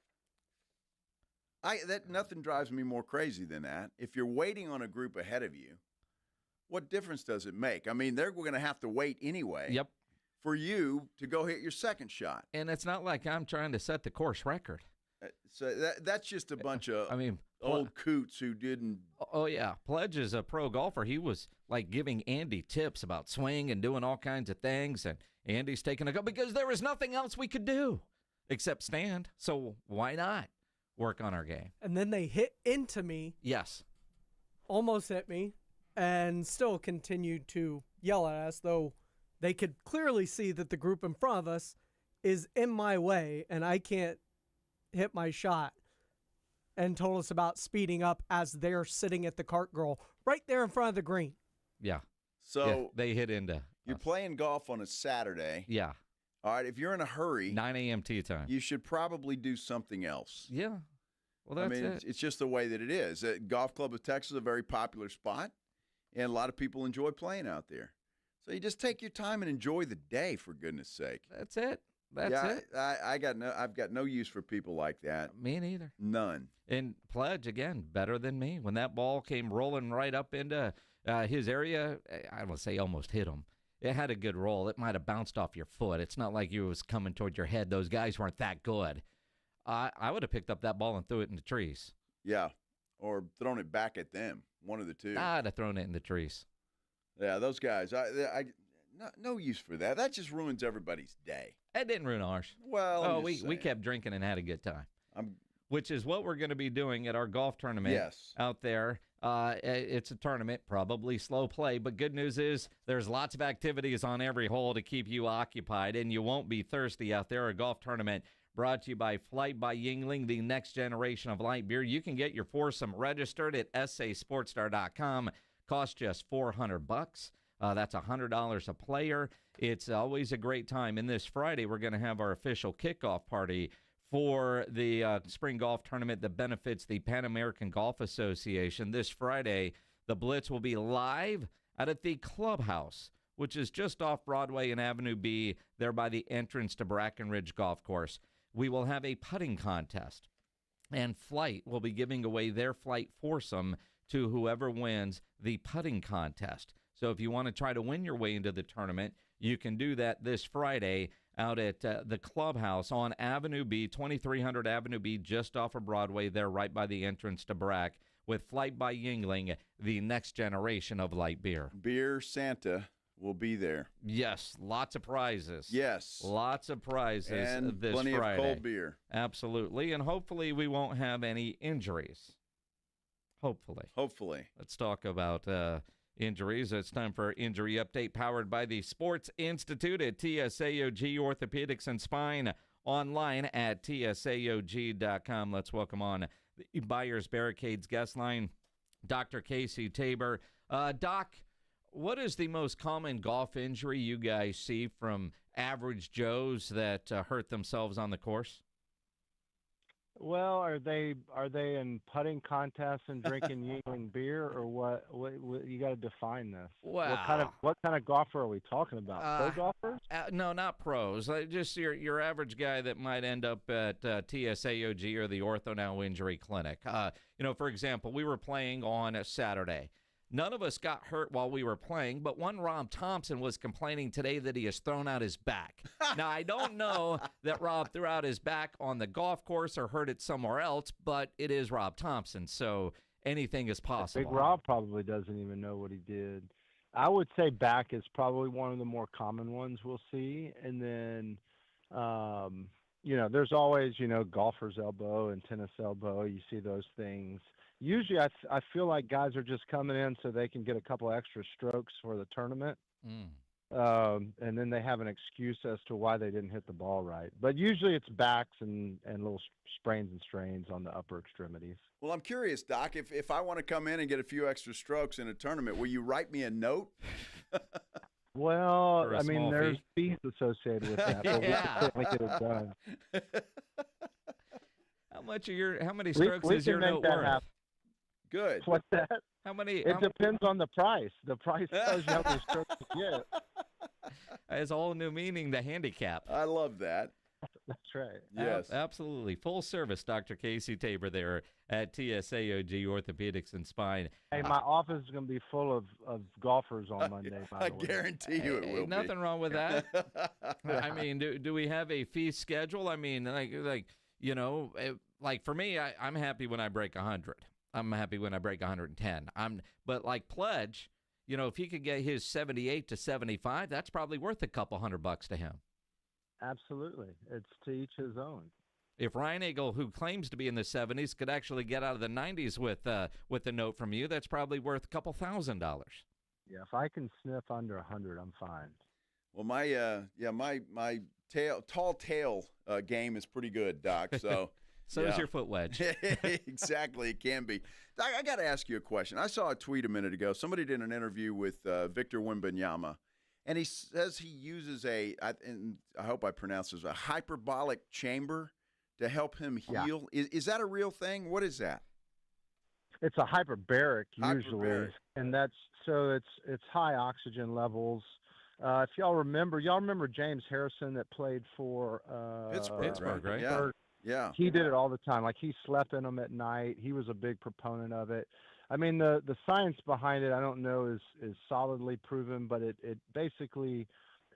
nothing drives me more crazy than that. If you're waiting on a group ahead of you, what difference does it make? I mean, they're going to have to wait anyway. Yep. For you to go hit your second shot. And it's not like I'm trying to set the course record. So that's just a bunch of old coots who didn't. Oh, yeah. Pledge is a pro golfer. He was like giving Andy tips about swing and doing all kinds of things. And Andy's taking a go because there was nothing else we could do except stand. So why not work on our game? And then they hit into me. Yes. Almost hit me. And still continued to yell at us, though they could clearly see that the group in front of us is in my way and I can't hit my shot, and told us about speeding up as they're sitting at the cart girl right there in front of the green. Yeah. So they hit into You're playing golf on a Saturday. Yeah. All right, if you're in a hurry, 9 a.m. tee time. You should probably do something else. Yeah. Well, that's it. It's just the way that it is. Golf Club of Texas is a very popular spot, and a lot of people enjoy playing out there. So you just take your time and enjoy the day, for goodness sake. That's it. That's it. I've got no use for people like that. Me neither. None. And Pledge, again, better than me. When that ball came rolling right up into his area, I will say almost hit him. It had a good roll. It might have bounced off your foot. It's not like you was coming toward your head. Those guys weren't that good. I would have picked up that ball and threw it in the trees. Yeah, or thrown it back at them. One of the two. I'd have thrown it in the trees. Yeah, those guys. No use for that. That just ruins everybody's day. It didn't ruin ours. Well, we kept drinking and had a good time. Which is what we're going to be doing at our golf tournament out there. It's a tournament, probably slow play, but good news is there's lots of activities on every hole to keep you occupied, and you won't be thirsty out there. A golf tournament brought to you by Flight by Yuengling, the next generation of light beer. You can get your foursome registered at sasportstar.com. Costs just $400. That's $100 a player. It's always a great time. And this Friday, we're going to have our official kickoff party for the spring golf tournament that benefits the Pan American Golf Association. This Friday, the Blitz will be live out at the Clubhouse, which is just off Broadway and Avenue B, there by the entrance to Brackenridge Golf Course. We will have a putting contest, and Flight will be giving away their Flight foursome to whoever wins the putting contest. So if you want to try to win your way into the tournament, you can do that this Friday out at the Clubhouse on Avenue B, 2300 Avenue B, just off of Broadway, there right by the entrance to Brack, with Flight by Yuengling, the next generation of light beer. Beer Santa will be there. Yes, lots of prizes. Yes. Lots of prizes and this plenty Friday. Of cold beer. Absolutely, and hopefully we won't have any injuries. Hopefully. Let's talk about injuries. It's time for our injury update, powered by the Sports Institute at TSAOG Orthopedics and Spine, online at tsaog.com. Let's welcome on the Buyers Barricades guest line, Dr. Casey Tabor. Doc, what is the most common golf injury you guys see from average Joes that hurt themselves on the course? Well, are they in putting contests and drinking Yuengling beer, or what you got to define this? Wow. What kind of golfer are we talking about? Pro golfers? No, not pros. Just your average guy that might end up at TSAOG or the Ortho Now Injury Clinic. For example, we were playing on a Saturday. None of us got hurt while we were playing, but one Rob Thompson was complaining today that he has thrown out his back. Now, I don't know that Rob threw out his back on the golf course or hurt it somewhere else, but it is Rob Thompson, so anything is possible. Big Rob probably doesn't even know what he did. I would say back is probably one of the more common ones we'll see. And then, there's always, golfer's elbow and tennis elbow. You see those things. Usually I feel like guys are just coming in so they can get a couple extra strokes for the tournament. And then they have an excuse as to why they didn't hit the ball right. But usually it's backs and little sprains and strains on the upper extremities. Well, I'm curious, Doc, if I want to come in and get a few extra strokes in a tournament, will you write me a note? Well, there's fees associated with that, but we can certainly get it done. How many strokes is your note worth? Happen. Good. What's that? How many? It depends on the price. The price tells you how many strokes you get. It's a whole new meaning to handicap. I love that. That's right. Yes. Absolutely. Full service, Dr. Casey Tabor there at TSAOG Orthopedics and Spine. Hey, my office is going to be full of golfers on Monday, by the way. I guarantee you it will be. Nothing wrong with that. I mean, do we have a fee schedule? I mean, like for me, I'm happy when I break 100. I'm happy when I break 110. But like Pledge, if he could get his 78 to 75, that's probably worth a couple $100 to him. Absolutely. It's to each his own. If Ryan Eagle, who claims to be in the 70s, could actually get out of the 90s with a note from you, that's probably worth a couple $1,000. Yeah, if I can sniff under 100, I'm fine. Well, my tall tail game is pretty good, Doc. So so is your foot wedge. Exactly, it can be. Doc, I got to ask you a question. I saw a tweet a minute ago. Somebody did an interview with Victor Wembanyama, and he says he uses and I hope I pronounce this, a hyperbolic chamber to help him heal. Yeah. Is that a real thing? What is that? It's a hyperbaric usually, and that's so it's high oxygen levels. If y'all remember James Harrison that played for Pittsburgh, right? Yeah. He did it all the time. Like, he slept in them at night. He was a big proponent of it. I mean, the science behind it, I don't know is solidly proven, but it basically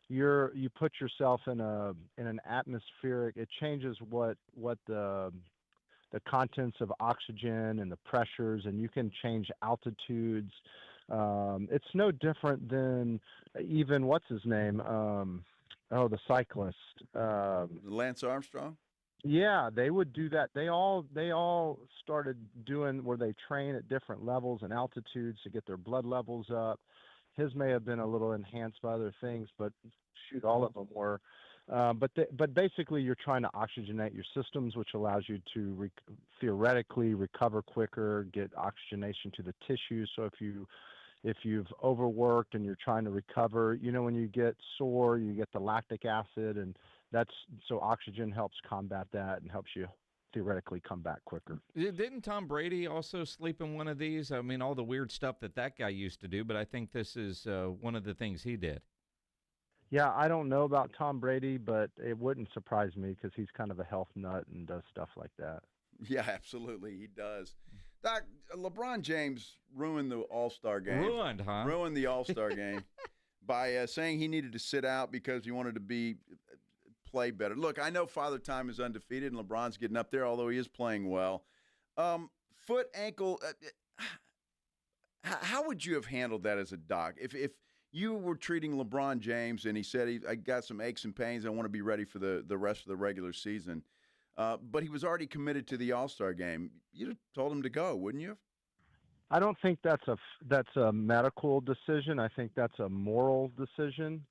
you put yourself in an atmospheric. It changes what the contents of oxygen and the pressures, and you can change altitudes. It's no different than even what's his name? The cyclist. Lance Armstrong? Yeah, they would do that. They all started doing where they train at different levels and altitudes to get their blood levels up. His may have been a little enhanced by other things, but shoot, all of them were. But basically, you're trying to oxygenate your systems, which allows you to theoretically recover quicker, get oxygenation to the tissues. So if you've overworked and you're trying to recover, when you get sore, you get the lactic acid, and so oxygen helps combat that and helps you theoretically come back quicker. Didn't Tom Brady also sleep in one of these? I mean, all the weird stuff that guy used to do, but I think this is one of the things he did. Yeah, I don't know about Tom Brady, but it wouldn't surprise me because he's kind of a health nut and does stuff like that. Yeah, absolutely, he does. Doc, LeBron James ruined the All-Star game. Ruined, huh? Ruined the All-Star game by saying he needed to sit out because he wanted to play better. Look, I know Father Time is undefeated and LeBron's getting up there, although he is playing well. Foot, ankle, how would you have handled that as a doc? If you were treating LeBron James and he said, I got some aches and pains, I want to be ready for the rest of the regular season, but he was already committed to the All-Star game, you'd have told him to go, wouldn't you have? I don't think that's a medical decision. I think that's a moral decision.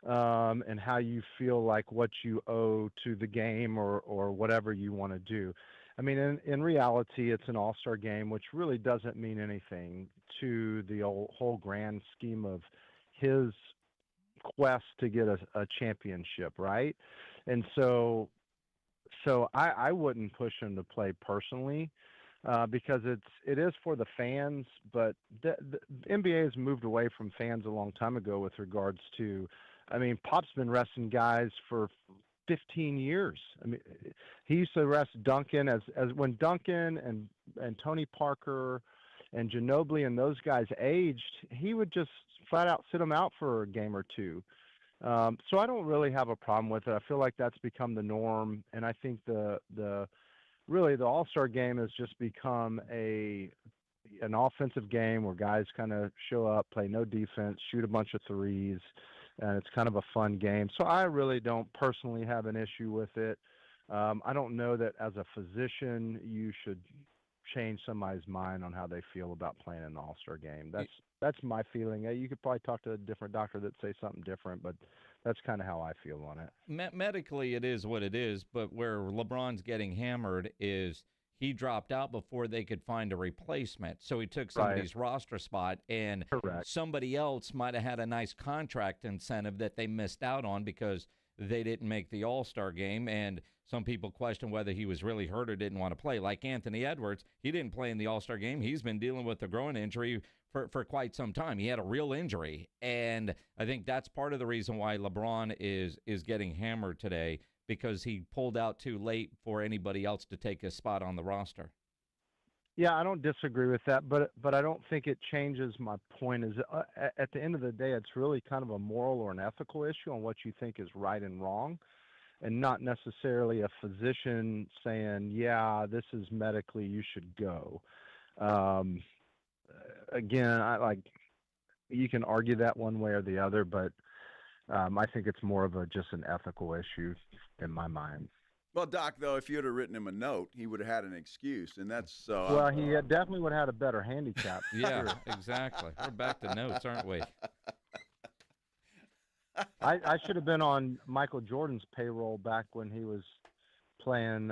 And how you feel like what you owe to the game or whatever you want to do. I mean, in reality, it's an all-star game, which really doesn't mean anything to the whole grand scheme of his quest to get a championship, right? And so I wouldn't push him to play personally because it is for the fans, but the NBA has moved away from fans a long time ago with regards to, I mean, Pop's been resting guys for 15 years. I mean, he used to rest Duncan as when Duncan and Tony Parker and Ginobili and those guys aged, he would just flat out sit them out for a game or two. So I don't really have a problem with it. I feel like that's become the norm, and I think the All-Star game has just become an offensive game where guys kind of show up, play no defense, shoot a bunch of threes, and it's kind of a fun game. So I really don't personally have an issue with it. I don't know that as a physician you should change somebody's mind on how they feel about playing in the All-Star game. That's my feeling. You could probably talk to a different doctor that say something different, but that's kind of how I feel on it. Medically, it is what it is, but where LeBron's getting hammered is he dropped out before they could find a replacement. So he took somebody's roster spot, and somebody else might have had a nice contract incentive that they missed out on because they didn't make the All-Star game, and some people question whether he was really hurt or didn't want to play. Like Anthony Edwards, he didn't play in the All-Star game. He's been dealing with a groin injury for quite some time. He had a real injury, and I think that's part of the reason why LeBron is getting hammered today, because he pulled out too late for anybody else to take his spot on the roster. Yeah, I don't disagree with that, but I don't think it changes my point. Is at the end of the day, it's really kind of a moral or an ethical issue on what you think is right and wrong, and not necessarily a physician saying, yeah, this is medically, you should go. Again, you can argue that one way or the other, but I think it's more of just an ethical issue in my mind. Well, Doc, though, if you would have written him a note, he would have had an excuse, and that's so. Well, he definitely would have had a better handicap. Yeah, exactly. We're back to notes, aren't we? I should have been on Michael Jordan's payroll back when he was playing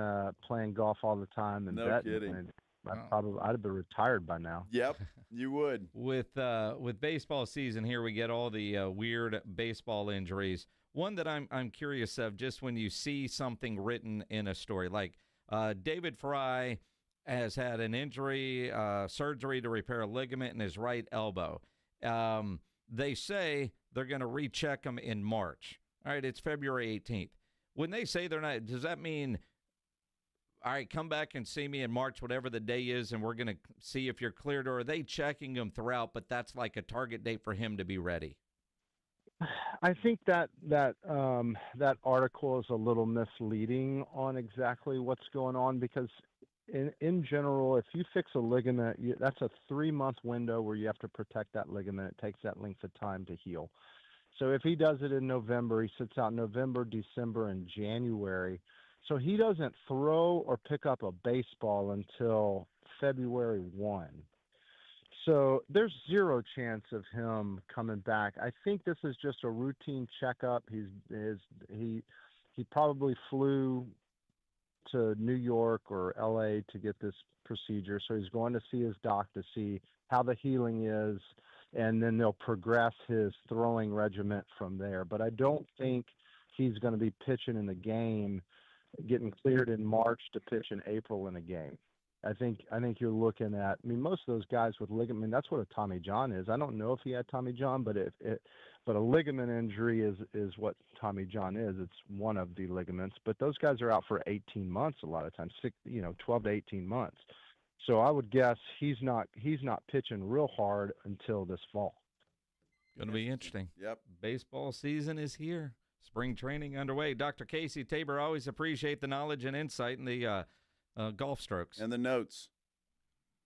golf all the time and no betting. Kidding. I'd have been retired by now. Yep, you would. With baseball season here, we get all the weird baseball injuries. One that I'm curious of, just when you see something written in a story, like David Fry has had an injury, surgery to repair a ligament in his right elbow. They say they're going to recheck him in March. All right, it's February 18th. When they say they're not, does that mean, all right, come back and see me in March, whatever the day is, and we're going to see if you're cleared? Or are they checking him throughout, but that's like a target date for him to be ready? I think that article is a little misleading on exactly what's going on, because in general, if you fix a ligament, that's a 3-month window where you have to protect that ligament. It takes that length of time to heal. So if he does it in November, he sits out November, December, and January. So he doesn't throw or pick up a baseball until February 1. So there's zero chance of him coming back. I think this is just a routine checkup. He probably flew to New York or LA to get this procedure. So he's going to see his doc to see how the healing is, and then they'll progress his throwing regimen from there. But I don't think he's going to be pitching in the game, getting cleared in March to pitch in April in a game. I think you're looking at, most of those guys with ligament, that's what a Tommy John is. I don't know if he had Tommy John, but but a ligament injury is what Tommy John is. It's one of the ligaments, but those guys are out for 18 months a lot of times, 12 to 18 months. So I would guess he's not pitching real hard until this fall. Going to be interesting. Yep. Baseball season is here. Spring training underway. Dr. Casey Tabor, always appreciate the knowledge and insight in the golf strokes. And the notes.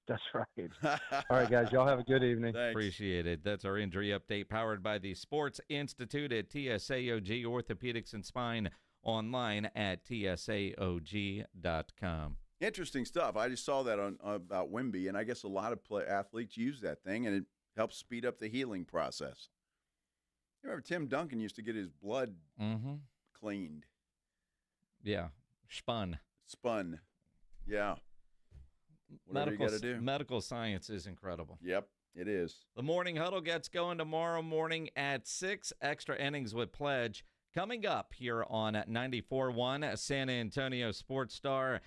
That's right. All right, guys. Y'all have a good evening. Thanks. Appreciate it. That's our injury update powered by the Sports Institute at TSAOG Orthopedics and Spine, online at tsaog.com. Interesting stuff. I just saw that about Wemby, and I guess a lot of athletes use that thing, and it helps speed up the healing process. You remember Tim Duncan used to get his blood cleaned. Yeah, spun. Yeah. Whatever you got to do. Medical science is incredible. Yep, it is. The Morning Huddle gets going tomorrow morning at 6. Extra innings with Pledge coming up here on 94.1 San Antonio Sports Star.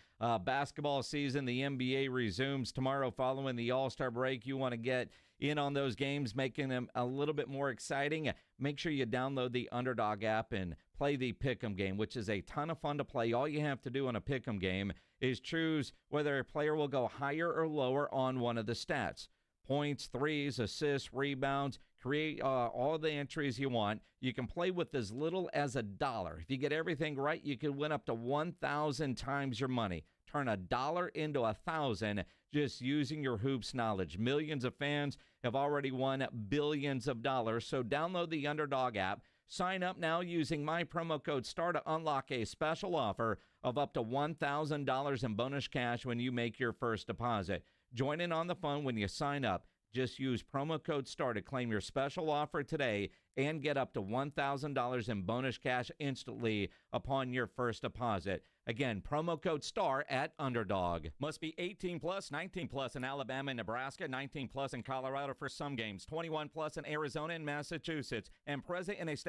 Basketball season, the NBA resumes tomorrow following the All-Star break. You want to get in on those games, making them a little bit more exciting. Make sure you download the Underdog app and play the Pick'em game, which is a ton of fun to play. All you have to do on a Pick'em game is choose whether a player will go higher or lower on one of the stats. Points, threes, assists, rebounds. Create all the entries you want. You can play with as little as $1. If you get everything right, you can win up to 1,000 times your money. Turn $1 into 1,000 just using your hoops knowledge. Millions of fans have already won billions of dollars. So download the Underdog app. Sign up now using my promo code STAR to unlock a special offer of up to $1,000 in bonus cash when you make your first deposit. Join in on the fun when you sign up. Just use promo code STAR to claim your special offer today and get up to $1,000 in bonus cash instantly upon your first deposit. Again, promo code STAR at Underdog. Must be 18 plus, 19 plus in Alabama and Nebraska, 19 plus in Colorado for some games, 21 plus in Arizona and Massachusetts, and present in a state